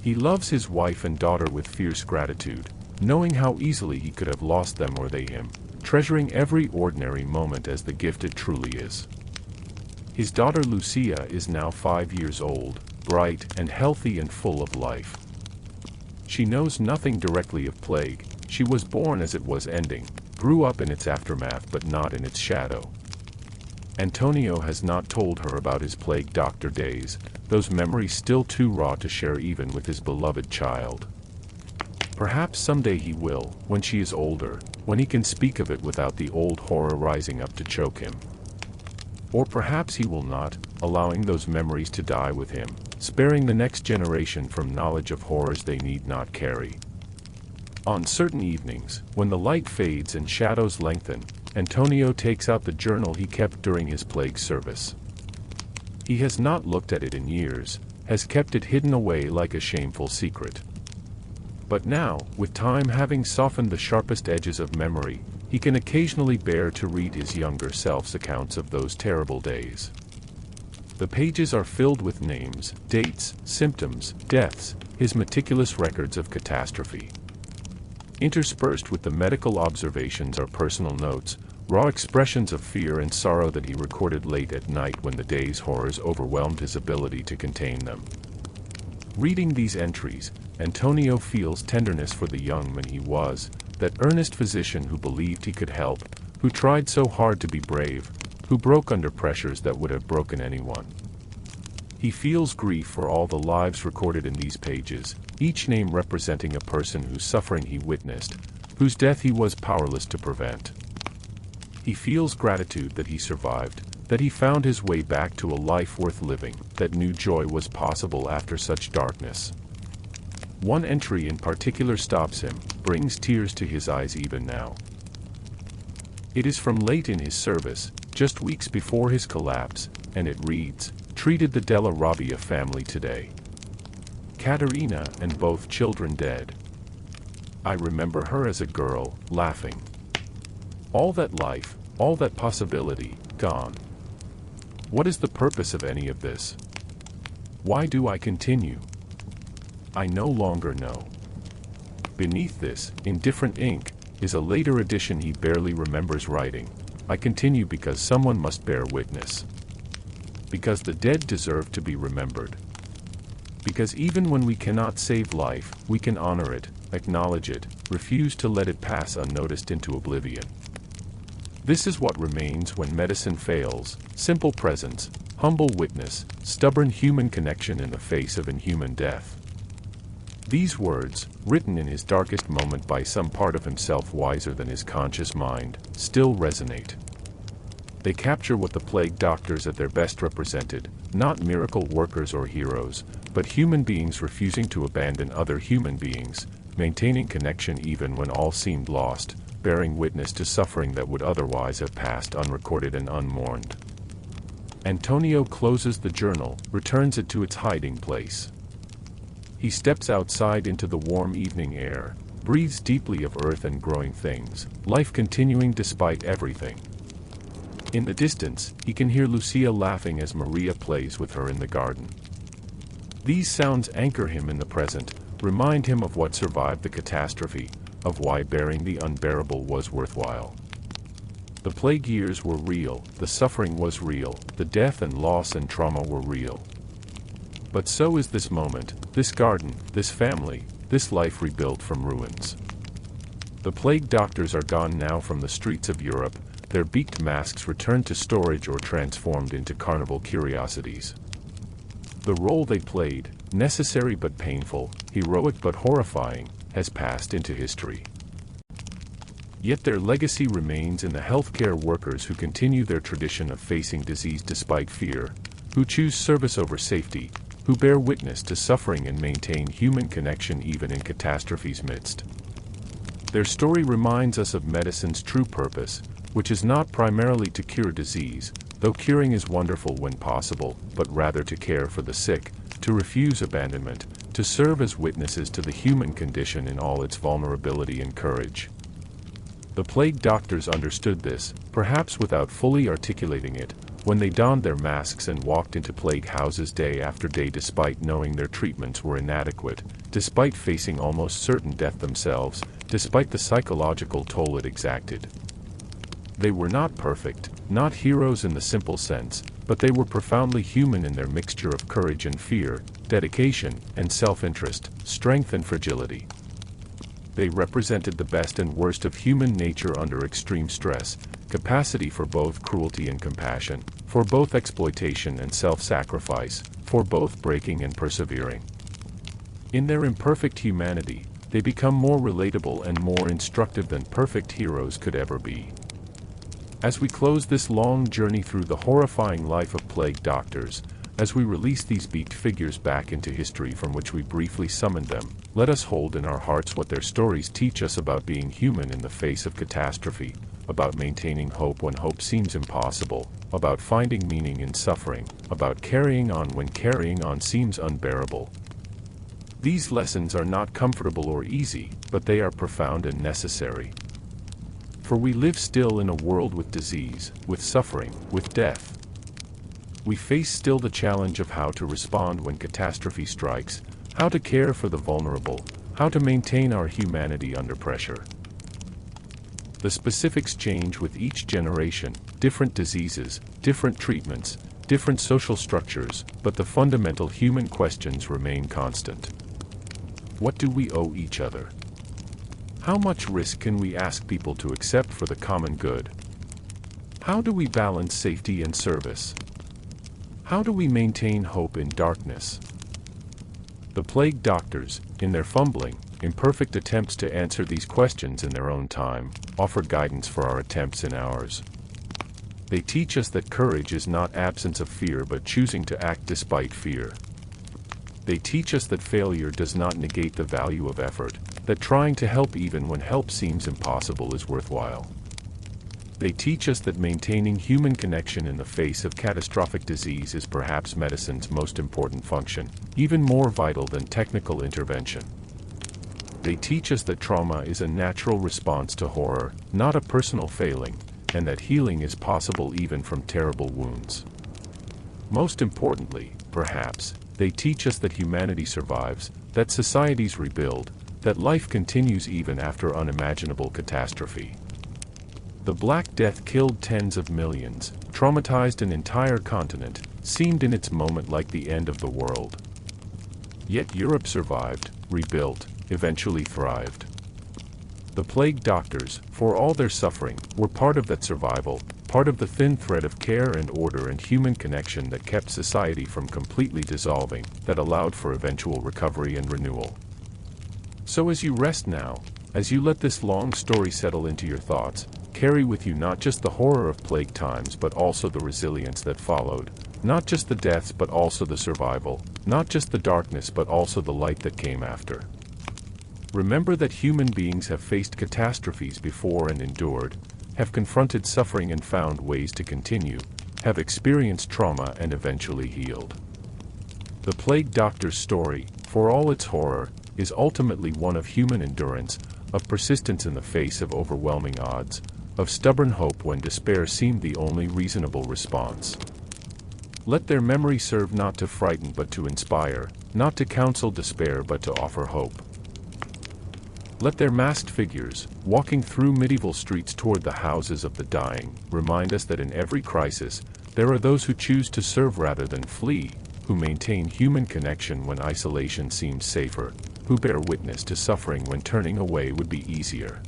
He loves his wife and daughter with fierce gratitude, knowing how easily he could have lost them or they him, treasuring every ordinary moment as the gift it truly is. His daughter Lucia is now 5 years old, bright and healthy and full of life. She knows nothing directly of plague. She was born as it was ending, grew up in its aftermath but not in its shadow. Antonio has not told her about his plague doctor days, those memories still too raw to share even with his beloved child. Perhaps someday he will, when she is older, when he can speak of it without the old horror rising up to choke him. Or perhaps he will not, allowing those memories to die with him, sparing the next generation from knowledge of horrors they need not carry. On certain evenings, when the light fades and shadows lengthen, Antonio takes out the journal he kept during his plague service. He has not looked at it in years, has kept it hidden away like a shameful secret. But now, with time having softened the sharpest edges of memory, he can occasionally bear to read his younger self's accounts of those terrible days. The pages are filled with names, dates, symptoms, deaths, his meticulous records of catastrophe. Interspersed with the medical observations are personal notes, raw expressions of fear and sorrow that he recorded late at night when the day's horrors overwhelmed his ability to contain them. Reading these entries, Antonio feels tenderness for the young man he was, that earnest physician who believed he could help, who tried so hard to be brave, who broke under pressures that would have broken anyone. He feels grief for all the lives recorded in these pages, each name representing a person whose suffering he witnessed, whose death he was powerless to prevent. He feels gratitude that he survived, that he found his way back to a life worth living, that new joy was possible after such darkness. One entry in particular stops him, brings tears to his eyes even now. It is from late in his service, just weeks before his collapse, and it reads, "Treated the Della Robbia family today. Caterina and both children dead. I remember her as a girl, laughing. All that life, all that possibility, gone. What is the purpose of any of this? Why do I continue? I no longer know." Beneath this, in different ink, is a later edition he barely remembers writing. "I continue because someone must bear witness. Because the dead deserve to be remembered. Because even when we cannot save life, we can honor it, acknowledge it, refuse to let it pass unnoticed into oblivion. This is what remains when medicine fails: simple presence, humble witness, stubborn human connection in the face of inhuman death." These words, written in his darkest moment by some part of himself wiser than his conscious mind, still resonate. They capture what the plague doctors at their best represented, not miracle workers or heroes, but human beings refusing to abandon other human beings, maintaining connection even when all seemed lost, bearing witness to suffering that would otherwise have passed unrecorded and unmourned. Antonio closes the journal, returns it to its hiding place. He steps outside into the warm evening air, breathes deeply of earth and growing things, life continuing despite everything. In the distance, he can hear Lucia laughing as Maria plays with her in the garden. These sounds anchor him in the present, remind him of what survived the catastrophe, of why bearing the unbearable was worthwhile. The plague years were real, the suffering was real, the death and loss and trauma were real. But so is this moment, this garden, this family, this life rebuilt from ruins. The plague doctors are gone now from the streets of Europe, their beaked masks returned to storage or transformed into carnival curiosities. The role they played, necessary but painful, heroic but horrifying, has passed into history. Yet their legacy remains in the healthcare workers who continue their tradition of facing disease despite fear, who choose service over safety, who bear witness to suffering and maintain human connection even in catastrophe's midst. Their story reminds us of medicine's true purpose, which is not primarily to cure disease, though curing is wonderful when possible, but rather to care for the sick, to refuse abandonment, to serve as witnesses to the human condition in all its vulnerability and courage. The plague doctors understood this, perhaps without fully articulating it, when they donned their masks and walked into plague houses day after day despite knowing their treatments were inadequate, despite facing almost certain death themselves, despite the psychological toll it exacted. They were not perfect, not heroes in the simple sense, but they were profoundly human in their mixture of courage and fear, dedication and self-interest, strength and fragility. They represented the best and worst of human nature under extreme stress, capacity for both cruelty and compassion, for both exploitation and self-sacrifice, for both breaking and persevering. In their imperfect humanity, they become more relatable and more instructive than perfect heroes could ever be. As we close this long journey through the horrifying life of plague doctors, as we release these beaked figures back into history from which we briefly summoned them, let us hold in our hearts what their stories teach us about being human in the face of catastrophe, about maintaining hope when hope seems impossible, about finding meaning in suffering, about carrying on when carrying on seems unbearable. These lessons are not comfortable or easy, but they are profound and necessary. For we live still in a world with disease, with suffering, with death. We face still the challenge of how to respond when catastrophe strikes, how to care for the vulnerable, how to maintain our humanity under pressure. The specifics change with each generation, different diseases, different treatments, different social structures, but the fundamental human questions remain constant. What do we owe each other? How much risk can we ask people to accept for the common good? How do we balance safety and service? How do we maintain hope in darkness? The plague doctors, in their fumbling, imperfect attempts to answer these questions in their own time, offer guidance for our attempts in ours. They teach us that courage is not absence of fear but choosing to act despite fear. They teach us that failure does not negate the value of effort, that trying to help even when help seems impossible is worthwhile. They teach us that maintaining human connection in the face of catastrophic disease is perhaps medicine's most important function, even more vital than technical intervention. They teach us that trauma is a natural response to horror, not a personal failing, and that healing is possible even from terrible wounds. Most importantly, perhaps, they teach us that humanity survives, that societies rebuild, that life continues even after unimaginable catastrophe. The Black Death killed tens of millions, traumatized an entire continent, seemed in its moment like the end of the world. Yet Europe survived, rebuilt, eventually thrived. The plague doctors, for all their suffering, were part of that survival, part of the thin thread of care and order and human connection that kept society from completely dissolving, that allowed for eventual recovery and renewal. So as you rest now, as you let this long story settle into your thoughts, carry with you not just the horror of plague times but also the resilience that followed, not just the deaths but also the survival, not just the darkness but also the light that came after. Remember that human beings have faced catastrophes before and endured, have confronted suffering and found ways to continue, have experienced trauma and eventually healed. The plague doctor's story, for all its horror, is ultimately one of human endurance, of persistence in the face of overwhelming odds, of stubborn hope when despair seemed the only reasonable response. Let their memory serve not to frighten but to inspire, not to counsel despair but to offer hope. Let their masked figures, walking through medieval streets toward the houses of the dying, remind us that in every crisis, there are those who choose to serve rather than flee, who maintain human connection when isolation seems safer, who bear witness to suffering when turning away would be easier.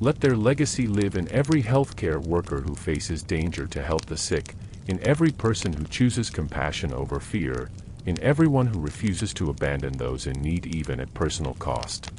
Let their legacy live in every healthcare worker who faces danger to help the sick, in every person who chooses compassion over fear, in everyone who refuses to abandon those in need even at personal cost.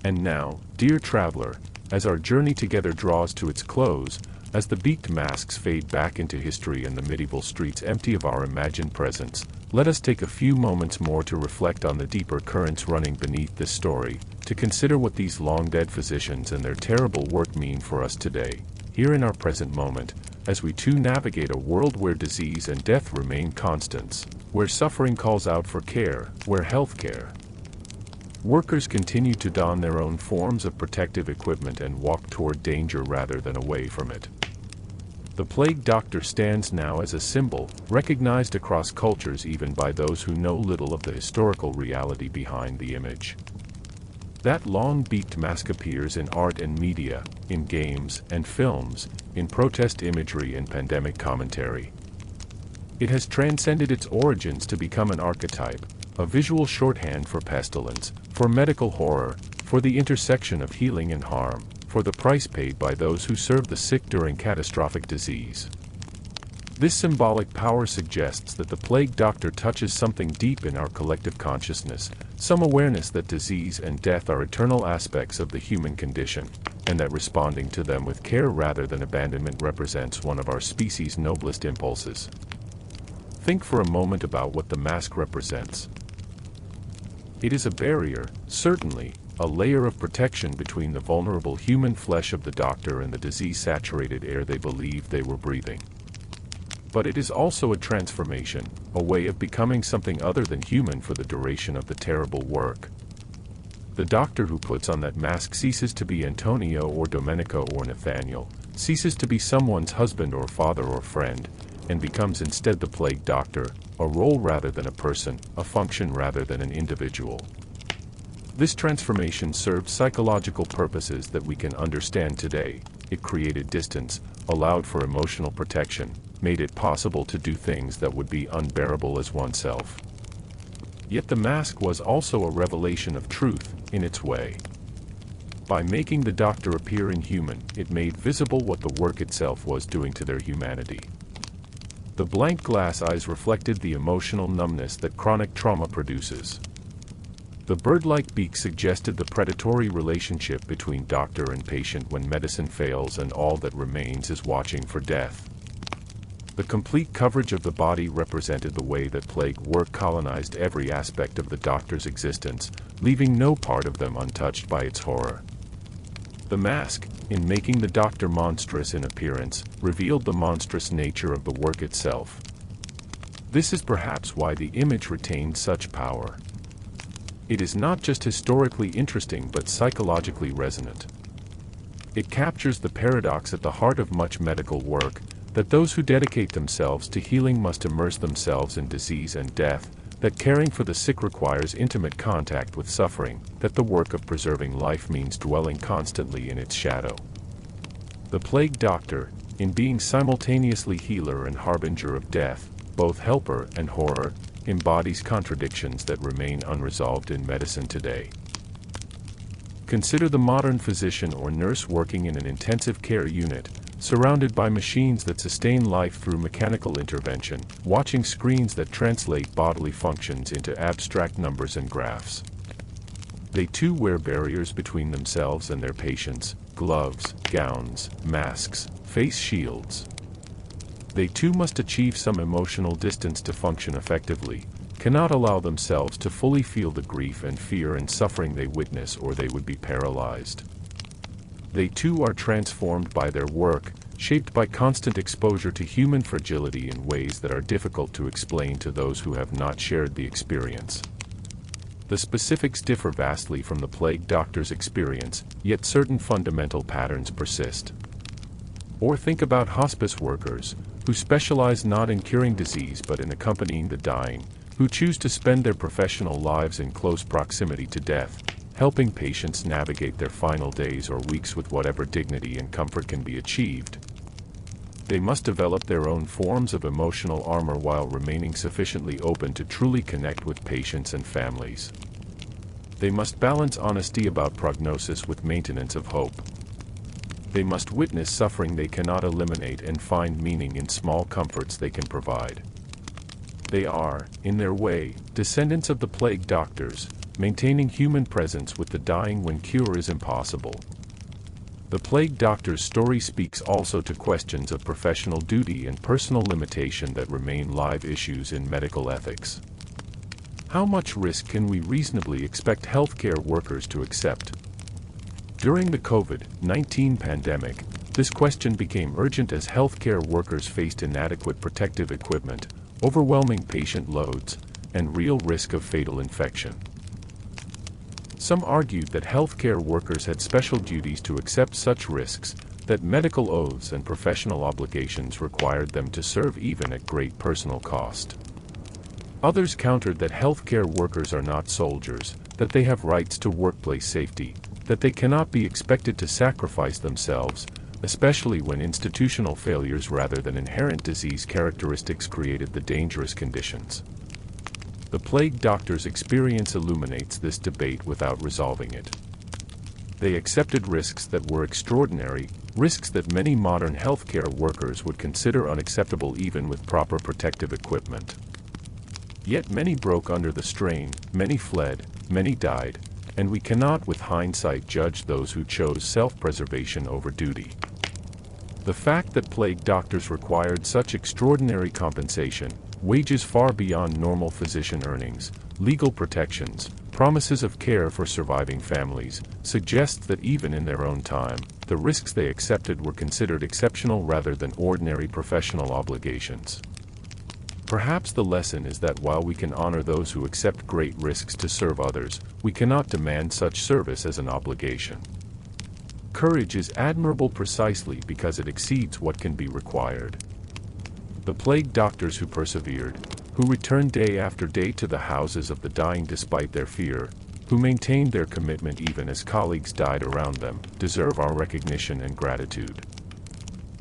And now, dear traveler, as our journey together draws to its close, as the beaked masks fade back into history and the medieval streets empty of our imagined presence, let us take a few moments more to reflect on the deeper currents running beneath this story, to consider what these long-dead physicians and their terrible work mean for us today, here in our present moment, as we too navigate a world where disease and death remain constants, where suffering calls out for care, where healthcare workers continue to don their own forms of protective equipment and walk toward danger rather than away from it. The plague doctor stands now as a symbol, recognized across cultures even by those who know little of the historical reality behind the image. That long-beaked mask appears in art and media, in games and films, in protest imagery and pandemic commentary. It has transcended its origins to become an archetype, a visual shorthand for pestilence, for medical horror, for the intersection of healing and harm, for the price paid by those who serve the sick during catastrophic disease. This symbolic power suggests that the plague doctor touches something deep in our collective consciousness, some awareness that disease and death are eternal aspects of the human condition, and that responding to them with care rather than abandonment represents one of our species' noblest impulses. Think for a moment about what the mask represents. It is a barrier, certainly, a layer of protection between the vulnerable human flesh of the doctor and the disease-saturated air they believed they were breathing. But it is also a transformation, a way of becoming something other than human for the duration of the terrible work. The doctor who puts on that mask ceases to be Antonio or Domenico or Nathaniel, ceases to be someone's husband or father or friend, and becomes instead the plague doctor, a role rather than a person, a function rather than an individual. This transformation served psychological purposes that we can understand today. It created distance, allowed for emotional protection, made it possible to do things that would be unbearable as oneself. Yet the mask was also a revelation of truth, in its way. By making the doctor appear inhuman, it made visible what the work itself was doing to their humanity. The blank glass eyes reflected the emotional numbness that chronic trauma produces. The bird-like beak suggested the predatory relationship between doctor and patient when medicine fails and all that remains is watching for death. The complete coverage of the body represented the way that plague work colonized every aspect of the doctor's existence, leaving no part of them untouched by its horror. The mask, in making the doctor monstrous in appearance, revealed the monstrous nature of the work itself. This is perhaps why the image retained such power. It is not just historically interesting but psychologically resonant. It captures the paradox at the heart of much medical work, that those who dedicate themselves to healing must immerse themselves in disease and death, that caring for the sick requires intimate contact with suffering, that the work of preserving life means dwelling constantly in its shadow. The plague doctor, in being simultaneously healer and harbinger of death, both helper and horror, embodies contradictions that remain unresolved in medicine today. Consider the modern physician or nurse working in an intensive care unit, surrounded by machines that sustain life through mechanical intervention, watching screens that translate bodily functions into abstract numbers and graphs. They too wear barriers between themselves and their patients: gloves, gowns, masks, face shields. They too must achieve some emotional distance to function effectively, cannot allow themselves to fully feel the grief and fear and suffering they witness, or they would be paralyzed. They too are transformed by their work, shaped by constant exposure to human fragility in ways that are difficult to explain to those who have not shared the experience. The specifics differ vastly from the plague doctor's experience, yet certain fundamental patterns persist. Or think about hospice workers, who specialize not in curing disease but in accompanying the dying, who choose to spend their professional lives in close proximity to death, helping patients navigate their final days or weeks with whatever dignity and comfort can be achieved. They must develop their own forms of emotional armor while remaining sufficiently open to truly connect with patients and families. They must balance honesty about prognosis with maintenance of hope. They must witness suffering they cannot eliminate and find meaning in small comforts they can provide. They are, in their way, descendants of the plague doctors, maintaining human presence with the dying when cure is impossible. The plague doctor's story speaks also to questions of professional duty and personal limitation that remain live issues in medical ethics. How much risk can we reasonably expect healthcare workers to accept? During the COVID-19 pandemic, this question became urgent as healthcare workers faced inadequate protective equipment, overwhelming patient loads, and real risk of fatal infection. Some argued that healthcare workers had special duties to accept such risks, that medical oaths and professional obligations required them to serve even at great personal cost. Others countered that healthcare workers are not soldiers, that they have rights to workplace safety, that they cannot be expected to sacrifice themselves, especially when institutional failures rather than inherent disease characteristics created the dangerous conditions. The plague doctor's experience illuminates this debate without resolving it. They accepted risks that were extraordinary, risks that many modern healthcare workers would consider unacceptable even with proper protective equipment. Yet many broke under the strain, many fled, many died, and we cannot with hindsight judge those who chose self-preservation over duty. The fact that plague doctors required such extraordinary compensation, wages far beyond normal physician earnings, legal protections, promises of care for surviving families, suggests that even in their own time, the risks they accepted were considered exceptional rather than ordinary professional obligations. Perhaps the lesson is that while we can honor those who accept great risks to serve others, we cannot demand such service as an obligation. Courage is admirable precisely because it exceeds what can be required. The plague doctors who persevered, who returned day after day to the houses of the dying despite their fear, who maintained their commitment even as colleagues died around them, deserve our recognition and gratitude.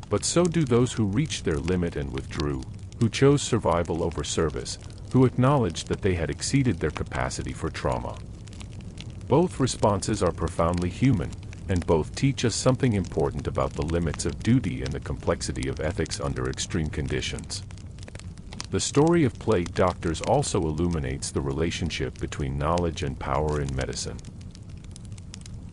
But so do those who reached their limit and withdrew, who chose survival over service, who acknowledged that they had exceeded their capacity for trauma. Both responses are profoundly human, and both teach us something important about the limits of duty and the complexity of ethics under extreme conditions. The story of plague doctors also illuminates the relationship between knowledge and power in medicine.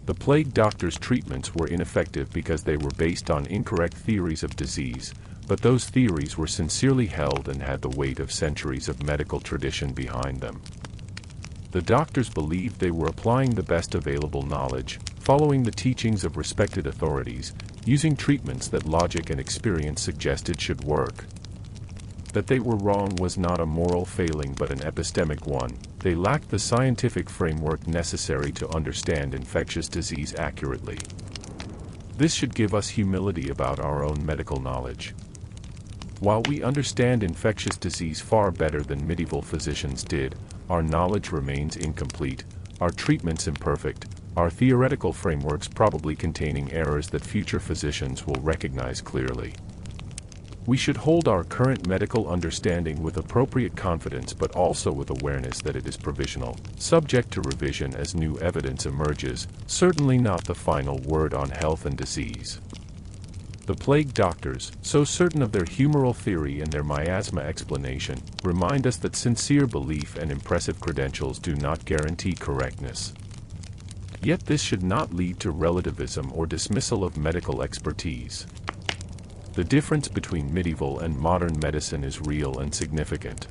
The plague doctors' treatments were ineffective because they were based on incorrect theories of disease, but those theories were sincerely held and had the weight of centuries of medical tradition behind them. The doctors believed they were applying the best available knowledge, following the teachings of respected authorities, using treatments that logic and experience suggested should work. That they were wrong was not a moral failing but an epistemic one. They lacked the scientific framework necessary to understand infectious disease accurately. This should give us humility about our own medical knowledge. While we understand infectious disease far better than medieval physicians did, our knowledge remains incomplete, our treatments imperfect, our theoretical frameworks probably containing errors that future physicians will recognize clearly. We should hold our current medical understanding with appropriate confidence but also with awareness that it is provisional, subject to revision as new evidence emerges, certainly not the final word on health and disease. The plague doctors, so certain of their humoral theory and their miasma explanation, remind us that sincere belief and impressive credentials do not guarantee correctness. Yet this should not lead to relativism or dismissal of medical expertise. The difference between medieval and modern medicine is real and significant.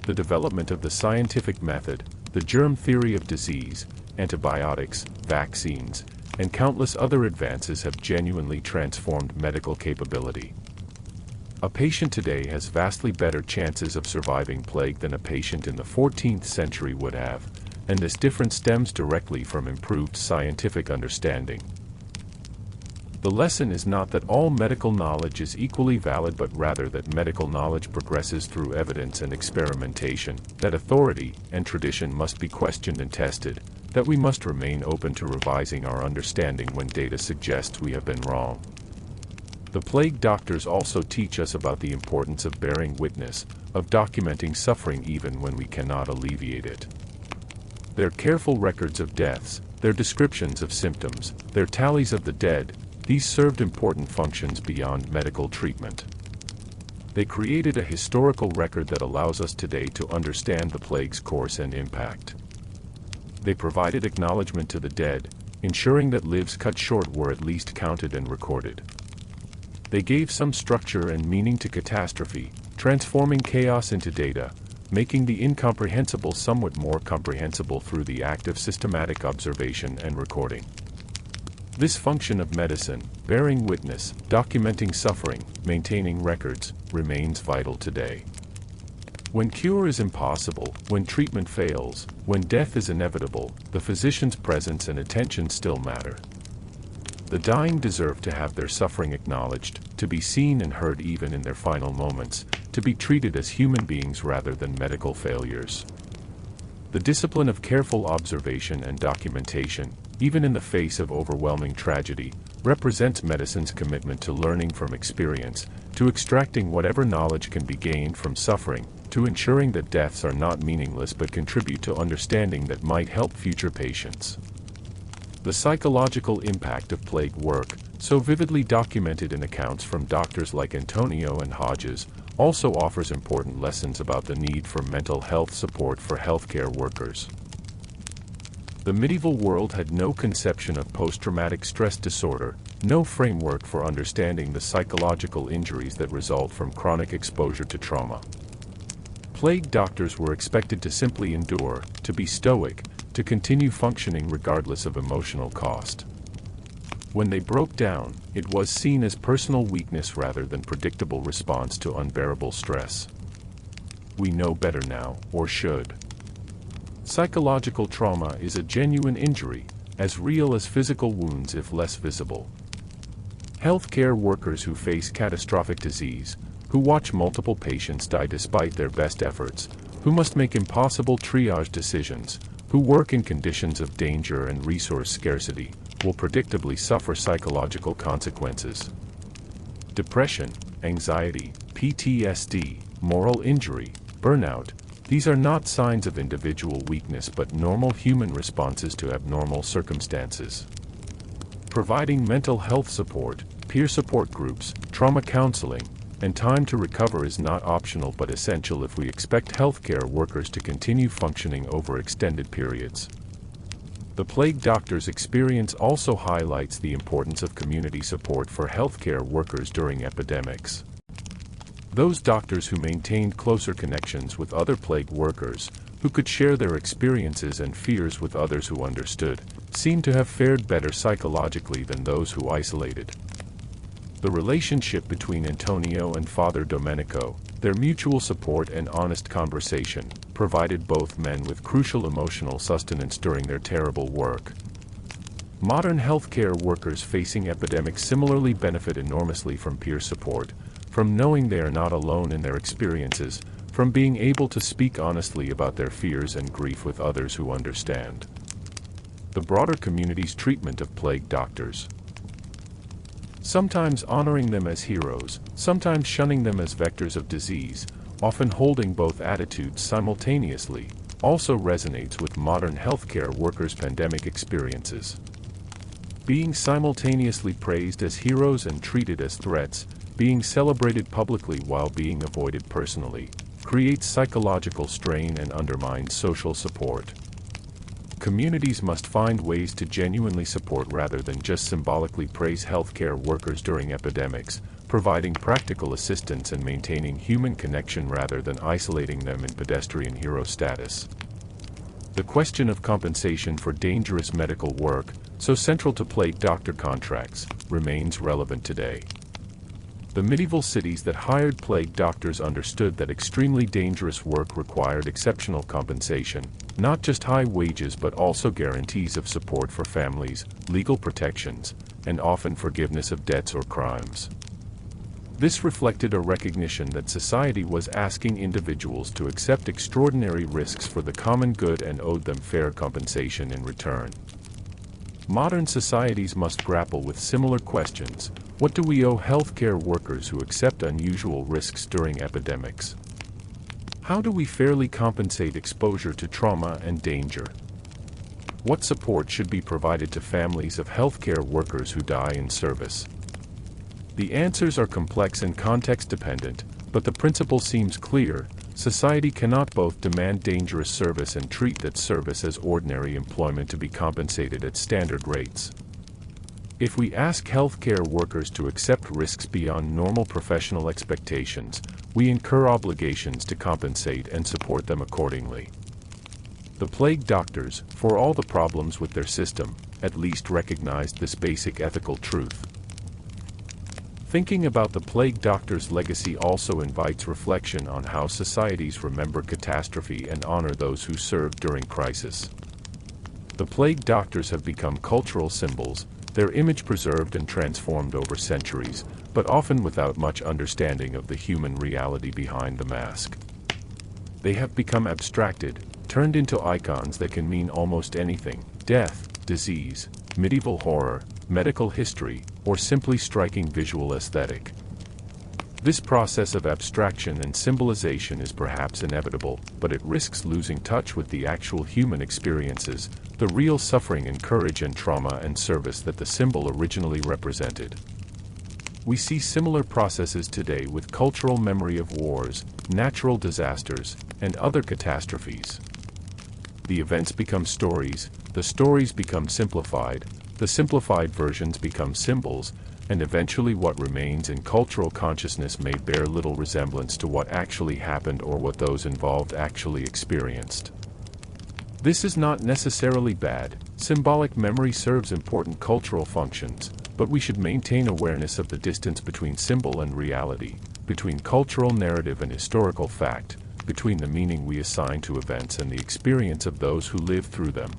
The development of the scientific method, the germ theory of disease, antibiotics, vaccines, and countless other advances have genuinely transformed medical capability. A patient today has vastly better chances of surviving plague than a patient in the 14th century would have, and this difference stems directly from improved scientific understanding. The lesson is not that all medical knowledge is equally valid but rather that medical knowledge progresses through evidence and experimentation, that authority and tradition must be questioned and tested, that we must remain open to revising our understanding when data suggests we have been wrong. The plague doctors also teach us about the importance of bearing witness, of documenting suffering even when we cannot alleviate it. Their careful records of deaths, their descriptions of symptoms, their tallies of the dead, these served important functions beyond medical treatment. They created a historical record that allows us today to understand the plague's course and impact. They provided acknowledgement to the dead, ensuring that lives cut short were at least counted and recorded. They gave some structure and meaning to catastrophe, transforming chaos into data, making the incomprehensible somewhat more comprehensible through the act of systematic observation and recording. This function of medicine, bearing witness, documenting suffering, maintaining records, remains vital today. When cure is impossible, when treatment fails, when death is inevitable, the physician's presence and attention still matter. The dying deserve to have their suffering acknowledged, to be seen and heard even in their final moments, to be treated as human beings rather than medical failures. The discipline of careful observation and documentation, even in the face of overwhelming tragedy, represents medicine's commitment to learning from experience, to extracting whatever knowledge can be gained from suffering, to ensuring that deaths are not meaningless but contribute to understanding that might help future patients. The psychological impact of plague work, so vividly documented in accounts from doctors like Antonio and Hodges, also offers important lessons about the need for mental health support for healthcare workers. The medieval world had no conception of post-traumatic stress disorder, no framework for understanding the psychological injuries that result from chronic exposure to trauma. Plague doctors were expected to simply endure, to be stoic, to continue functioning regardless of emotional cost. When they broke down, it was seen as personal weakness rather than predictable response to unbearable stress. We know better now, or should. Psychological trauma is a genuine injury, as real as physical wounds if less visible. Healthcare workers who face catastrophic disease, who watch multiple patients die despite their best efforts, who must make impossible triage decisions, who work in conditions of danger and resource scarcity, will predictably suffer psychological consequences. Depression, anxiety, PTSD, moral injury, burnout, these are not signs of individual weakness but normal human responses to abnormal circumstances. Providing mental health support, peer support groups, trauma counseling, and time to recover is not optional but essential if we expect healthcare workers to continue functioning over extended periods. The plague doctor's experience also highlights the importance of community support for healthcare workers during epidemics. Those doctors who maintained closer connections with other plague workers, who could share their experiences and fears with others who understood, seemed to have fared better psychologically than those who isolated. The relationship between Antonio and Father Domenico, their mutual support and honest conversation, provided both men with crucial emotional sustenance during their terrible work. Modern healthcare workers facing epidemics similarly benefit enormously from peer support, from knowing they are not alone in their experiences, from being able to speak honestly about their fears and grief with others who understand. The broader community's treatment of plague doctors. Sometimes honoring them as heroes, sometimes shunning them as vectors of disease, often holding both attitudes simultaneously, also resonates with modern healthcare workers' pandemic experiences. Being simultaneously praised as heroes and treated as threats, being celebrated publicly while being avoided personally, creates psychological strain and undermines social support. Communities must find ways to genuinely support rather than just symbolically praise healthcare workers during epidemics, providing practical assistance and maintaining human connection rather than isolating them in pedestrian hero status. The question of compensation for dangerous medical work, so central to plague doctor contracts, remains relevant today. The medieval cities that hired plague doctors understood that extremely dangerous work required exceptional compensation, not just high wages but also guarantees of support for families, legal protections, and often forgiveness of debts or crimes. This reflected a recognition that society was asking individuals to accept extraordinary risks for the common good and owed them fair compensation in return. Modern societies must grapple with similar questions. What do we owe healthcare workers who accept unusual risks during epidemics? How do we fairly compensate exposure to trauma and danger? What support should be provided to families of healthcare workers who die in service? The answers are complex and context-dependent, but the principle seems clear. Society cannot both demand dangerous service and treat that service as ordinary employment to be compensated at standard rates. If we ask healthcare workers to accept risks beyond normal professional expectations, we incur obligations to compensate and support them accordingly. The plague doctors, for all the problems with their system, at least recognized this basic ethical truth. Thinking about the plague doctor's legacy also invites reflection on how societies remember catastrophe and honor those who served during crisis. The plague doctors have become cultural symbols, their image preserved and transformed over centuries, but often without much understanding of the human reality behind the mask. They have become abstracted, turned into icons that can mean almost anything: death, disease, medieval horror, medical history, or simply striking visual aesthetic. This process of abstraction and symbolization is perhaps inevitable, but it risks losing touch with the actual human experiences, the real suffering and courage and trauma and service that the symbol originally represented. We see similar processes today with cultural memory of wars, natural disasters, and other catastrophes. The events become stories, the stories become simplified, the simplified versions become symbols, and eventually what remains in cultural consciousness may bear little resemblance to what actually happened or what those involved actually experienced. This is not necessarily bad. Symbolic memory serves important cultural functions, but we should maintain awareness of the distance between symbol and reality, between cultural narrative and historical fact, between the meaning we assign to events and the experience of those who live through them.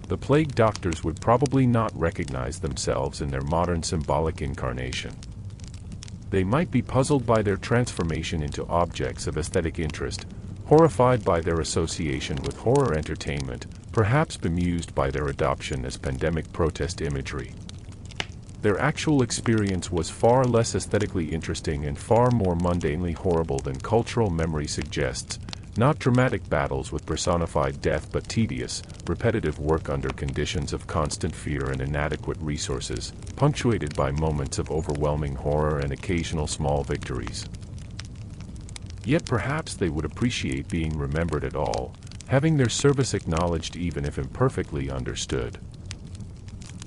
The plague doctors would probably not recognize themselves in their modern symbolic incarnation. They might be puzzled by their transformation into objects of aesthetic interest, horrified by their association with horror entertainment, perhaps bemused by their adoption as pandemic protest imagery. Their actual experience was far less aesthetically interesting and far more mundanely horrible than cultural memory suggests, not dramatic battles with personified death but tedious, repetitive work under conditions of constant fear and inadequate resources, punctuated by moments of overwhelming horror and occasional small victories. Yet perhaps they would appreciate being remembered at all, having their service acknowledged even if imperfectly understood.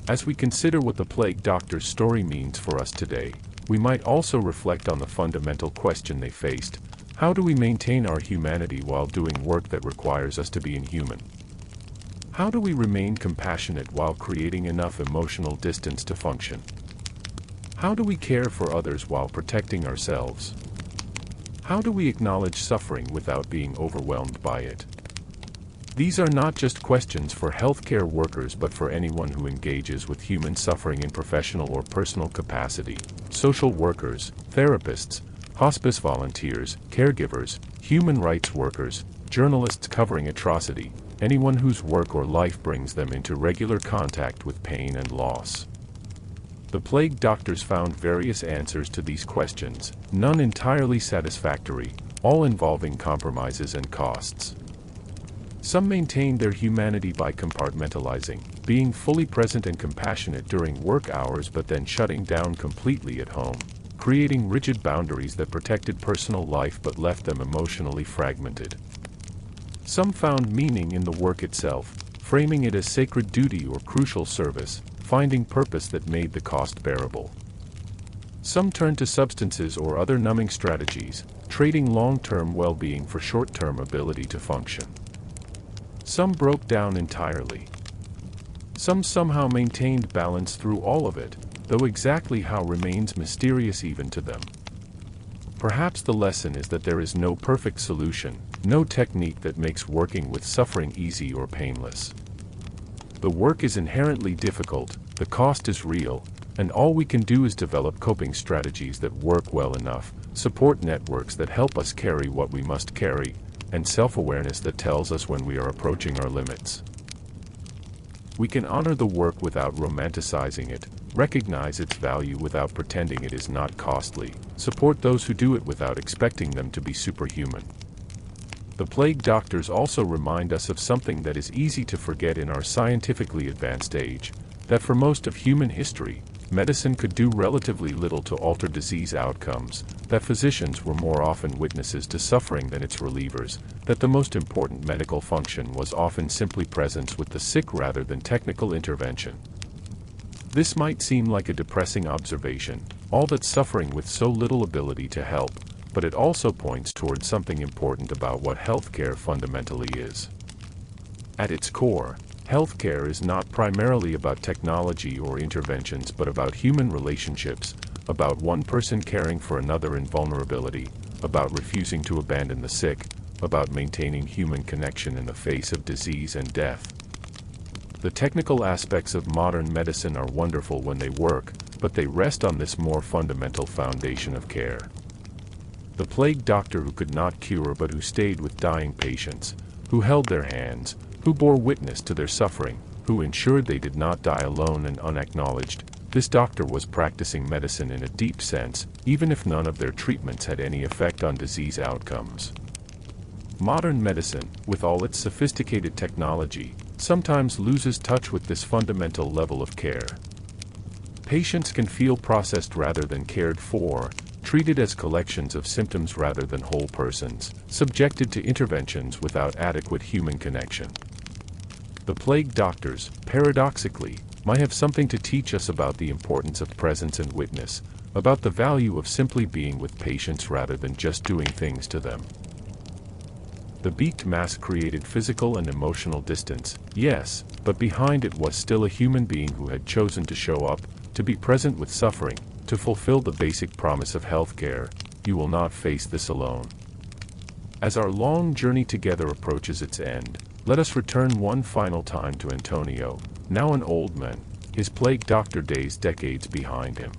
As we consider what the plague doctor's story means for us today, we might also reflect on the fundamental question they faced: how do we maintain our humanity while doing work that requires us to be inhuman? How do we remain compassionate while creating enough emotional distance to function? How do we care for others while protecting ourselves? How do we acknowledge suffering without being overwhelmed by it? These are not just questions for healthcare workers but for anyone who engages with human suffering in professional or personal capacity: social workers, therapists, hospice volunteers, caregivers, human rights workers, journalists covering atrocity, anyone whose work or life brings them into regular contact with pain and loss. The plague doctors found various answers to these questions, none entirely satisfactory, all involving compromises and costs. Some maintained their humanity by compartmentalizing, being fully present and compassionate during work hours but then shutting down completely at home, creating rigid boundaries that protected personal life but left them emotionally fragmented. Some found meaning in the work itself, framing it as sacred duty or crucial service, finding purpose that made the cost bearable. Some turned to substances or other numbing strategies, trading long-term well-being for short-term ability to function. Some broke down entirely. Some somehow maintained balance through all of it, though exactly how remains mysterious even to them. Perhaps the lesson is that there is no perfect solution, no technique that makes working with suffering easy or painless. The work is inherently difficult, the cost is real, and all we can do is develop coping strategies that work well enough, support networks that help us carry what we must carry, and self-awareness that tells us when we are approaching our limits. We can honor the work without romanticizing it, recognize its value without pretending it is not costly, support those who do it without expecting them to be superhuman. The plague doctors also remind us of something that is easy to forget in our scientifically advanced age, that for most of human history, medicine could do relatively little to alter disease outcomes, that physicians were more often witnesses to suffering than its relievers, that the most important medical function was often simply presence with the sick rather than technical intervention. This might seem like a depressing observation, all that suffering with so little ability to help, but it also points towards something important about what healthcare fundamentally is. At its core, healthcare is not primarily about technology or interventions but about human relationships, about one person caring for another in vulnerability, about refusing to abandon the sick, about maintaining human connection in the face of disease and death. The technical aspects of modern medicine are wonderful when they work, but they rest on this more fundamental foundation of care. The plague doctor who could not cure but who stayed with dying patients, who held their hands, who bore witness to their suffering, who ensured they did not die alone and unacknowledged, this doctor was practicing medicine in a deep sense, even if none of their treatments had any effect on disease outcomes. Modern medicine, with all its sophisticated technology, sometimes loses touch with this fundamental level of care. Patients can feel processed rather than cared for, treated as collections of symptoms rather than whole persons, subjected to interventions without adequate human connection. The plague doctors, paradoxically, might have something to teach us about the importance of presence and witness, about the value of simply being with patients rather than just doing things to them. The beaked mask created physical and emotional distance, yes, but behind it was still a human being who had chosen to show up, to be present with suffering, to fulfill the basic promise of healthcare: you will not face this alone. As our long journey together approaches its end, let us return one final time to Antonio, now an old man, his plague doctor days decades behind him.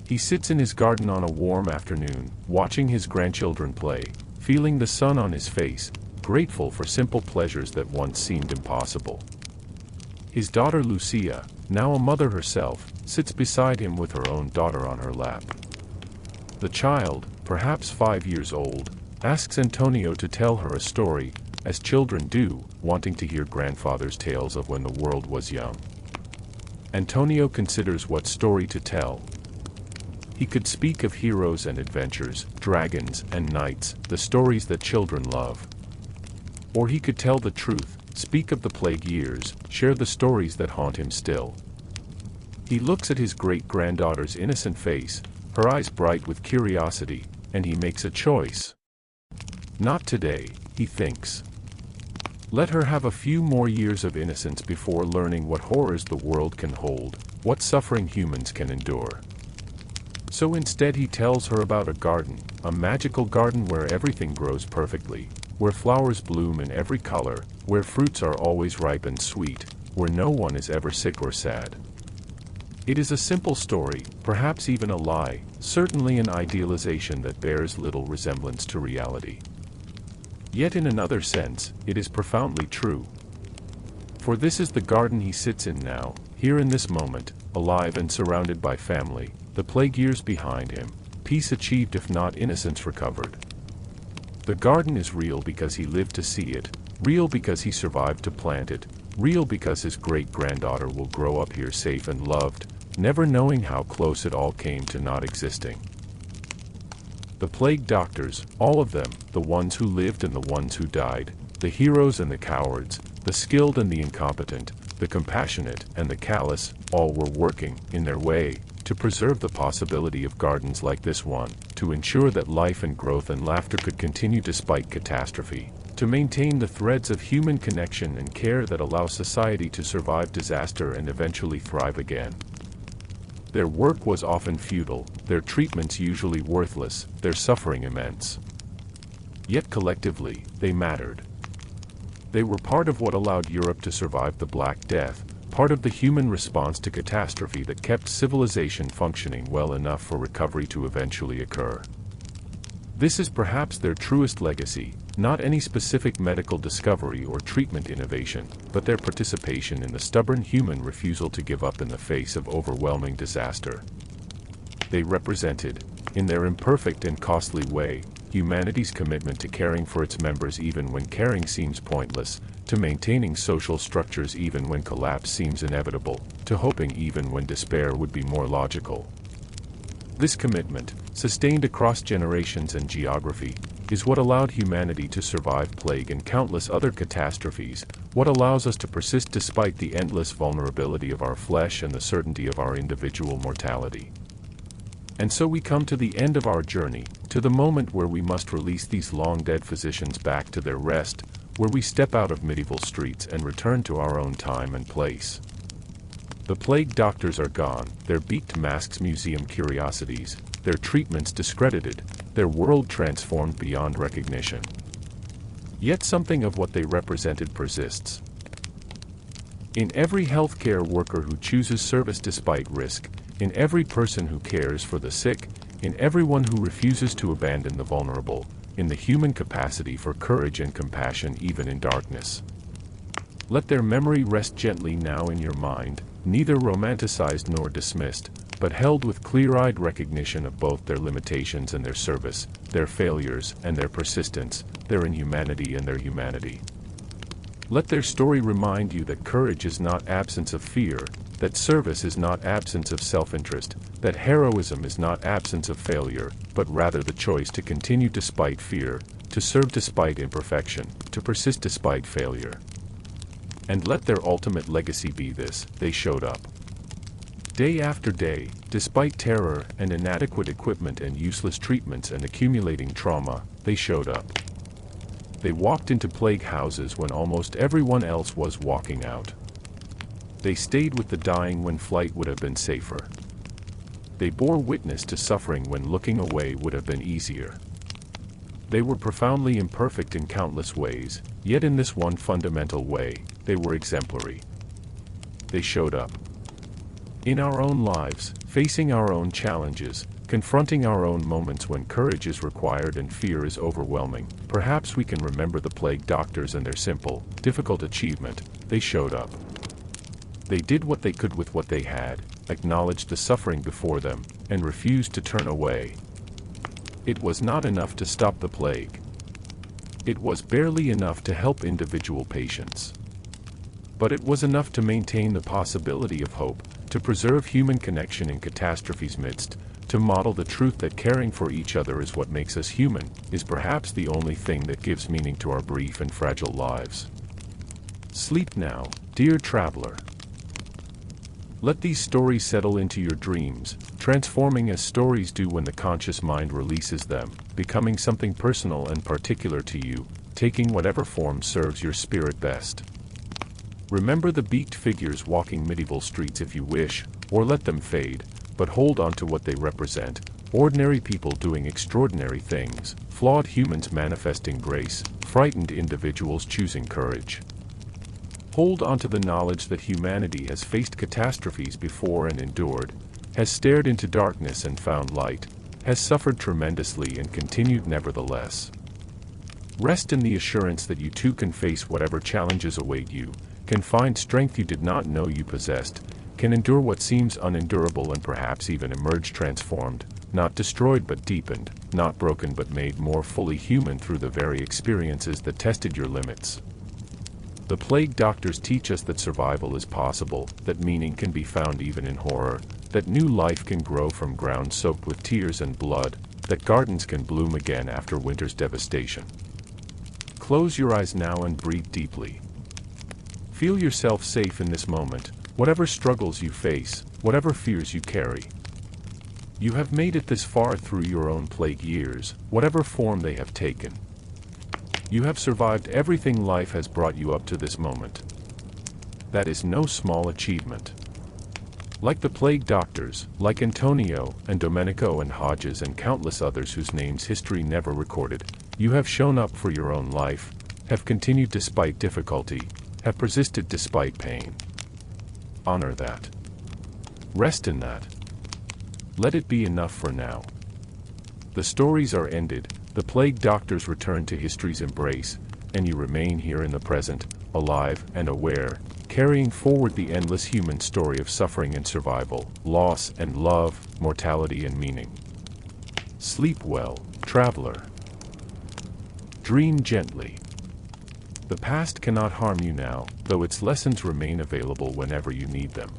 He sits in his garden on a warm afternoon, watching his grandchildren play, feeling the sun on his face, grateful for simple pleasures that once seemed impossible. His daughter Lucia, now a mother herself, sits beside him with her own daughter on her lap. The child, perhaps 5 years old, asks Antonio to tell her a story, as children do, wanting to hear grandfather's tales of when the world was young. Antonio considers what story to tell. He could speak of heroes and adventures, dragons and knights, the stories that children love. Or he could tell the truth, speak of the plague years, share the stories that haunt him still. He looks at his great-granddaughter's innocent face, her eyes bright with curiosity, and he makes a choice. Not today, he thinks. Let her have a few more years of innocence before learning what horrors the world can hold, what suffering humans can endure. So instead he tells her about a garden, a magical garden where everything grows perfectly, where flowers bloom in every color, where fruits are always ripe and sweet, where no one is ever sick or sad. It is a simple story, perhaps even a lie, certainly an idealization that bears little resemblance to reality. Yet in another sense, it is profoundly true. For this is the garden he sits in now, here in this moment, alive and surrounded by family, the plague years behind him, peace achieved if not innocence recovered. The garden is real because he lived to see it, real because he survived to plant it, real because his great-granddaughter will grow up here safe and loved, never knowing how close it all came to not existing. The plague doctors, all of them, the ones who lived and the ones who died, the heroes and the cowards, the skilled and the incompetent, the compassionate and the callous, all were working, in their way, to preserve the possibility of gardens like this one, to ensure that life and growth and laughter could continue despite catastrophe, to maintain the threads of human connection and care that allow society to survive disaster and eventually thrive again. Their work was often futile, their treatments usually worthless, their suffering immense. Yet collectively, they mattered. They were part of what allowed Europe to survive the Black Death, part of the human response to catastrophe that kept civilization functioning well enough for recovery to eventually occur. This is perhaps their truest legacy, not any specific medical discovery or treatment innovation, but their participation in the stubborn human refusal to give up in the face of overwhelming disaster. They represented, in their imperfect and costly way, humanity's commitment to caring for its members even when caring seems pointless, to maintaining social structures even when collapse seems inevitable, to hoping even when despair would be more logical. This commitment, sustained across generations and geography, is what allowed humanity to survive plague and countless other catastrophes, what allows us to persist despite the endless vulnerability of our flesh and the certainty of our individual mortality. And so we come to the end of our journey, to the moment where we must release these long-dead physicians back to their rest, where we step out of medieval streets and return to our own time and place. The plague doctors are gone, their beaked masks museum curiosities, their treatments discredited, their world transformed beyond recognition. Yet something of what they represented persists. In every healthcare worker who chooses service despite risk, in every person who cares for the sick, in everyone who refuses to abandon the vulnerable, in the human capacity for courage and compassion even in darkness. Let their memory rest gently now in your mind, neither romanticized nor dismissed, but held with clear-eyed recognition of both their limitations and their service, their failures and their persistence, their inhumanity and their humanity. Let their story remind you that courage is not absence of fear, that service is not absence of self-interest, that heroism is not absence of failure, but rather the choice to continue despite fear, to serve despite imperfection, to persist despite failure. And let their ultimate legacy be this: they showed up. Day after day, despite terror and inadequate equipment and useless treatments and accumulating trauma, they showed up. They walked into plague houses when almost everyone else was walking out. They stayed with the dying when flight would have been safer. They bore witness to suffering when looking away would have been easier. They were profoundly imperfect in countless ways, yet in this one fundamental way, they were exemplary. They showed up. In our own lives, facing our own challenges, confronting our own moments when courage is required and fear is overwhelming, perhaps we can remember the plague doctors and their simple, difficult achievement: they showed up. They did what they could with what they had, acknowledged the suffering before them, and refused to turn away. It was not enough to stop the plague. It was barely enough to help individual patients. But it was enough to maintain the possibility of hope, to preserve human connection in catastrophe's midst, to model the truth that caring for each other is what makes us human, is perhaps the only thing that gives meaning to our brief and fragile lives. Sleep now, dear traveler. Let these stories settle into your dreams, transforming as stories do when the conscious mind releases them, becoming something personal and particular to you, taking whatever form serves your spirit best. Remember the beaked figures walking medieval streets if you wish, or let them fade, but hold on to what they represent: ordinary people doing extraordinary things, flawed humans manifesting grace, frightened individuals choosing courage. Hold on to the knowledge that humanity has faced catastrophes before and endured, has stared into darkness and found light, has suffered tremendously and continued nevertheless. Rest in the assurance that you too can face whatever challenges await you, can find strength you did not know you possessed, can endure what seems unendurable and perhaps even emerge transformed, not destroyed but deepened, not broken but made more fully human through the very experiences that tested your limits. The plague doctors teach us that survival is possible, that meaning can be found even in horror, that new life can grow from ground soaked with tears and blood, that gardens can bloom again after winter's devastation. Close your eyes now and breathe deeply. Feel yourself safe in this moment, whatever struggles you face, whatever fears you carry. You have made it this far through your own plague years, whatever form they have taken. You have survived everything life has brought you up to this moment. That is no small achievement. Like the plague doctors, like Antonio and Domenico and Hodges and countless others whose names history never recorded, you have shown up for your own life, have continued despite difficulty, have persisted despite pain. Honor that. Rest in that. Let it be enough for now. The stories are ended, the plague doctors return to history's embrace, and you remain here in the present, alive and aware, carrying forward the endless human story of suffering and survival, loss and love, mortality and meaning. Sleep well, traveler. Dream gently. The past cannot harm you now, though its lessons remain available whenever you need them.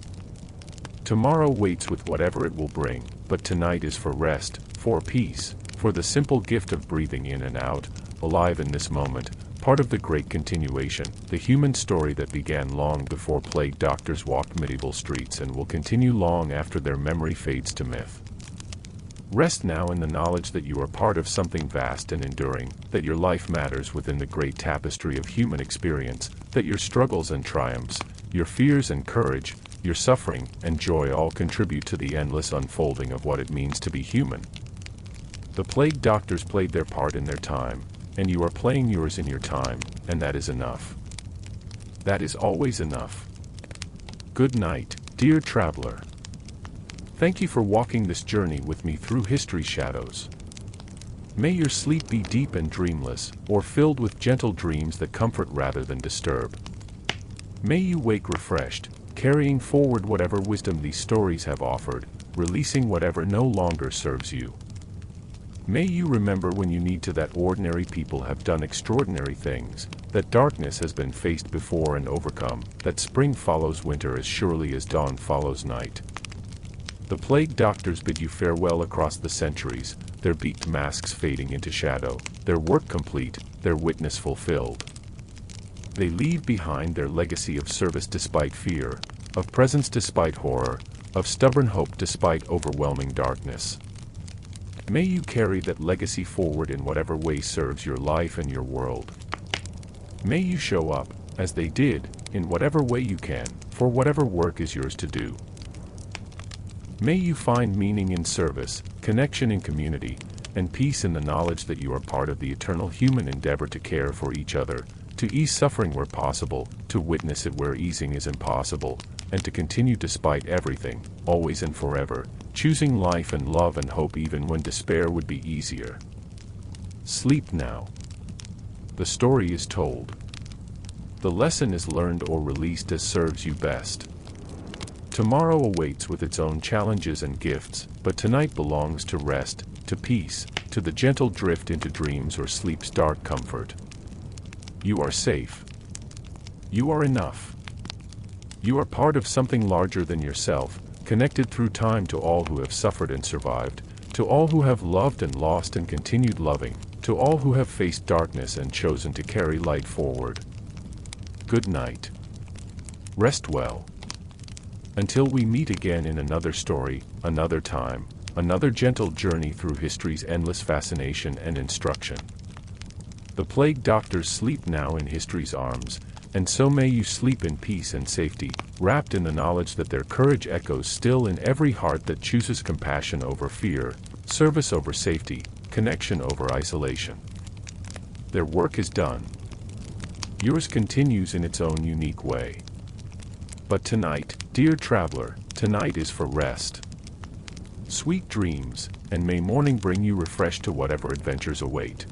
Tomorrow waits with whatever it will bring, but tonight is for rest, for peace, for the simple gift of breathing in and out, alive in this moment, part of the great continuation, the human story that began long before plague doctors walked medieval streets and will continue long after their memory fades to myth. Rest now in the knowledge that you are part of something vast and enduring, that your life matters within the great tapestry of human experience, that your struggles and triumphs, your fears and courage, your suffering and joy all contribute to the endless unfolding of what it means to be human. The plague doctors played their part in their time, and you are playing yours in your time, and that is enough. That is always enough. Good night, dear traveler. Thank you for walking this journey with me through history's shadows. May your sleep be deep and dreamless, or filled with gentle dreams that comfort rather than disturb. May you wake refreshed, carrying forward whatever wisdom these stories have offered, releasing whatever no longer serves you. May you remember when you need to that ordinary people have done extraordinary things, that darkness has been faced before and overcome, that spring follows winter as surely as dawn follows night. The plague doctors bid you farewell across the centuries, their beaked masks fading into shadow, their work complete, their witness fulfilled. They leave behind their legacy of service despite fear, of presence despite horror, of stubborn hope despite overwhelming darkness. May you carry that legacy forward in whatever way serves your life and your world. May you show up, as they did, in whatever way you can, for whatever work is yours to do. May you find meaning in service, connection in community, and peace in the knowledge that you are part of the eternal human endeavor to care for each other, to ease suffering where possible, to witness it where easing is impossible, and to continue despite everything, always and forever, choosing life and love and hope even when despair would be easier. Sleep now. The story is told. The lesson is learned or released as serves you best. Tomorrow awaits with its own challenges and gifts, but tonight belongs to rest, to peace, to the gentle drift into dreams or sleep's dark comfort. You are safe. You are enough. You are part of something larger than yourself, connected through time to all who have suffered and survived, to all who have loved and lost and continued loving, to all who have faced darkness and chosen to carry light forward. Good night. Rest well. Until we meet again in another story, another time, another gentle journey through history's endless fascination and instruction. The plague doctors sleep now in history's arms, and so may you sleep in peace and safety, wrapped in the knowledge that their courage echoes still in every heart that chooses compassion over fear, service over safety, connection over isolation. Their work is done. Yours continues in its own unique way. But tonight, dear traveler, tonight is for rest. Sweet dreams, and may morning bring you refreshed to whatever adventures await.